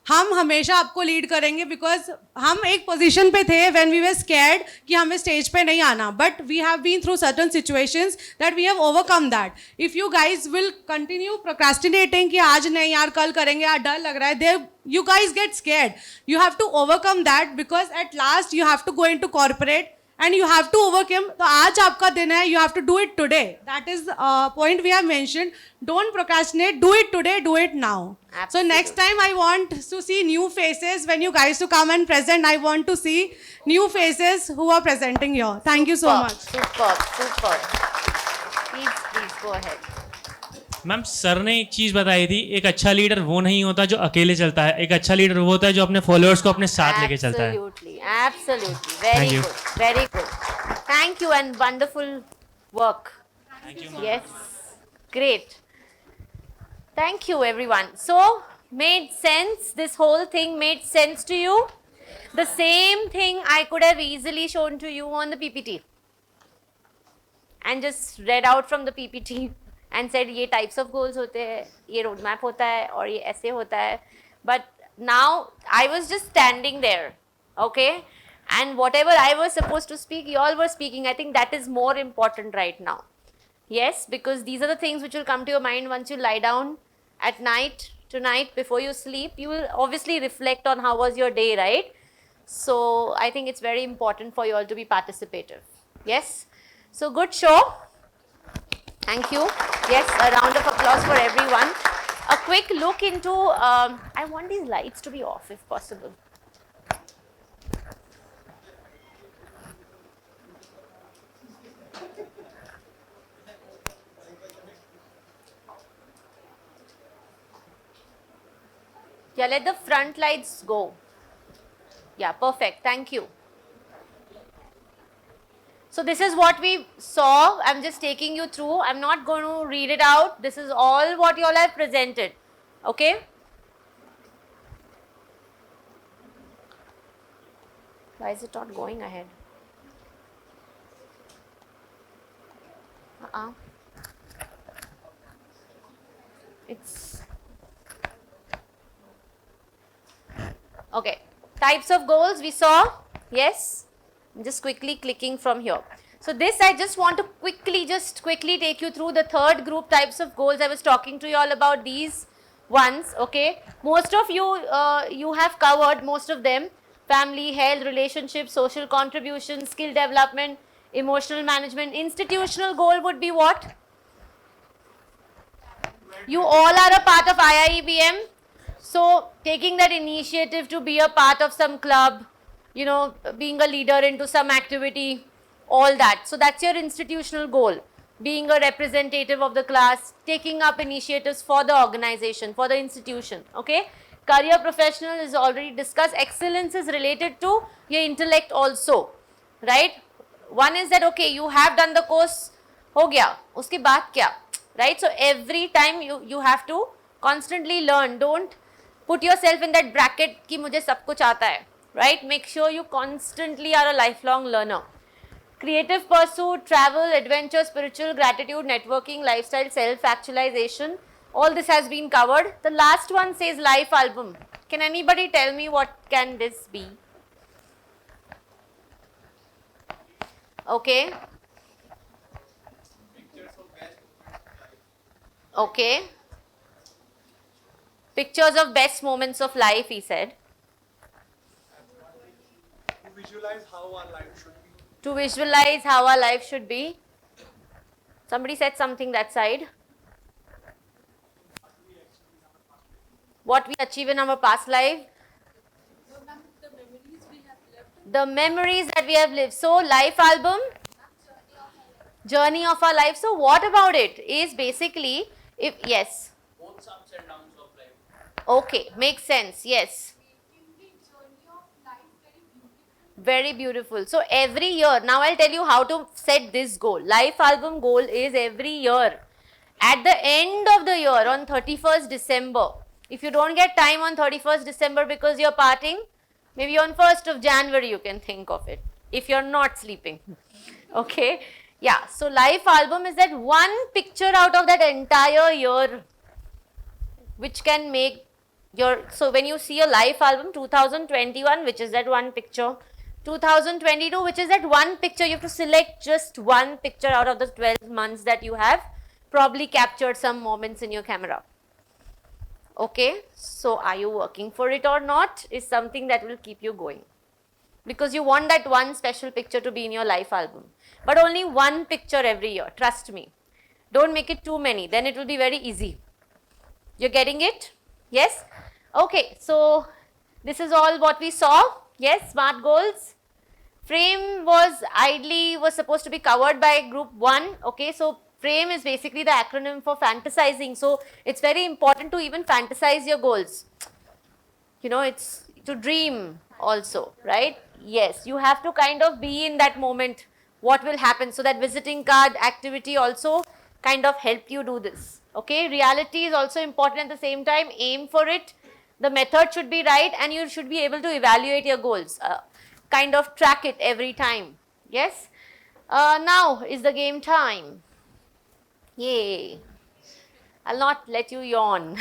हम हमेशा आपको लीड करेंगे बिकॉज हम एक पोजीशन पे थे व्हेन वी वर स्कैर्ड कि हमें स्टेज पे नहीं आना, but we have been through certain situations that we have overcome that. If you guys will continue procrastinating कि आज नहीं यार कल करेंगे यार डर लग रहा है, there you guys get scared. You have to overcome that because at last you have to go into corporate and you have to overcome. तो आज आपका दिन है, you have to do it today. That is the point we have mentioned. Don't procrastinate, do it today, do it now. Absolutely. So next time I want to see new faces. When you guys to come and present, I want to see new faces who are presenting here. Thank you so much. Super. Please go ahead. Ma'am sir ने एक चीज़ बताई थी, एक अच्छा leader वो नहीं होता जो अकेले चलता है, एक अच्छा लीडर वो होता है जो अपने फॉलोअर्स को अपने साथ लेके चलता है. Absolutely. Very good. Thank you and wonderful work. Thank you. Yes, great. Thank you everyone. So, made sense? This whole thing made sense to you? The same thing I could have easily shown to you on the PPT and just read out from the PPT and said ये types of goals होते हैं, ये road map होता है और ये ऐसे होता है. But now I was just standing there, okay? And whatever I was supposed to speak, you all were speaking. I think that is more important right now. Yes, because these are the things which will come to your mind once you lie down at night, tonight, before you sleep. You will obviously reflect on how was your day, right? So I think it's very important for you all to be participative. Yes? So good show. Thank you. Yes, a round of applause for everyone. A quick look into, I want these lights to be off if possible. Yeah, let the front lights go. Yeah, perfect. Thank you. So this is what we saw. I'm just taking you through. I'm not going to read it out. This is all what you all have presented. Okay? Why is it not going ahead? It's okay. Types of goals we saw. Yes. I'm just quickly clicking from here. So this I just want to quickly take you through the third group types of goals. I was talking to you all about these ones, okay. Most of you, you have covered most of them: family, health, relationships, social contribution, skill development, emotional management. Institutional goal would be what? You all are a part of IIEBM. So taking that initiative to be a part of some club, you know, being a leader into some activity, all that. So that's your institutional goal. Being a representative of the class, taking up initiatives for the organization, for the institution, okay. Career professional is already discussed. Excellence is related to your intellect also, right. One is that, okay, you have done the course, हो गया, उसके बाद क्या, right. So every time you have to constantly learn. Don't put yourself in that bracket कि मुझे सब कुछ आता है, right. Make sure you constantly are a lifelong learner. Creative pursuit, travel, adventure, spiritual, gratitude, networking, lifestyle, self-actualization, all this has been covered. The last one says life album. Can anybody tell me what can this be? Okay. Okay. Pictures of best moments of life, he said. To visualize how our life should be. To visualize how our life should be. Somebody said something that side. What we achieve in our past life. The memories that we have lived. So life album, journey of our life. So what about it is basically, if yes. Both ups and downs of life. Okay, makes sense. Yes. Very beautiful. So every year, now I'll tell you how to set this goal. Life album goal is every year. At the end of the year, on 31st December, if you don't get time on 31st December because you're partying, maybe on 1st of January you can think of it, if you're not sleeping. Okay. Yeah. So life album is that one picture out of that entire year which can make your, so when you see a life album, 2021, which is that one picture, 2022, which is that one picture, you have to select just one picture out of the 12 months that you have probably captured some moments in your camera. Okay, so are you working for it or not is something that will keep you going, because you want that one special picture to be in your life album, but only one picture every year, trust me. Don't make it too many, then it will be very easy. You're getting it? Yes? Okay, so this is all what we saw. Yes, SMART goals. Frame was supposed to be covered by group 1. Okay, so frame is basically the acronym for fantasizing. So it's very important to even fantasize your goals. You know, it's to dream also, right? Yes, you have to kind of be in that moment, what will happen. So that visiting card activity also kind of help you do this. Okay, reality is also important at the same time. Aim for it. The method should be right and you should be able to evaluate your goals. Kind of track it every time. Yes. Now is the game time. Yay. I'll not let you yawn.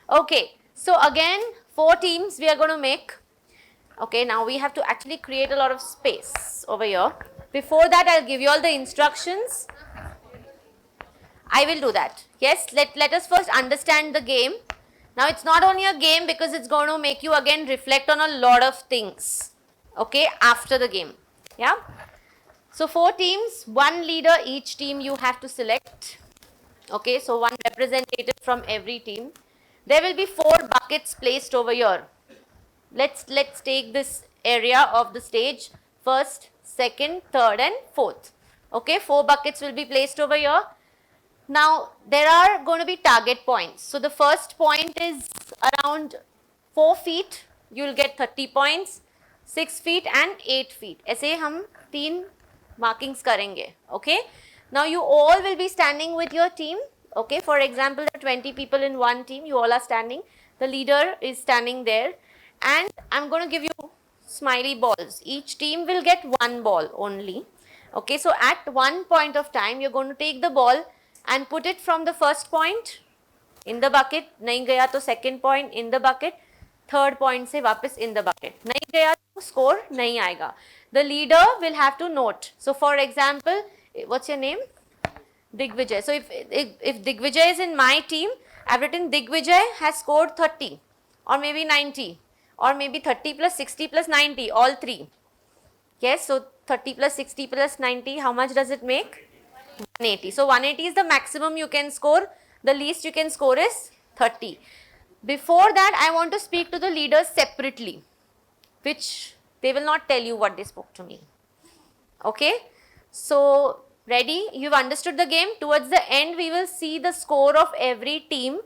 Okay. So again, 4 teams we are going to make. Okay. Now we have to actually create a lot of space over here. Before that, I'll give you all the instructions. I will do that. Yes. Let us first understand the game. Now it's not only a game because it's going to make you again reflect on a lot of things, okay, after the game. Yeah. So 4 teams, 1 leader each team you have to select. Okay, so 1 representative from every team. There will be 4 buckets placed over here. Let's take this area of the stage, 1st, 2nd, 3rd and 4th. Okay, 4 buckets will be placed over here. Now, there are going to be target points. So, the first point is around 4 feet, you will get 30 points, 6 feet and 8 feet. ऐसे हम 3 markings करेंगे. Okay. Now, you all will be standing with your team. Okay. For example, there are 20 people in one team. You all are standing. The leader is standing there. And I'm going to give you smiley balls. Each team will get 1 ball only. Okay. So, at one point of time, you're going to take the ball and put it from the first point in the bucket, नहीं गया तो second point in the bucket, third point से वापस in the bucket, नहीं गया तो score नहीं आएगा. the leader will have to note. So for example, what's your name? Digvijay. So if Digvijay is in my team, I've written Digvijay has scored 30 or maybe 90 or maybe 30 plus 60 plus 90, all three. Yes, so 30 plus 60 plus 90, how much does it make? 180. So 180 is the maximum you can score. The least you can score is 30. Before that, I want to speak to the leaders separately, which they will not tell you what they spoke to me. Okay? So, ready? You've understood the game. Towards the end, we will see the score of every team,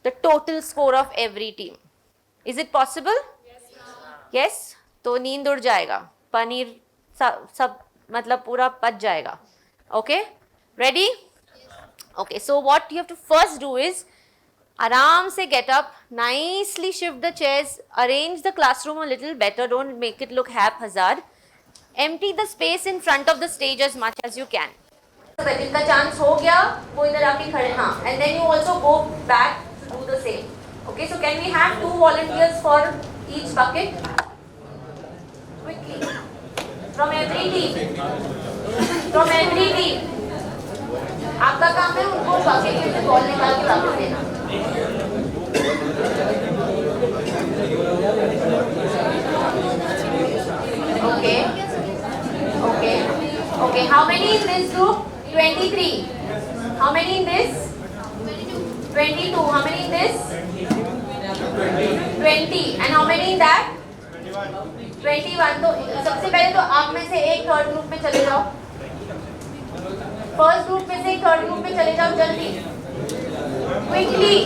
the total score of every team. Is it possible? Yes? तो नींद उड़ जाएगा, पनीर सब मतलब पूरा पच जाएगा. Okay? Ready? Okay, so what you have to first do is आराम से get up, nicely shift the chairs, arrange the classroom a little better, don't make it look haphazard. Empty the space in front of the stage as much as you can. जिनका chance हो गया वो इधर आके खड़े, हाँ, and then you also go back to do the same. Okay, so can we have 2 volunteers for each bucket? Quickly. From every team. From every team. आपका काम है उनको बकेट में से बॉल निकाल के वापस देना. Okay. Okay. Okay. How many in this group? 23. How many in this? 22. How many in this? 20. And how many in that? 21. तो सबसे पहले तो आप में से एक थर्ड ग्रुप में चले जाओ. फर्स्ट ग्रुप में से एक थर्ड ग्रुप में चले जाओ जल्दी. Quickly.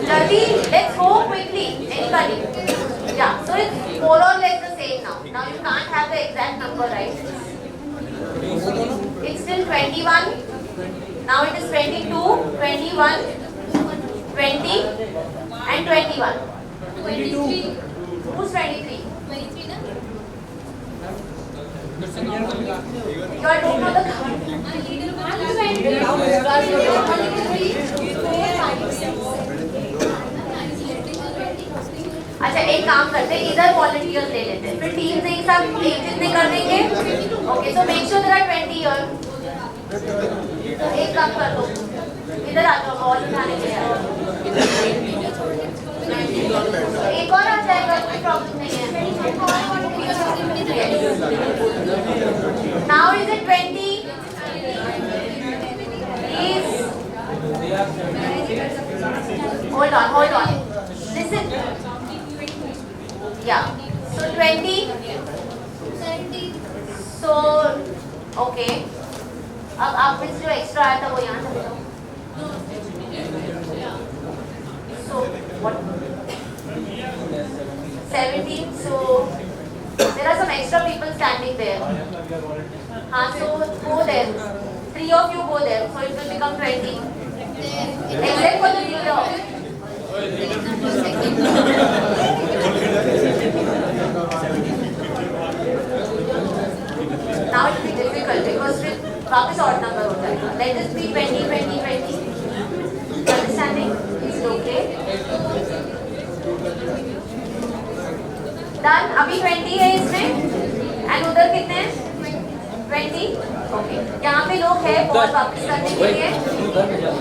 Jaldi. Let's go quickly. Anybody? Yeah. So it's more or less the same now. Now you can't have the exact number, right? It's still 21. Now it is 22, 21, 20, and 21. 23. Who's 23? 23, na? You all don't know the count. अच्छा एक काम करते हैं, इधर volunteers ले लेते हैं, फिर टीम से एक साथ एक जितने कर देंगे. Okay, so make sure there are 20 here. एक काम कर दो, इधर आ जाओ, बॉल उठाने के लिए. एक और आ जाएगा, कोई प्रॉब्लम नहीं है. Now is it 20? Please hold on. Listen. Yeah. So 20. 70. So okay. अब आप में जो एक्स्ट्रा आया था वो यहाँ चले जाओ. So what? 17. So there are some extra people standing there. हाँ, so go there. 3 of you go there. So it will become 20. Except for the leader. Now it will be difficult because फिर वापस odd number हो जाएगा. Let this be 20, 20, 20. Understanding? Is it okay? Done. अभी 20 है इसमें. And उधर कितने हैं? 20. Okay. यहाँ पे लोग हैं बॉल वापस करने के लिए.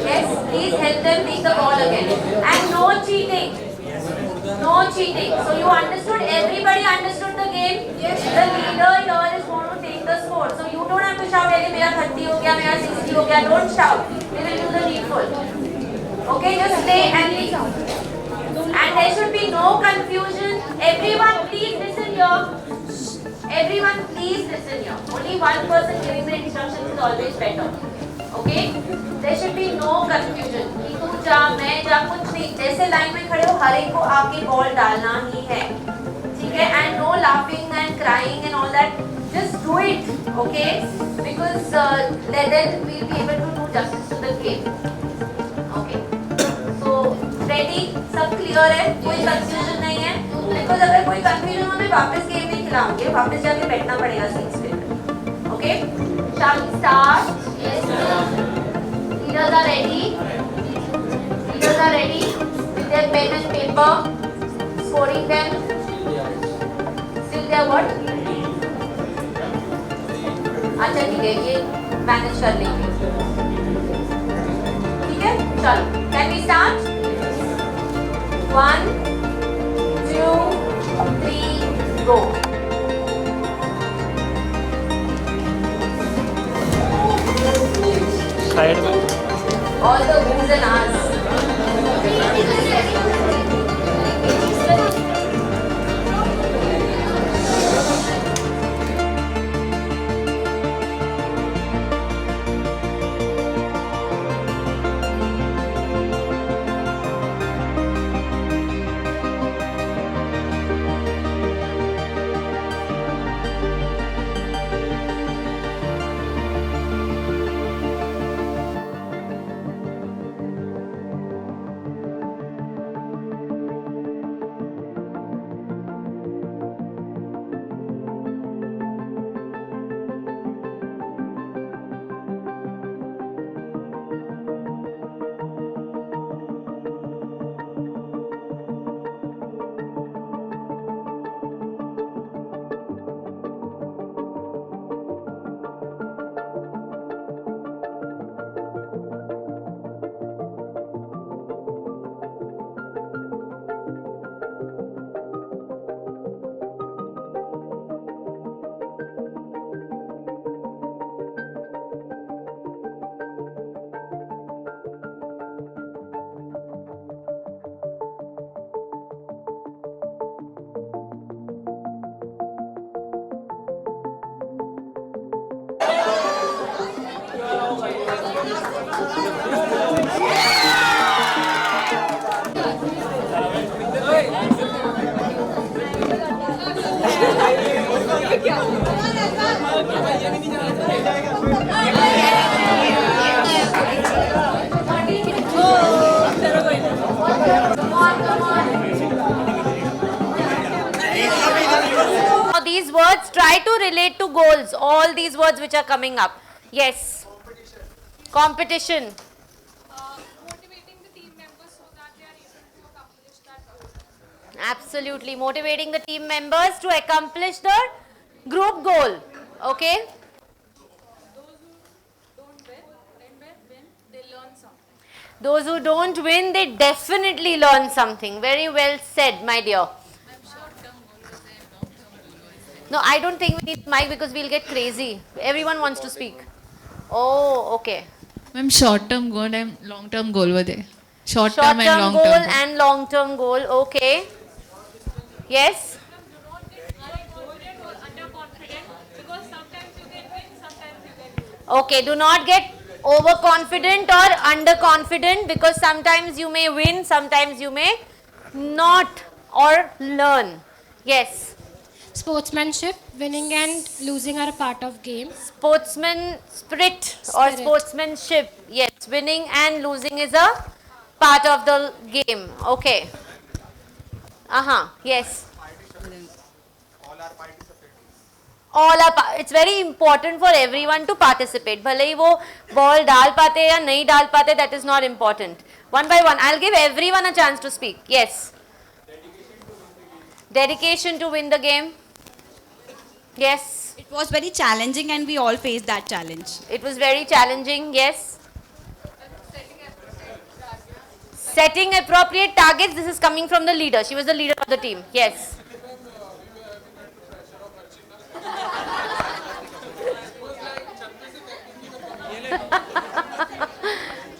Yes. Please help them take the ball again. And no cheating. No cheating. So you understood? Everybody understood the game? Yes. The leader here is going to take the score. So you don't have to shout, "Hey, मेरा 30 हो गया, मेरा 60 हो गया." Don't shout. They will do the needful. Okay, just stay and listen. And there should be no confusion. Everyone, please listen here. Everyone, please listen here. Only one person giving the instructions is always better. Okay? There should be no confusion. कि तू जा, मैं जा, कुछ नहीं. जैसे line में खड़े हो, हर एक को आके बॉल डालना ही है. ठीक है? And no laughing and crying and all that. Just do it. Okay? Because then we'll be able to do justice to the game. Okay? So ready? सब clear है? कोई confusion नहीं है? Because अगर कोई confusion हो तो वापस गेम नहीं खिलाऊंगे. वापस जाके बैठना पड़ेगा सीट्स पे. Okay? Shall we start? Yes. Leaders are ready. Leaders are ready with their pen and paper, scoring them. are what? अच्छा ठीक है ये मैनेज कर लेंगे ठीक है चलो can we start 1 2 3 go side में all the who's and ahs these words, try to relate to goals. All these words which are coming up. Yes. Competition. Motivating the team members so that they are able to accomplish that goal. Absolutely. Motivating the team members to accomplish the group goal. Okay. Those who don't win, they definitely learn something. Very well said, my dear. No, I don't think we need mic because we'll get crazy. Everyone wants to speak. Oh, okay. Ma'am, short-term goal and long-term goal were there. Short-term and Short-term long-term goal and long-term goal. Okay. Yes. Okay, do not get overconfident or underconfident because sometimes you may win, sometimes you may not or learn. Yes. Sportsmanship, winning and losing are a part of game. Sportsman spirit or sportsmanship. Yes, winning and losing is a part of the game. Okay. Yes. All are it's very important for everyone to participate. भले ही वो ball डाल पाते या नहीं डाल पाते, that is not important. One by one, I'll give everyone a chance to speak. Yes. Dedication to win the game. Yes. It was very challenging and we all faced that challenge. It was very challenging. Yes. Setting appropriate targets. This is coming from the leader. She was the leader of the team. Yes.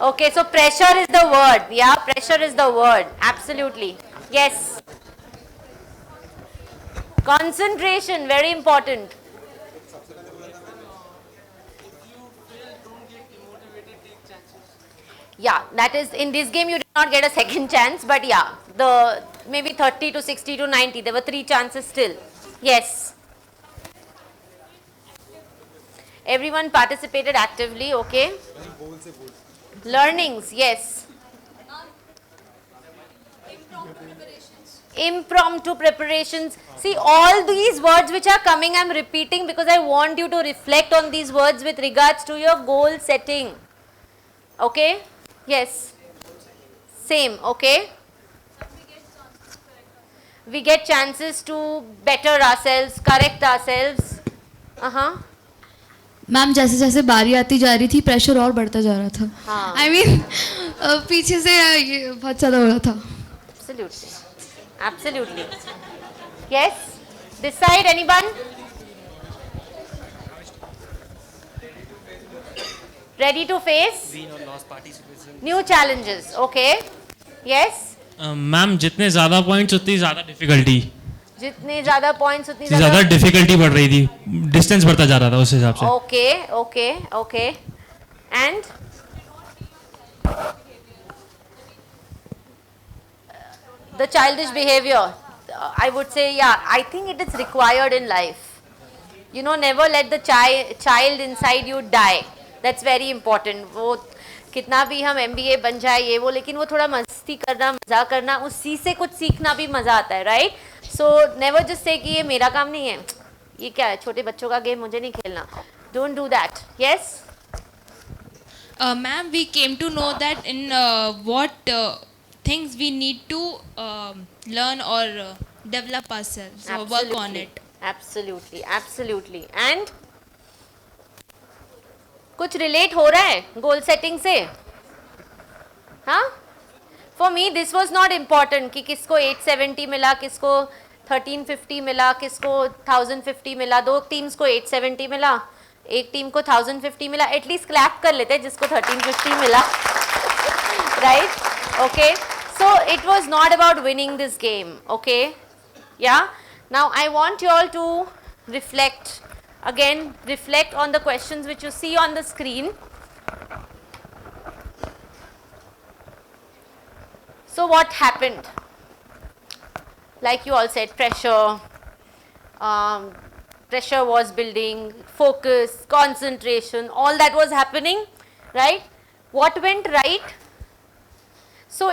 Okay, so pressure is the word. Yeah, pressure is the word. Absolutely. Yes. Concentration, very important. Yeah, that is in this game you did not get a second chance, but yeah, the maybe 30 to 60 to 90, there were 3 chances still. Yes. Everyone participated actively, okay. Learnings, yes. Impromptu preparations. See, all these words which are coming, I am repeating because I want you to reflect on these words with regards to your goal setting. Okay? Yes. Same, okay? we get chances to better ourselves, correct ourselves. Ma'am जैसे जैसे बारी आती जा रही थी pressure और बढ़ता जा रहा था. हाँ. I mean, पीछे से ये बहुत ज़्यादा हो रहा था. Absolutely. Absolutely. Yes? This side, anyone? Ready to face? New challenges. Okay. Yes? Ma'am जितने ज़्यादा पॉइंट्स उतनी ज़्यादा डिफिकल्टी. जितने ज़्यादा points उतनी ज़्यादा डिफिकल्टी बढ़ रही थी. डिस्टेंस बढ़ता जा रहा था उस हिसाब से. Okay, okay, okay. And? The childish behavior. I would say, yeah, I think it is required in life. You know, never let the child inside you die. That's very important. वो कितना भी हम MBA बन जाए ये वो, लेकिन वो थोड़ा मस्ती करना, मजा करना, उसी से कुछ सीखना भी मजा आता है, right? So never just say कि ये मेरा काम नहीं है, ये क्या है, छोटे बच्चों का गेम मुझे नहीं खेलना. Don't do that. Yes? Ma'am, we came to know that in what things we need to learn or develop ourselves or work on it. Absolutely, absolutely. And कुछ relate हो रहा है goal setting से? हाँ? For me, this was not important कि किसको 870 मिला, किसको 1350 मिला, किसको 1050 मिला. दो टीम्स को 870 मिला, एक टीम को 1050 मिला. एटलीस्ट क्लैप कर लेते जिसको 1350 मिला. Right? Okay. So it was not about winning this game. Okay. Yeah. Now I want you all to reflect. Again, reflect on the questions which you see on the screen. So what happened? Like you all said, pressure. Pressure was building, focus, concentration, all that was happening, right? What went right? So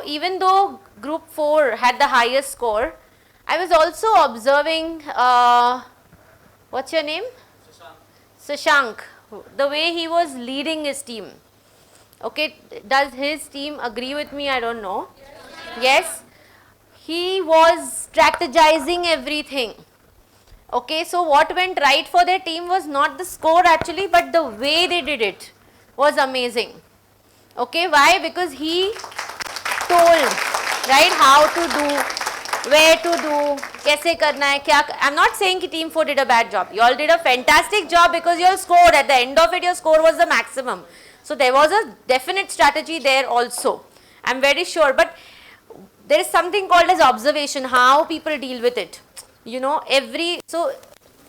even though group 4 had the highest score, I was also observing, what's your name? Shashank, the way he was leading his team. Okay, does his team agree with me? I don't know. Yes, he was strategizing everything. Okay, so what went right for their team was not the score actually, but the way they did it was amazing. Okay, why? Because he told, right, how to do, where to do, kaise karna hai, kya. I'm not saying that team 4 did a bad job. You all did a fantastic job because you all scored. At the end of it, your score was the maximum. So there was a definite strategy there also. I'm very sure. But there is something called as observation, how people deal with it. You know, so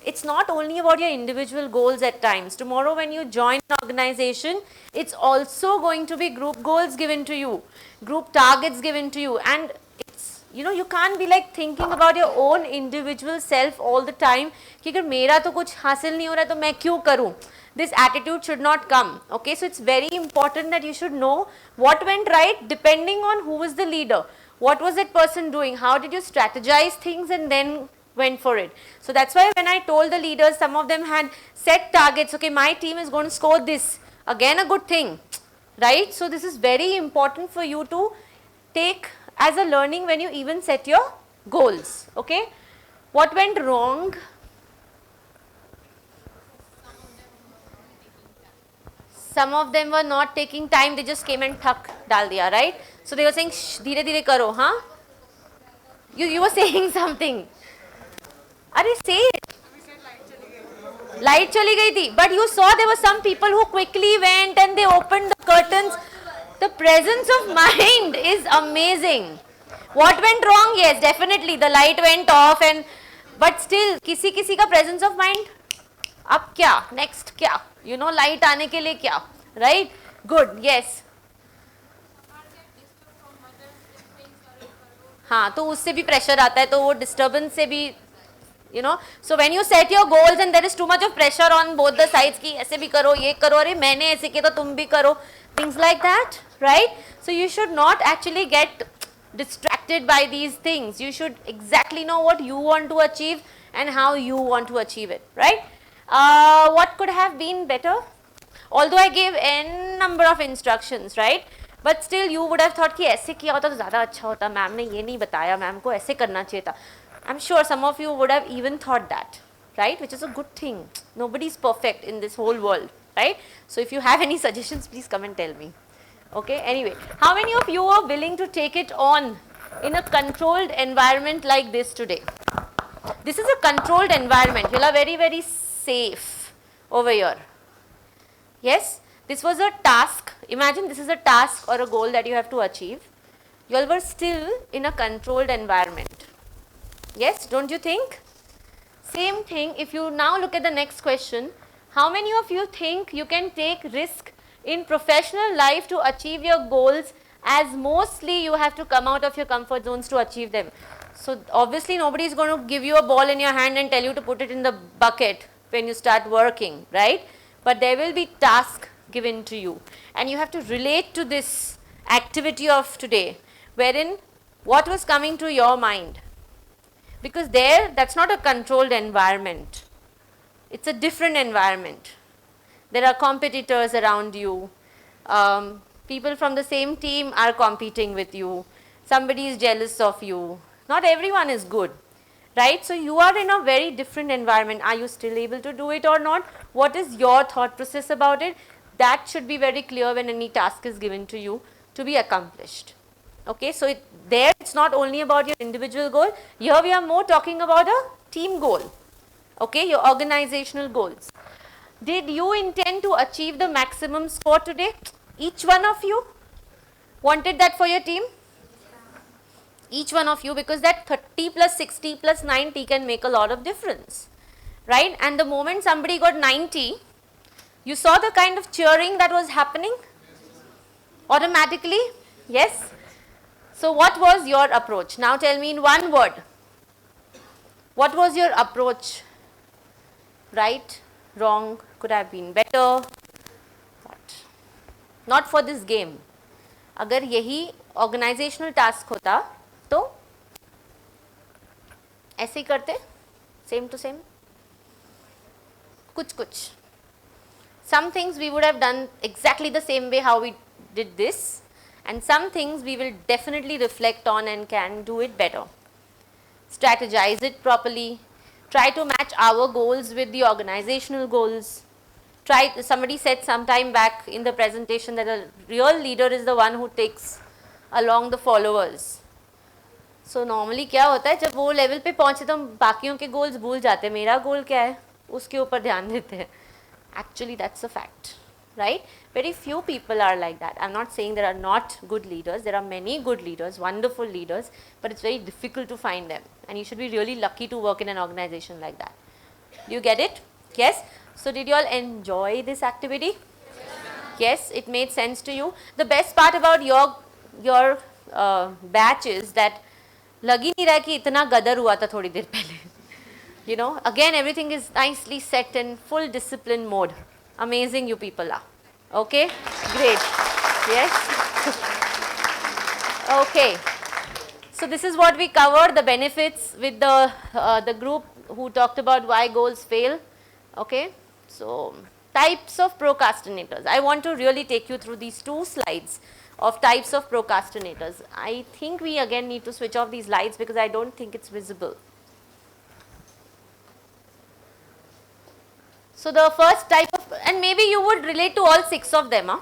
it's not only about your individual goals at times. Tomorrow when you join an organization, it's also going to be group goals given to you, group targets given to you. And it's, you know, you can't be like thinking about your own individual self all the time. कि अगर मेरा तो कुछ हासिल नहीं हो रहा तो मैं क्यों करूं? This attitude should not come. Okay, so it's very important that you should know what went right depending on who was the leader. What was that person doing? How did you strategize things and then went for it? So that's why when I told the leaders, some of them had set targets. Okay, my team is going to score this. Again, a good thing, right? So this is very important for you to take as a learning when you even set your goals. Okay, what went wrong? Some of them were not taking time. They just came and thak dal diya, right? So they were saying, shh, dheere dheere karo, huh? You were saying something. Are say it. Light chali gayi thi. But you saw there were some people who quickly went and they opened the curtains. The presence of mind is amazing. What went wrong? Yes, definitely. The light went off but still, kisi ka presence of mind. Ab kya? Next kya? You know, light aane ke liye kya? Right? Good. Yes. हाँ तो उससे भी pressure आता है तो वो disturbance से भी you know, so when you set your goals and there is too much of pressure on both the sides कि ऐसे भी करो ये करो अरे मैंने ऐसे किया तो तुम भी करो, things like that, right? So you should not actually get distracted by these things. You should exactly know what you want to achieve and how you want to achieve it, right? What could have been better? Although I gave n number of instructions, right? But still you would have thought कि ऐसे किया होता तो ज़्यादा अच्छा होता, ma'am ने ये नहीं बताया, मैम को ऐसे करना चाहिए था. I am sure some of you would have even thought that, right? Which is a good thing. Nobody is perfect in this whole world, right? So if you have any suggestions, please come and tell me. Okay, anyway, how many of you are willing to take it on in a controlled environment like this today? This is a controlled environment. You are very, very safe over here. Yes, this was a task. Imagine this is a task or a goal that you have to achieve. You all were still in a controlled environment. Yes, don't you think? Same thing, if you now look at the next question, how many of you think you can take risk in professional life to achieve your goals, as mostly you have to come out of your comfort zones to achieve them? So obviously nobody is going to give you a ball in your hand and tell you to put it in the bucket when you start working, right? But there will be tasks given to you and you have to relate to this activity of today, wherein what was coming to your mind. Because there, that's not a controlled environment. It's a different environment. There are competitors around you. People from the same team are competing with you. Somebody is jealous of you. Not everyone is good, right? So you are in a very different environment. Are you still able to do it or not? What is your thought process about it? That should be very clear when any task is given to you to be accomplished. Okay, so there it's not only about your individual goal. Here we are more talking about a team goal. Okay, your organizational goals. Did you intend to achieve the maximum score today? Each one of you wanted that for your team? Each one of you, because that 30 plus 60 plus 90 can make a lot of difference, right? And the moment somebody got 90, you saw the kind of cheering that was happening automatically, yes? So what was your approach? Now tell me in one word. What was your approach? Right, wrong, could have been better? What? Not for this game. अगर यही organizational task होता तो ऐसे ही करते, same to same. कुछ. Some things we would have done exactly the same way how we did this. And some things we will definitely reflect on and can do it better. Strategize it properly. Try to match our goals with the organizational goals. Somebody said some time back in the presentation that a real leader is the one who takes along the followers. So normally क्या होता है जब वो level पे पहुँचे तो हम बाकियों के goals भूल जाते हैं, मेरा goal क्या है उसके ऊपर ध्यान देते हैं. Actually that's a fact, right? Very few people are like that. I'm not saying there are not good leaders. There are many good leaders, wonderful leaders, but it's very difficult to find them. And you should be really lucky to work in an organization like that. Do you get it? Yes? So did you all enjoy this activity? Yes, it made sense to you. The best part about your batch is that लग ही नहीं रहा कि इतना गदर हुआ था थोड़ी देर पहले. You know, again everything is nicely set in full discipline mode. Amazing you people are. Okay, great. Yes. Okay. So this is what we covered, the benefits with the group who talked about why goals fail. Okay. So types of procrastinators. I want to really take you through these 2 slides of types of procrastinators. I think we again need to switch off these lights because I don't think it's visible. So the first type of, and maybe you would relate to all 6 of them, huh?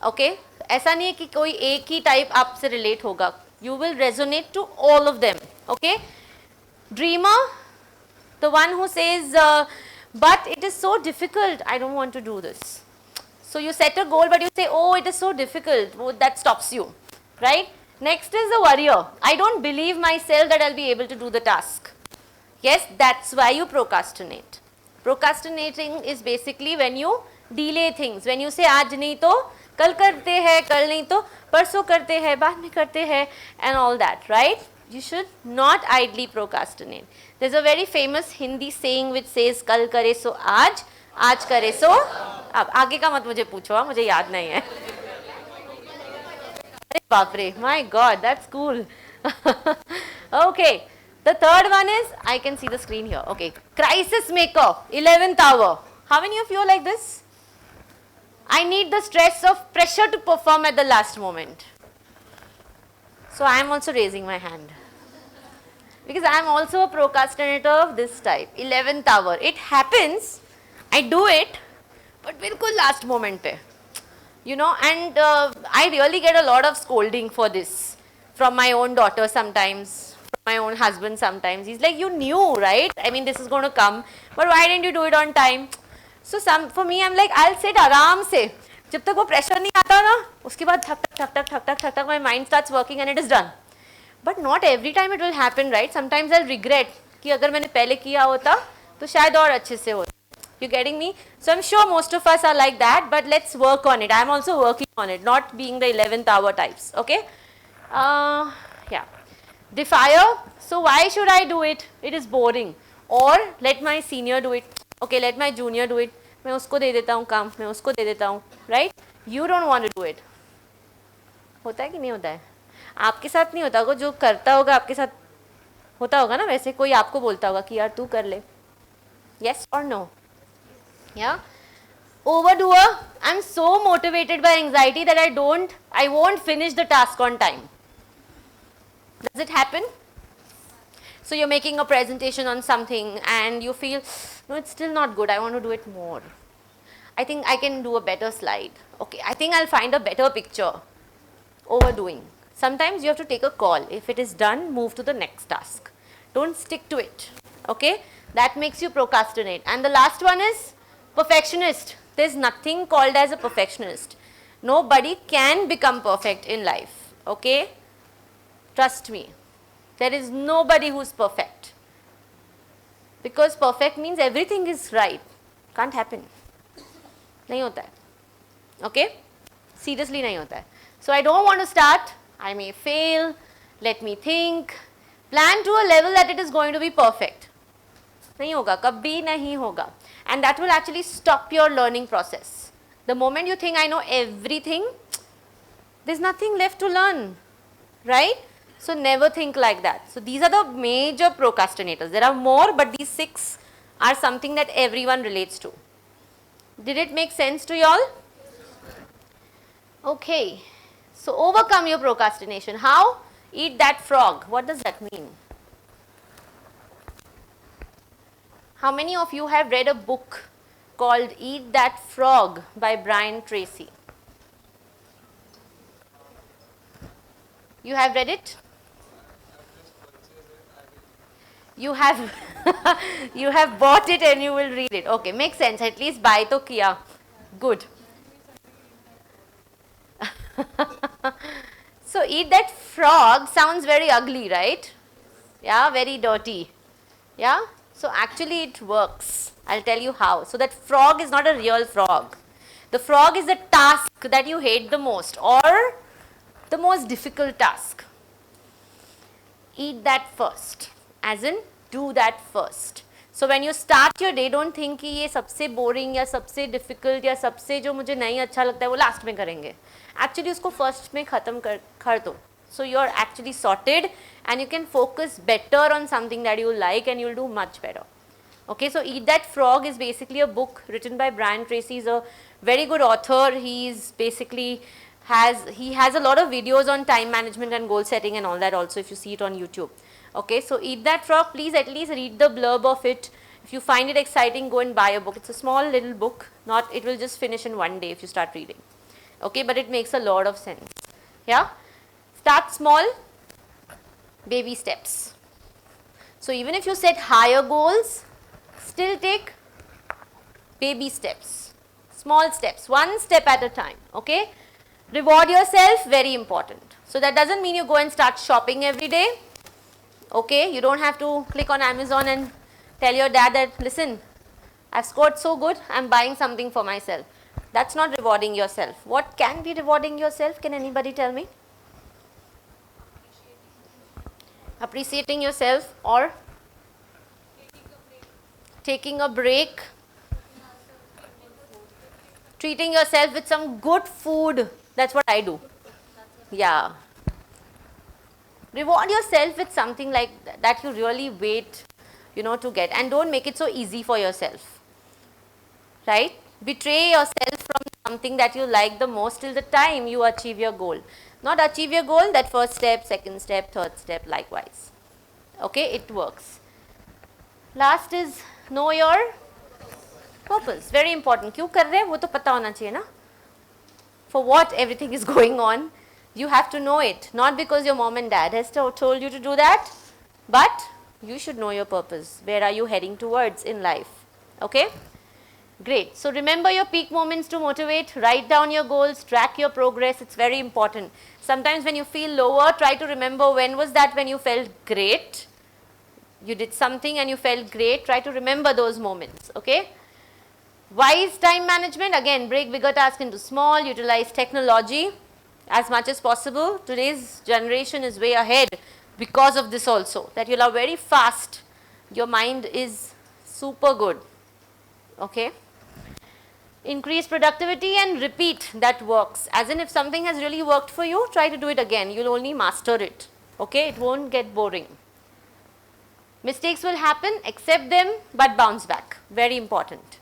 Okay, ऐसा नहीं है कि कोई एक ही type आपसे relate होगा. You will resonate to all of them. Okay, dreamer, the one who says, but it is so difficult, I don't want to do this. So you set a goal, but you say, oh, it is so difficult. Oh, that stops you, right? Next is the warrior. I don't believe myself that I'll be able to do the task. Yes, that's why you procrastinate. Procrastinating is basically when you delay things. When you say, आज नहीं तो कल करते हैं, कल नहीं तो परसों करते हैं, बाद में करते हैं, and all that, right? You should not idly procrastinate. There's a very famous Hindi saying which says, कल करे सो आज करे सो अब. आगे का मत मुझे पूछो, मुझे याद नहीं है. अरे बाप रे, my God, that's cool. Okay. The third one is, I can see the screen here. Okay, crisis maker, 11th hour. How many of you are like this? I need the stress of pressure to perform at the last moment. So I am also raising my hand. Because I am also a procrastinator of this type. 11th hour. It happens. I do it. But bilkul last moment pe. You know, and I really get a lot of scolding for this. From my own daughter sometimes. From my own husband sometimes. He's like, you knew, right? I mean, this is going to come. But why didn't you do it on time? So for me, I'm like, I'll sit आराम से. जब तक वो pressure नहीं आता ना, उसके बाद ठक ठक my mind starts working and it is done. But not every time it will happen, right? Sometimes I'll regret कि अगर मैंने पहले किया होता तो शायद और अच्छे से होता. You getting me? So I'm sure most of us are like that, but let's work on it. I'm also working on it, not being the 11th hour types. Okay? Yeah. Defier. So why should I do it? It is boring. Or let my senior do it. Okay, let my junior do it. मैं उसको दे देता हूँ काम, मैं उसको दे देता हूँ. Right? You don't want to do it. होता है कि नहीं होता है? आपके साथ नहीं होता होगा, जो करता होगा आपके साथ होता होगा ना, वैसे कोई आपको बोलता होगा कि यार तू कर ले. Yes or no? Yeah. Overdoer. I'm so motivated by anxiety that I won't finish the task on time. Does it happen? So you're making a presentation on something and you feel, no, it's still not good. I want to do it more. I think I can do a better slide. Okay, I think I'll find a better picture. Overdoing. Sometimes you have to take a call. If it is done, move to the next task. Don't stick to it. Okay, that makes you procrastinate. And the last one is perfectionist. There's nothing called as a perfectionist. Nobody can become perfect in life. Okay, trust me. There is nobody who's perfect. Because perfect means everything is right. Can't happen. नहीं होता है. Okay? Seriously नहीं होता है. So I don't want to start. I may fail. Let me think. Plan to a level that it is going to be perfect. नहीं होगा, कभी नहीं होगा. And that will actually stop your learning process. The moment you think I know everything, there's nothing left to learn. Right? So never think like that. So these are the major procrastinators. There are more, but these 6 are something that everyone relates to. Did it make sense to y'all? Okay. So overcome your procrastination. How? Eat that frog. What does that mean? How many of you have read a book called Eat That Frog by Brian Tracy? You have read it? You have you have bought it and you will read it. Okay, makes sense. At least buy to kiya. Good. So Eat That Frog sounds very ugly, right? Yeah, very dirty. Yeah? So actually it works. I'll tell you how. So that frog is not a real frog. The frog is the task that you hate the most or the most difficult task. Eat that first. As in, do that first. So when you start your day, don't think कि ये सबसे boring या सबसे difficult या सबसे जो मुझे नहीं अच्छा लगता है वो last में करेंगे. Actually उसको first में ख़त्म कर दो. So you're actually sorted and you can focus better on something that you like and you'll do much better. Okay, so Eat That Frog is basically a book written by Brian Tracy. He's a very good author. He's basically he has a lot of videos on time management and goal setting and all that also if you see it on YouTube. Okay, so Eat That Frog, please at least read the blurb of it. If you find it exciting, go and buy a book. It's a small little book. It will just finish in one day if you start reading. Okay, but it makes a lot of sense. Yeah? Start small, baby steps. So even if you set higher goals, still take baby steps, small steps, one step at a time. Okay? Reward yourself, very important. So that doesn't mean you go and start shopping every day. Okay, you don't have to click on Amazon and tell your dad that, listen, I've scored so good, I'm buying something for myself. That's not rewarding yourself. What can be rewarding yourself? Can anybody tell me? Appreciating yourself or taking a break, treating yourself with some good food. That's what I do. Yeah. Reward yourself with something like that you really wait, to get, and don't make it so easy for yourself. Right? Betray yourself from something that you like the most till the time you achieve your goal. Not achieve your goal, that first step, second step, third step, likewise. Okay, it works. Last is know your purpose. Very important. क्यों कर रहे हैं वो तो पता होना चाहिए ना. For what everything is going on, you have to know it. Not because your mom and dad has told you to do that, but you should know your purpose. Where are you heading towards in life? Okay? Great. So remember your peak moments to motivate. Write down your goals. Track your progress. It's very important. Sometimes when you feel lower, try to remember when was that when you felt great. You did something and you felt great. Try to remember those moments. Okay? Wise time management. Again, break bigger tasks into small. Utilize technology as much as possible. Today's generation is way ahead because of this also. That you'll are very fast. Your mind is super good. Okay? Increase productivity and repeat that works. As in if something has really worked for you, try to do it again. You'll only master it. Okay? It won't get boring. Mistakes will happen, accept them, but bounce back. Very important.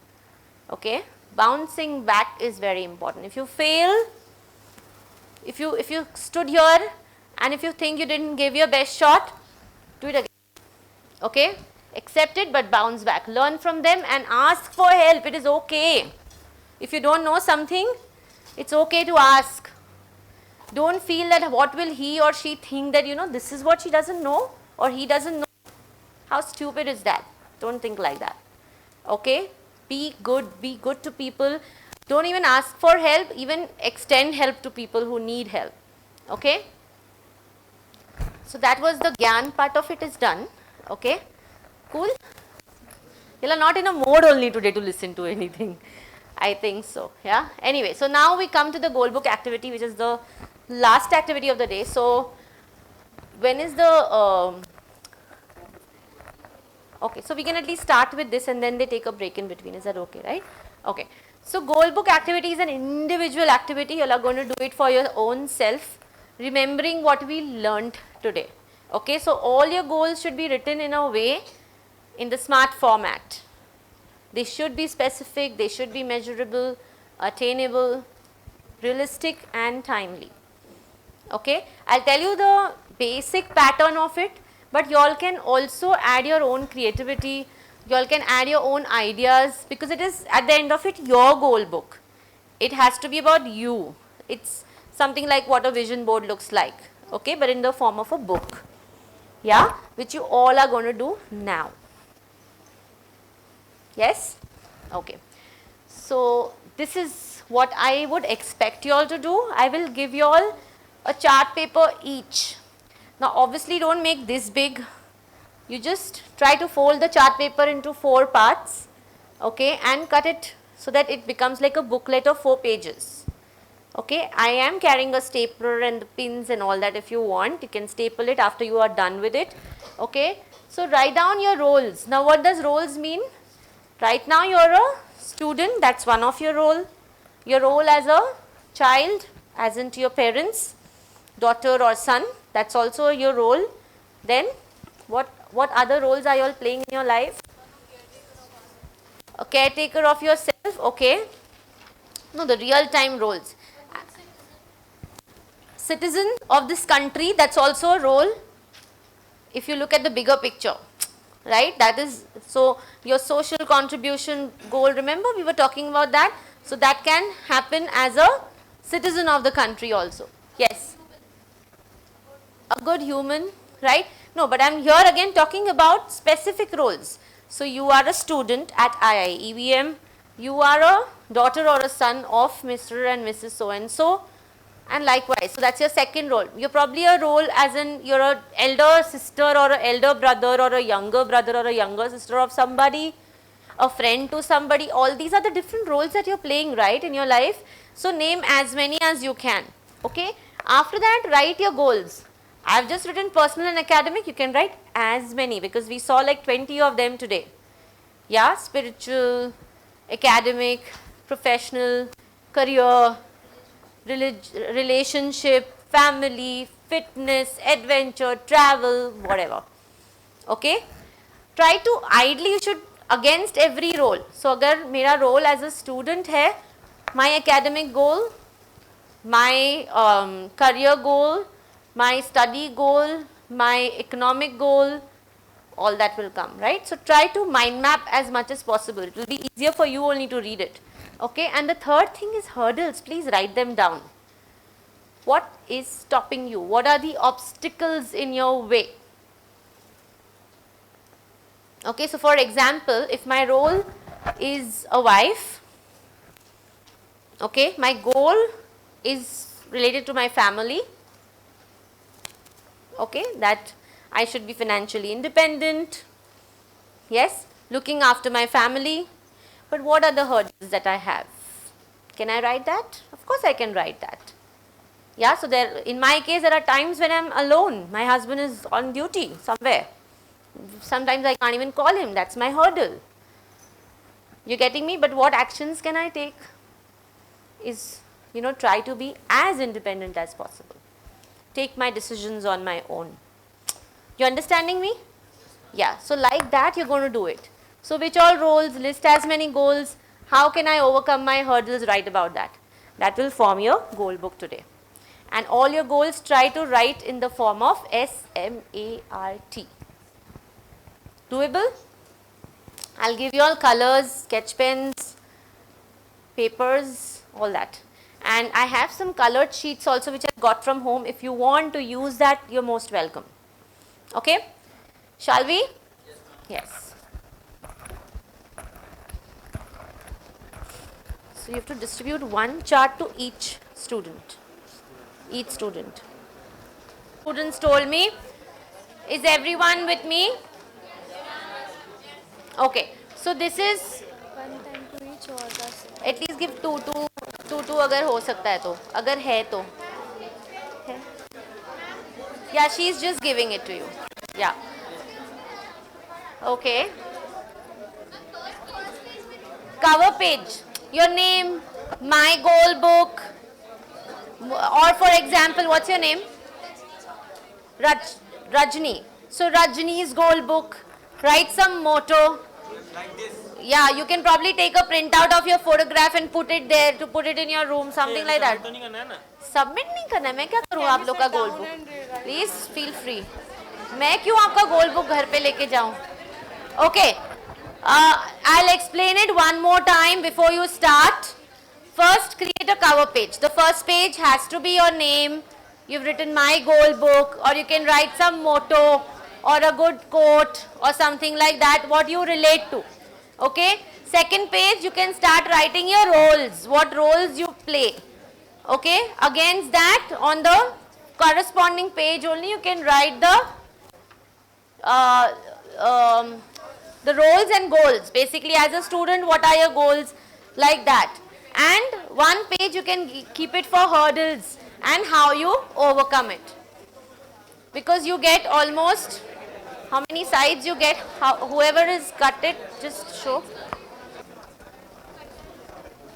Okay? Bouncing back is very important. If you fail, if you stood here and if you think you didn't give your best shot, do it again. Okay? Accept it but bounce back. Learn from them and ask for help. It is okay. If you don't know something, it's okay to ask. Don't feel that what will he or she think that, you know, this is what she doesn't know or he doesn't know. How stupid is that? Don't think like that. Okay? Be good to people. Don't even ask for help, even extend help to people who need help. Okay? So that was the Gyan part of it is done. Okay? Cool? You are not in a mode only today to listen to anything. I think so. Yeah? Anyway, so now we come to the goal book activity, which is the last activity of the day. So, when is the... okay, so we can at least start with this and then they take a break in between. Is that okay, right? Okay. So, goal book activity is an individual activity. You are going to do it for your own self, remembering what we learned today. Okay, so all your goals should be written in a way in the SMART format. They should be specific, they should be measurable, attainable, realistic and timely. Okay, I'll tell you the basic pattern of it, but you all can also add your own creativity, you all can add your own ideas because it is at the end of it your goal book. It has to be about you. It's something like what a vision board looks like, okay, but in the form of a book, yeah, which you all are going to do now. Yes? Okay. So, this is what I would expect you all to do. I will give you all a chart paper each. Now, obviously don't make this big. You just try to fold the chart paper into 4 parts, okay, and cut it so that it becomes like a booklet of 4 pages. Okay, I am carrying a stapler and the pins and all that. If you want, you can staple it after you are done with it. Okay, so write down your roles. Now, what does roles mean? Right now you are a student, that's one of your role. Your role as a child, as in to your parents, daughter or son, that's also your role. Then what other roles are you all playing in your life? A caretaker of yourself, okay. No, the real time roles. Citizen of this country, that's also a role. If you look at the bigger picture. Right, that is, so your social contribution goal, remember we were talking about that, so that can happen as a citizen of the country also. Yes, a good human, right? No, but I am here again talking about specific roles. So you are a student at IIEBM, you are a daughter or a son of Mr. and Mrs. so and so, and likewise. So that's your second role. You're probably a role as in you're an elder sister or an elder brother or a younger brother or a younger sister of somebody, a friend to somebody. All these are the different roles that you're playing, right, in your life. So name as many as you can. Okay. After that, write your goals. I've just written personal and academic. You can write as many because we saw like 20 of them today. Yeah, spiritual, academic, professional, career, relationship, family, fitness, adventure, travel, whatever. Okay. Try to ideally you should against every role. So अगर मेरा role as a student है, my academic goal, my career goal, my study goal, my economic goal, all that will come, right? So try to mind map as much as possible. It will be easier for you only to read it. Okay, and the third thing is hurdles. Please write them down. What is stopping you? What are the obstacles in your way? Okay, so for example, if my role is a wife, okay, my goal is related to my family, okay, that I should be financially independent, yes, looking after my family, but what are the hurdles that I have? Can I write that? Of course I can write that. Yeah, so there, in my case, there are times when I'm alone, my husband is on duty somewhere, sometimes I can't even call him, that's my hurdle. You're getting me? But what actions can I take is, you know, try to be as independent as possible. Take my decisions on my own. You understanding me? Yeah, so like that you're going to do it. So which all roles, list as many goals, how can I overcome my hurdles, write about that. That will form your goal book today. And all your goals try to write in the form of SMART. Doable? I'll give you all colors, sketch pens, papers, all that. And I have some colored sheets also which I got from home. If you want to use that, you're most welcome. Okay? Shall we? Yes. So you have to distribute one chart to each student. Each student. Students told me, is everyone with me? Okay. So this is, at least give two अगर हो सकता है तो, अगर है तो. Yeah, she's just giving it to you. Yeah. Okay. Cover page. Your name, my goal book, or for example, what's your name? Rajni. So Rajni's goal book. Write some motto. Yeah, you can probably take a printout of your photograph and put it there to put it in your room, something like that. Submit नहीं करना है, मैं क्या करूँ आप लोग का goal book? Please feel free. मैं क्यों आपका goal book घर पे लेके जाऊँ? Okay. I'll explain it one more time before you start. First, create a cover page. The first page has to be your name. You've written my goal book, or you can write some motto or a good quote or something like that, what you relate to. Okay. Second page, you can start writing your roles, what roles you play. Okay. Against that, on the corresponding page only, you can write the roles and goals. Basically, as a student, what are your goals? Like that. And one page you can keep it for hurdles and how you overcome it. Because you get almost, how many sides you get? Whoever is cut it, just show.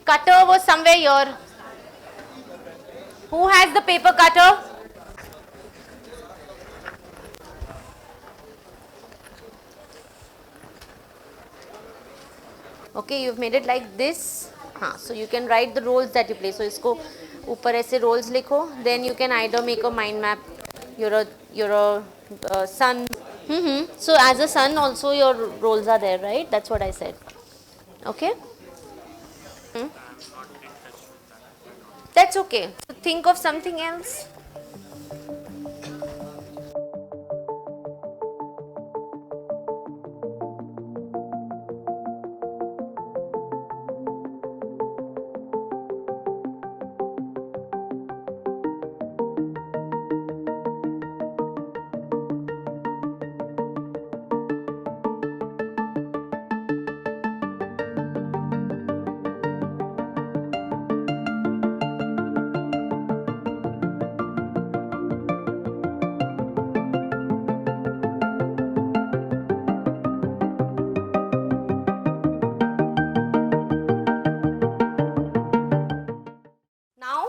Cutter was somewhere here. Who has the paper cutter? Okay, you've made it like this. So you can write the roles that you play. So isko upar aise roles likho. Then you can either make a mind map. You're a son. So as a son also your roles are there, right? That's what I said. Okay. That's okay. So think of something else.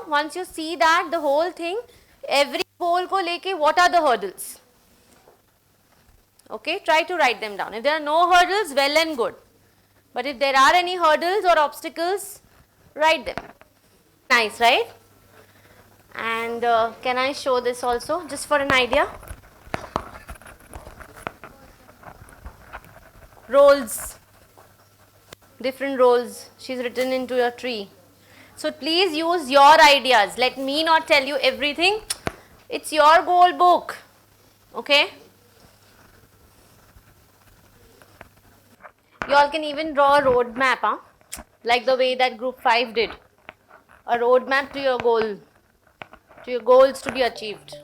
Once you see that, the whole thing, every goal ko leke, what are the hurdles? Okay, try to write them down. If there are no hurdles, well and good. But if there are any hurdles or obstacles, Write them. Nice, right? And can I show this also, just for an idea? Roles. Different roles she's written into your tree. So please use your ideas. Let me not tell you everything. It's your goal book. Okay? You all can even draw a roadmap, huh? Like the way that group 5 did. A roadmap to your goal, to your goals to be achieved.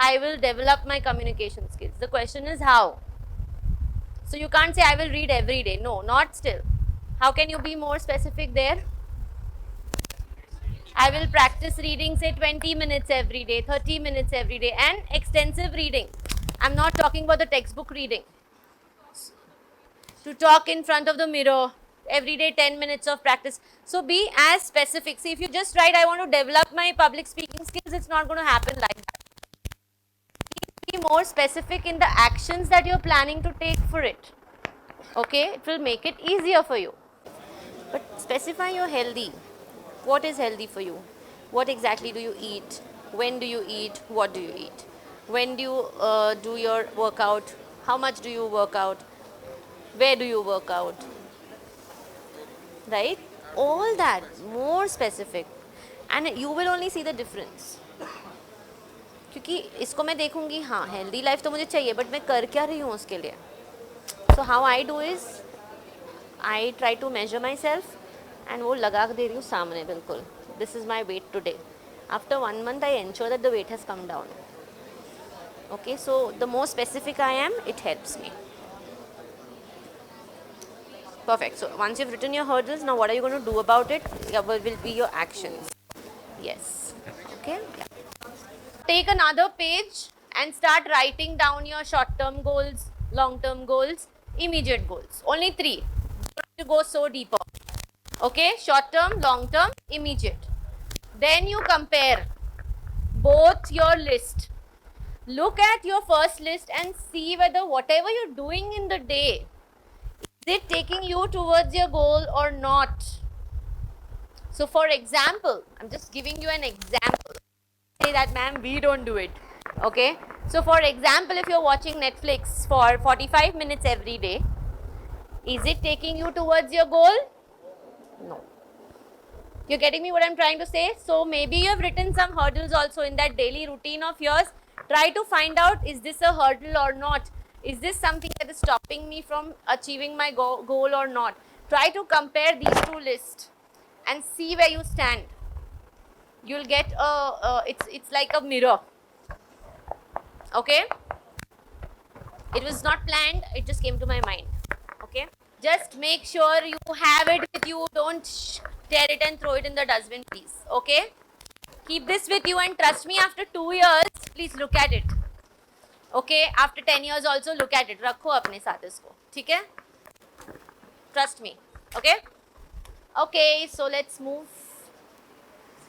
I will develop my communication skills. The question is how. So you can't say I will read every day. No, not still. How can you be more specific there? I will practice reading, say 20 minutes every day, 30 minutes every day, and extensive reading. I'm not talking about the textbook reading. To talk in front of the mirror, every day 10 minutes of practice. So be as specific. See, if you just write, I want to develop my public speaking skills, it's not going to happen like that. Be more specific in the actions that you're planning to take for it. Okay, it will make it easier for you. But specify your healthy. What is healthy for you? What exactly do you eat? When do you eat? What do you eat? When do you do your workout? How much do you work out? Where do you work out? Right? All that, more specific. And you will only see the difference. क्योंकि इसको मैं देखूंगी, हाँ healthy life तो मुझे चाहिए, but मैं कर क्या रही हूँ उसके लिए. So how I do is I try to measure myself and वो लगा दे रही हूँ सामने बिल्कुल. This is my weight today. After 1 month I ensure that the weight has come down. Okay, so the more specific I am, it helps me. Perfect. So once you've written your hurdles, now what are you going to do about it? What will be your actions? Yes. Okay. Yeah. Take another page and start writing down your short-term goals, long-term goals, immediate goals. Only 3. Don't have to go so deeper. Okay. Short-term, long-term, immediate. Then you compare both your list. Look at your first list and see whether whatever you're doing in the day, is it taking you towards your goal or not? So for example, I'm just giving you an example. Say that, ma'am, we don't do it. Okay. So for example, if you're watching Netflix for 45 minutes every day, is it taking you towards your goal? No. You're getting me what I'm trying to say? So maybe you have written some hurdles also in that daily routine of yours. Try to find out, is this a hurdle or not? Is this something that is stopping me from achieving my goal or not? Try to compare these two lists and see where you stand. You'll get it's like a mirror. Okay? It was not planned, it just came to my mind. Okay? Just make sure you have it with you. Don't tear it and throw it in the dustbin, please. Okay? Keep this with you and trust me, after 2 years, please look at it. Okay, after 10 years also look at it. रखो अपने साथ इसको, ठीक है? Trust me. Okay? Okay, so let's move.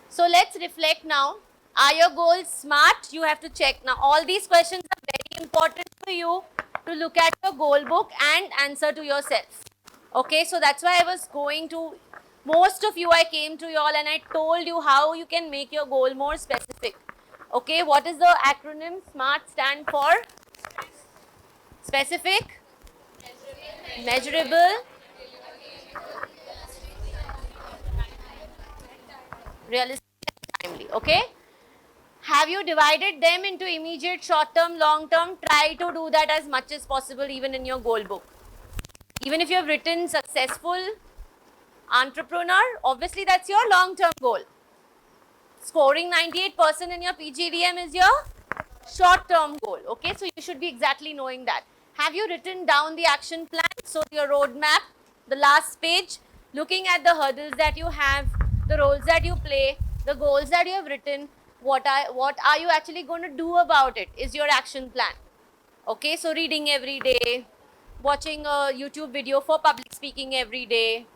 So let's reflect now. Are your goals smart? You have to check now. All these questions are very important for you to look at your goal book and answer to yourself. Okay, so that's why I was going to most of you. I came to you all and I told you how you can make your goal more specific. Okay, what is the acronym SMART stand for? Specific, measurable, realistic, and timely. Okay, Have you divided them into immediate, short term, long term? Try to do that as much as possible even in your goal book. Even if you have written successful entrepreneur, obviously that's your long term goal. Scoring 98% in your PGDM is your short term goal. Okay, so you should be exactly knowing that. Have you written down the action plan? So your roadmap, the last page, looking at the hurdles that you have, the roles that you play, the goals that you have written, what are you actually going to do about it is your action plan. Okay, so reading every day, watching a YouTube video for public speaking every day,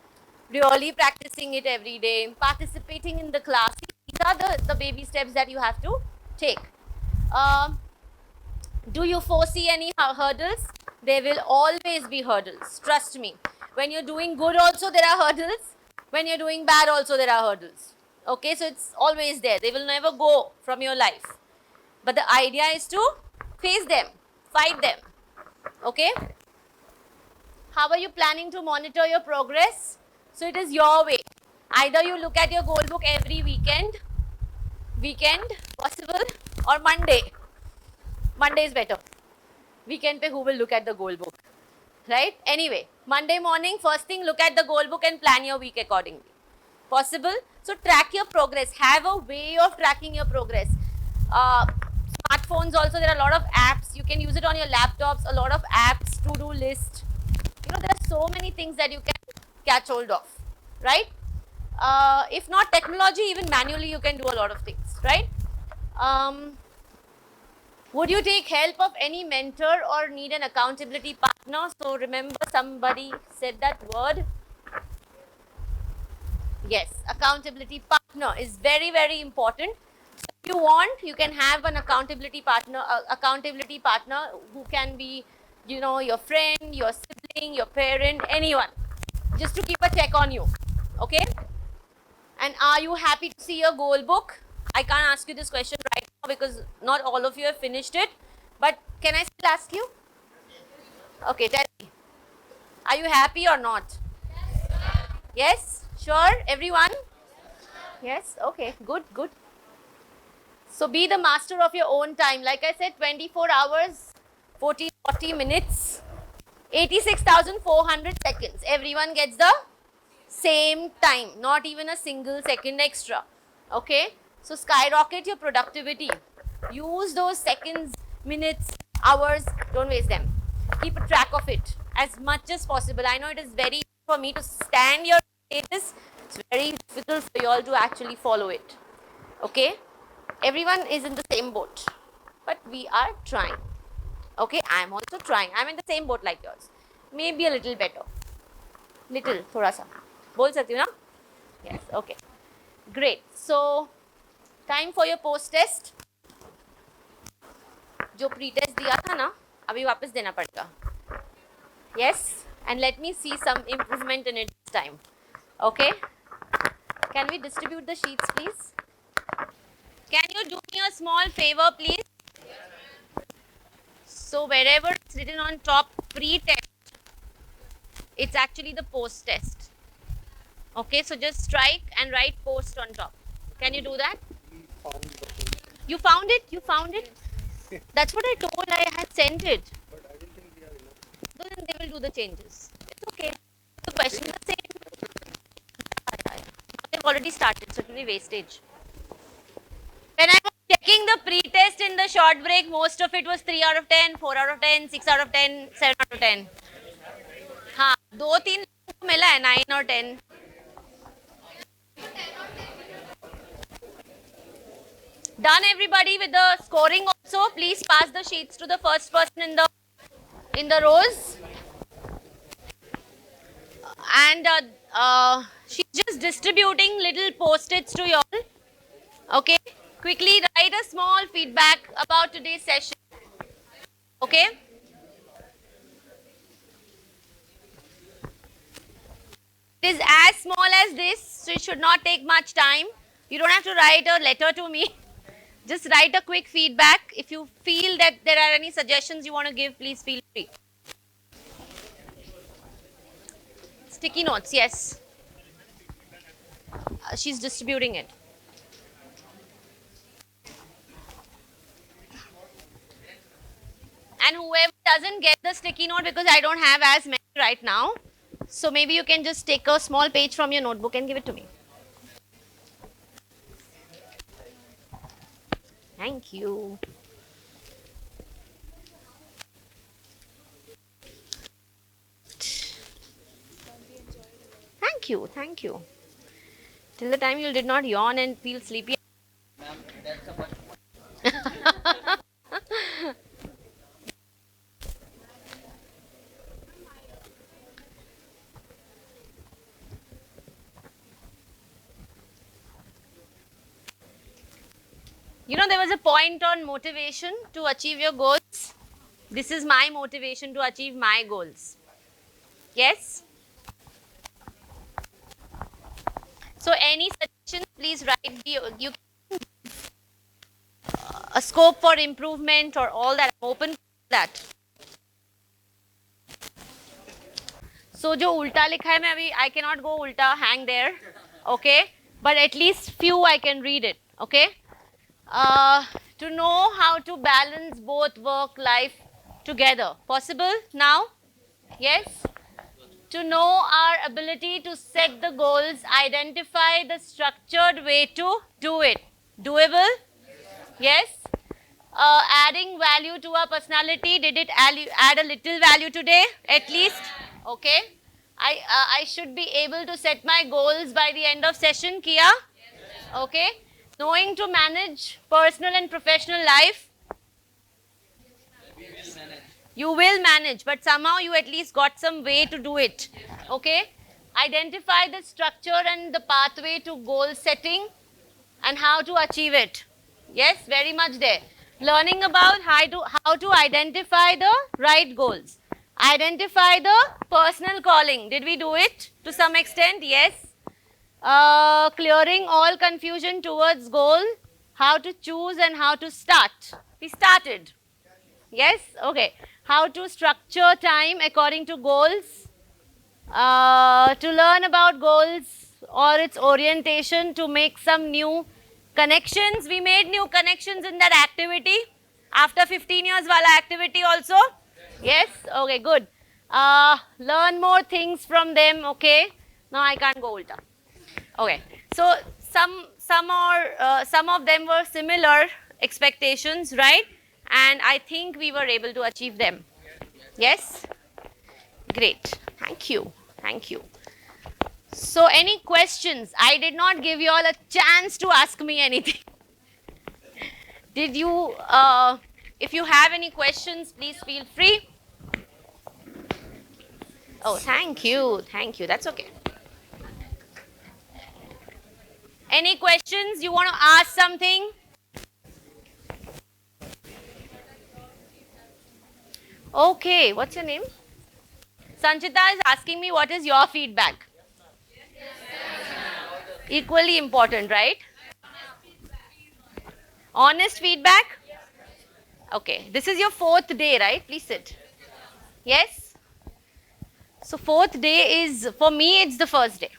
really practicing it every day, participating in the class. These are the baby steps that you have to take. Do you foresee any hurdles? There will always be hurdles. Trust me. When you're doing good also there are hurdles. When you're doing bad also there are hurdles. Okay, so it's always there. They will never go from your life. But the idea is to face them, fight them. Okay? How are you planning to monitor your progress? So it is your way. Either you look at your goal book every weekend possible, or Monday. Monday is better. Weekend pe who will look at the goal book, right? Anyway, Monday morning, first thing, look at the goal book and plan your week accordingly. Possible? So track your progress. Have a way of tracking your progress. Smartphones also, there are a lot of apps. You can use it on your laptops, a lot of apps, to-do list. You know, there are so many things that you can catch hold of, right? If not technology, even manually you can do a lot of things, right? Would you take help of any mentor or need an accountability partner? So remember, somebody said that word. Yes, accountability partner is very, very important. If you want, you can have an accountability partner who can be, you know, your friend, your sibling, your parent, anyone, just to keep a check on you. Okay? And are you happy to see your goal book? I can't ask you this question right now because not all of you have finished it. But can I still ask you? Okay, tell me. Are you happy or not? Yes? Sure? Everyone? Yes? Okay, good, good. So be the master of your own time. Like I said, 24 hours, 40 minutes, 86,400 seconds. Everyone gets the same time, not even a single second extra. Okay? So skyrocket your productivity. Use those seconds, minutes, hours, don't waste them. Keep a track of it as much as possible. I know it is very easy for me to stand your status. It's very difficult for you all to actually follow it. Okay? Everyone is in the same boat. But we are trying. Okay? I am also trying. I am in the same boat like yours. Maybe a little better. Little, thoda sa. Bol sakti ho na? Yes, okay. Great. So, time for your post test. जो pre test दिया था ना, अभी वापस देना पड़ेगा. Yes, and let me see some improvement in it this time. Okay? Can we distribute the sheets, please? Can you do me a small favor, please? So wherever it's written on top pre-test, it's actually the post test. Okay, so just strike and write post on top. Can you do that? You found it? You found it? That's what I told. I had sent it. But I didn't think we have enough. So then they will do the changes. It's okay. The question is the same. They've already started, so it will be wastage. When I was checking the pre-test in the short break, most of it was 3 out of 10, 4 out of 10, 6 out of 10, 7 out of 10. हाँ, 2-3 को मिला है 9 or 10. Done, everybody, with the scoring also. Please pass the sheets to the first person in the rows. And she's just distributing little post-its to you all. Okay? Quickly write a small feedback about today's session. Okay? It is as small as this, so it should not take much time. You don't have to write a letter to me. Just write a quick feedback. If you feel that there are any suggestions you want to give, please feel free. Sticky notes, yes. She's distributing it. And whoever doesn't get the sticky note, because I don't have as many right now, so maybe you can just take a small page from your notebook and give it to me. Thank you. Thank you, thank you. Till the time you did not yawn and feel sleepy. You know, there was a point on motivation to achieve your goals. This is my motivation to achieve my goals. Yes? So any suggestions, please write. You can a scope for improvement or all that. I'm open for that. So जो उल्टा लिखा है मैं अभी I cannot go उल्टा, hang there, okay? But at least few I can read it, okay? To know how to balance both work life together. Possible now? Yes? To know our ability to set the goals, identify the structured way to do it. Doable? Yes? Adding value to our personality. Did it add a little value today? At least? Okay. I should be able to set my goals by the end of session. Kiya? Okay. Knowing to manage personal and professional life. You will manage, but somehow you at least got some way to do it. Okay? Identify the structure and the pathway to goal setting and how to achieve it. Yes, very much there. Learning about how to identify the right goals. Identify the personal calling. Did we do it to some extent? Yes. Clearing all confusion towards goal. How to choose and how to start. We started. Yes? Okay. How to structure time according to goals. To learn about goals or its orientation, to make some new connections. We made new connections in that activity. After 15 years wala activity also. Yes? Okay, good. Learn more things from them. Okay. Now I can't go ulta. Okay. So some of them were similar expectations, right? And I think we were able to achieve them. Yes? Great. Thank you. Thank you. So any questions? I did not give you all a chance to ask me anything. Did you, if you have any questions, please feel free. Oh, thank you. Thank you. That's okay. Any questions? You want to ask something? Okay, what's your name? Sanchita is asking me what is your feedback. Equally important, right? Honest feedback? Okay, this is your 4th day, right? Please sit. Yes? So 4th day is, for me, it's the first day,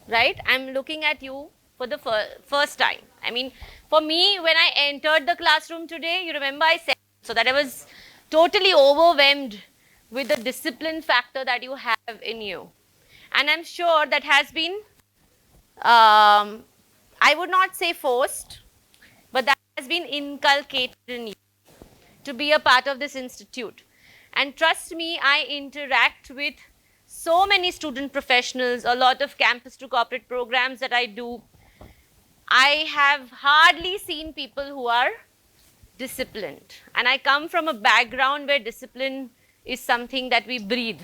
right? I'm looking at you for the first time. I mean, for me, when I entered the classroom today, you remember I said so that I was totally overwhelmed with the discipline factor that you have in you. And I'm sure that has been, I would not say forced, but that has been inculcated in you to be a part of this institute. And trust me, I interact with so many student professionals, a lot of campus to corporate programs that I do. I have hardly seen people who are disciplined. And I come from a background where discipline is something that we breathe,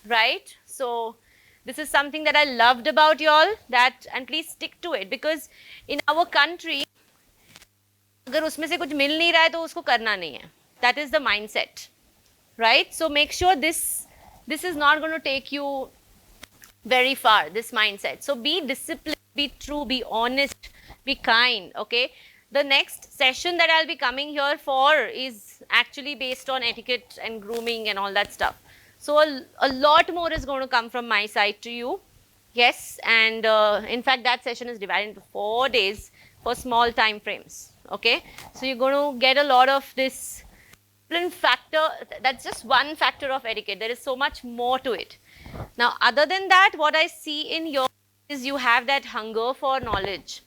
right? So this is something that I loved about you all, that, and please stick to it, because in our country, अगर उसमें से कुछ मिल नहीं रहा है तो उसको करना नहीं है. That is the mindset, right? So make sure this is not going to take you very far, this mindset. So be disciplined, be true, be honest, be kind, okay? The next session that I'll be coming here for is actually based on etiquette and grooming and all that stuff. So a lot more is going to come from my side to you. Yes, and in fact that session is divided into 4 days for small time frames. Okay, so you're going to get a lot of this discipline factor, that's just one factor of etiquette. There is so much more to it. Now, other than that, what I see in your is you have that hunger for knowledge.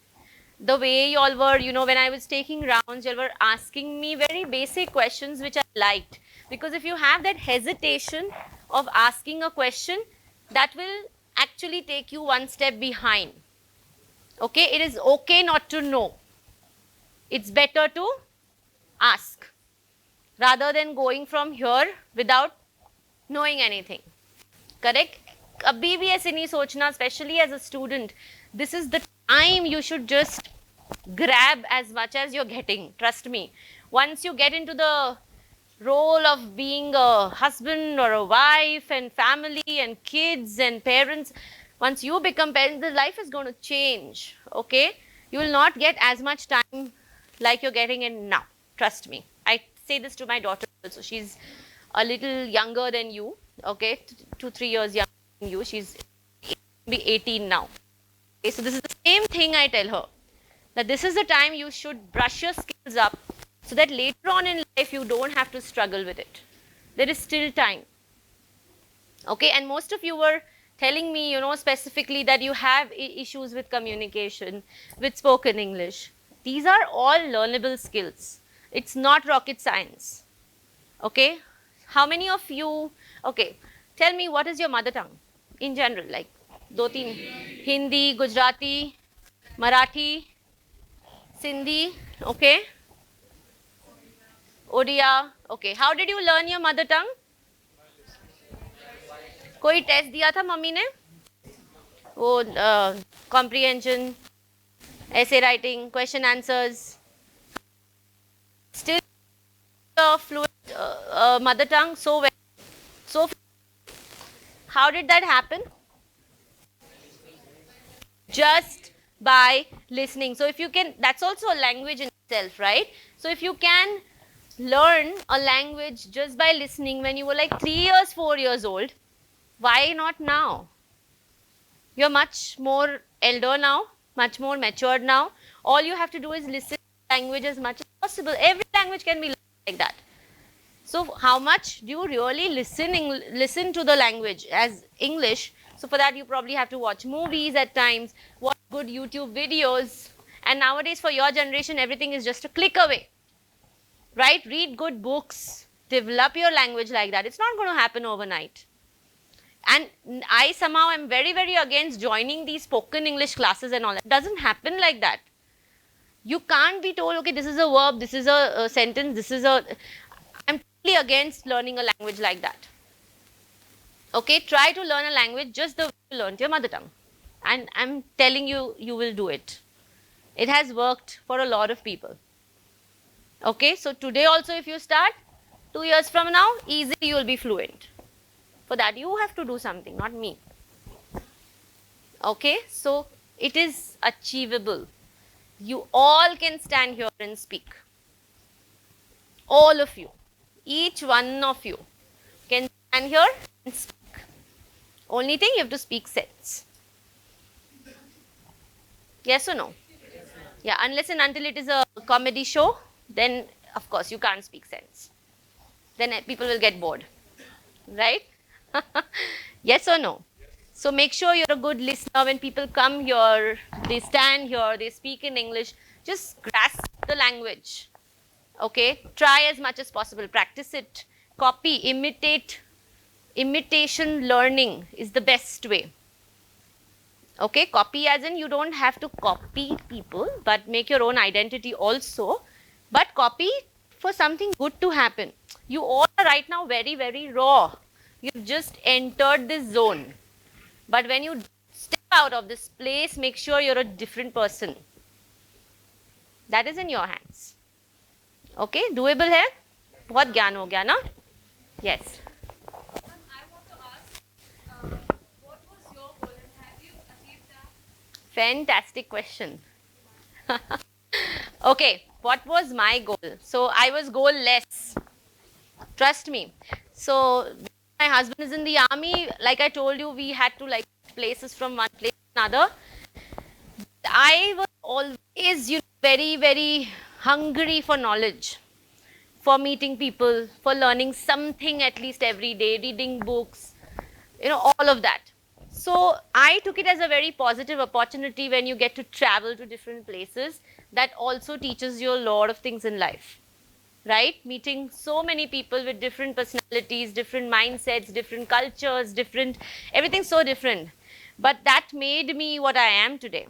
The way you all were, you know, when I was taking rounds, you all were asking me very basic questions which I liked. Because if you have that hesitation of asking a question, that will actually take you one step behind. Okay, it is okay not to know. It's better to ask rather than going from here without knowing anything. Correct? Kabhi bhi aise nahi sochna, especially as a student. This is the time you should just grab as much as you're getting. Trust me. Once you get into the role of being a husband or a wife and family and kids and parents, once you become parents, the life is going to change. Okay? You will not get as much time like you're getting in now. Trust me. I say this to my daughter also. She's a little younger than you. Okay? 2-3 years younger than you. She's be 18 now. Okay? So this is the same thing I tell her. That this is the time you should brush your skills up so that later on in life you don't have to struggle with it. There is still time. Okay? And most of you were telling me, you know, specifically that you have issues with communication, with spoken English. These are all learnable skills. It's not rocket science. Okay? How many of you, okay, tell me what is your mother tongue in general, like 2-3, Hindi, Gujarati, Marathi, Sindhi, okay? Odia, okay. How did you learn your mother tongue? कोई test दिया था mummy ने वो comprehension, essay writing, question answers, still fluent mother tongue so well. So how did that happen? Just by listening. So if you can, that's also a language in itself, right? So if you can learn a language just by listening when you were like 3 years, 4 years old, why not now? You're much more elder now, much more matured now. All you have to do is listen to language as much as possible. Every language can be learned like that. So how much do you really listen to the language as English? So for that you probably have to watch movies at times, watch good YouTube videos. And nowadays for your generation everything is just a click away. Right? Read good books, develop your language like that. It's not going to happen overnight. And I somehow am very, very against joining these spoken English classes and all that. It doesn't happen like that. You can't be told, okay, this is a verb, this is a sentence, this is a... I'm totally against learning a language like that. Okay, try to learn a language just the way you learned your mother tongue. And I'm telling you, you will do it. It has worked for a lot of people. Okay, so today also if you start, 2 years from now, easily you will be fluent. For that you have to do something, not me. Okay, so it is achievable. You all can stand here and speak. All of you, each one of you can stand here and speak. Only thing, you have to speak sense. Yes or no? Yeah, unless and until it is a comedy show, then of course you can't speak sense. Then people will get bored, right? Yes or no? So make sure you're a good listener. When people come here, they stand here, they speak in English, just grasp the language. Okay? Try as much as possible. Practice it. Copy, imitate. Imitation learning is the best way. Okay? Copy as in you don't have to copy people, but make your own identity also. But copy for something good to happen. You all are right now very, very raw. You've just entered this zone. But when you step out of this place, make sure you're a different person. That is in your hands. Okay, doable hai? बहुत ज्ञान हो गया ना? Yes. Fantastic question. Okay, what was my goal? So I was goal-less. Trust me. So my husband is in the army. Like I told you, we had to like places from one place to another. I was always, very, very hungry for knowledge. for meeting people, for learning something at least every day, reading books, all of that. So I took it as a very positive opportunity when you get to travel to different places. That also teaches you a lot of things in life, right? Meeting so many people with different personalities, different mindsets, different cultures, everything's so different. But that made me what I am today.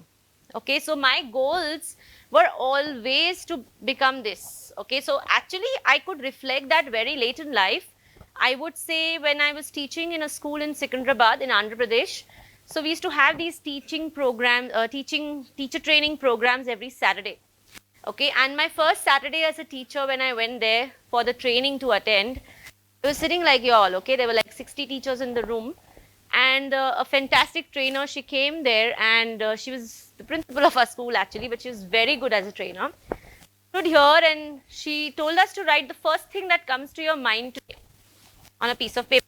Okay, so my goals were always to become this. Okay, so actually I could reflect that very late in life. I would say when I was teaching in a school in Secunderabad in Andhra Pradesh. So we used to have these teacher training programs every Saturday. Okay, and my first Saturday as a teacher when I went there for the training to attend, I was sitting like y'all, okay, there were like 60 teachers in the room, and a fantastic trainer, she came there, and she was the principal of our school actually, but she was very good as a trainer. Stood here and she told us to write the first thing that comes to your mind today on a piece of paper.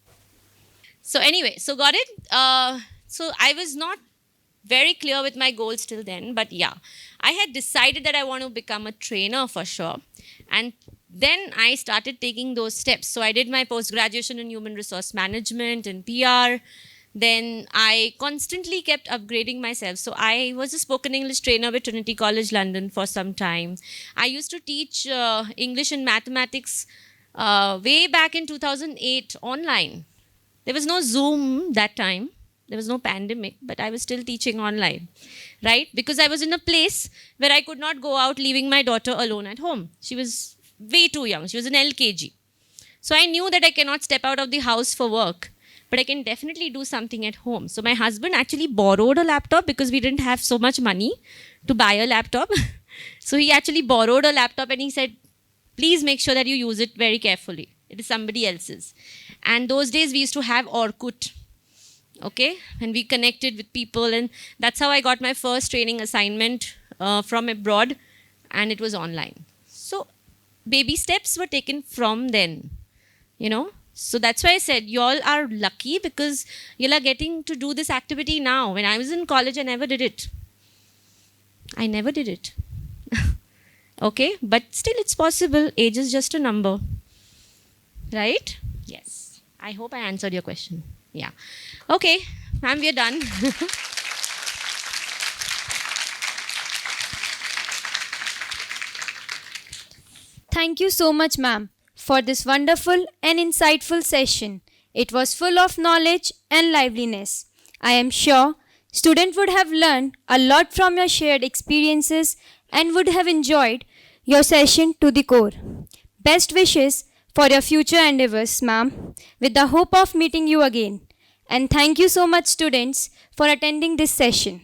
So anyway, so got it? So I was not very clear with my goals till then, but yeah, I had decided that I want to become a trainer for sure. And then I started taking those steps. So I did my post-graduation in human resource management and PR. Then I constantly kept upgrading myself. So I was a spoken English trainer with Trinity College London for some time. I used to teach English and mathematics way back in 2008 online. There was no Zoom that time. There was no pandemic, but I was still teaching online, right? Because I was in a place where I could not go out leaving my daughter alone at home. She was way too young. She was in LKG. So I knew that I cannot step out of the house for work, but I can definitely do something at home. So my husband actually borrowed a laptop because we didn't have so much money to buy a laptop. So he actually borrowed a laptop and he said, please make sure that you use it very carefully. It is somebody else's. And those days we used to have Orkut. Okay, and we connected with people, and that's how I got my first training assignment from abroad, and it was online. So baby steps were taken from then, So that's why I said y'all are lucky because y'all are getting to do this activity now. When I was in college, I never did it. Okay, but still it's possible. Age is just a number, right? Yes. I hope I answered your question. Yeah. Okay, ma'am, we are done. Thank you so much, ma'am, for this wonderful and insightful session. It was full of knowledge and liveliness. I am sure students would have learned a lot from your shared experiences and would have enjoyed your session to the core. Best wishes for your future endeavors, ma'am, with the hope of meeting you again. And thank you so much, students, for attending this session.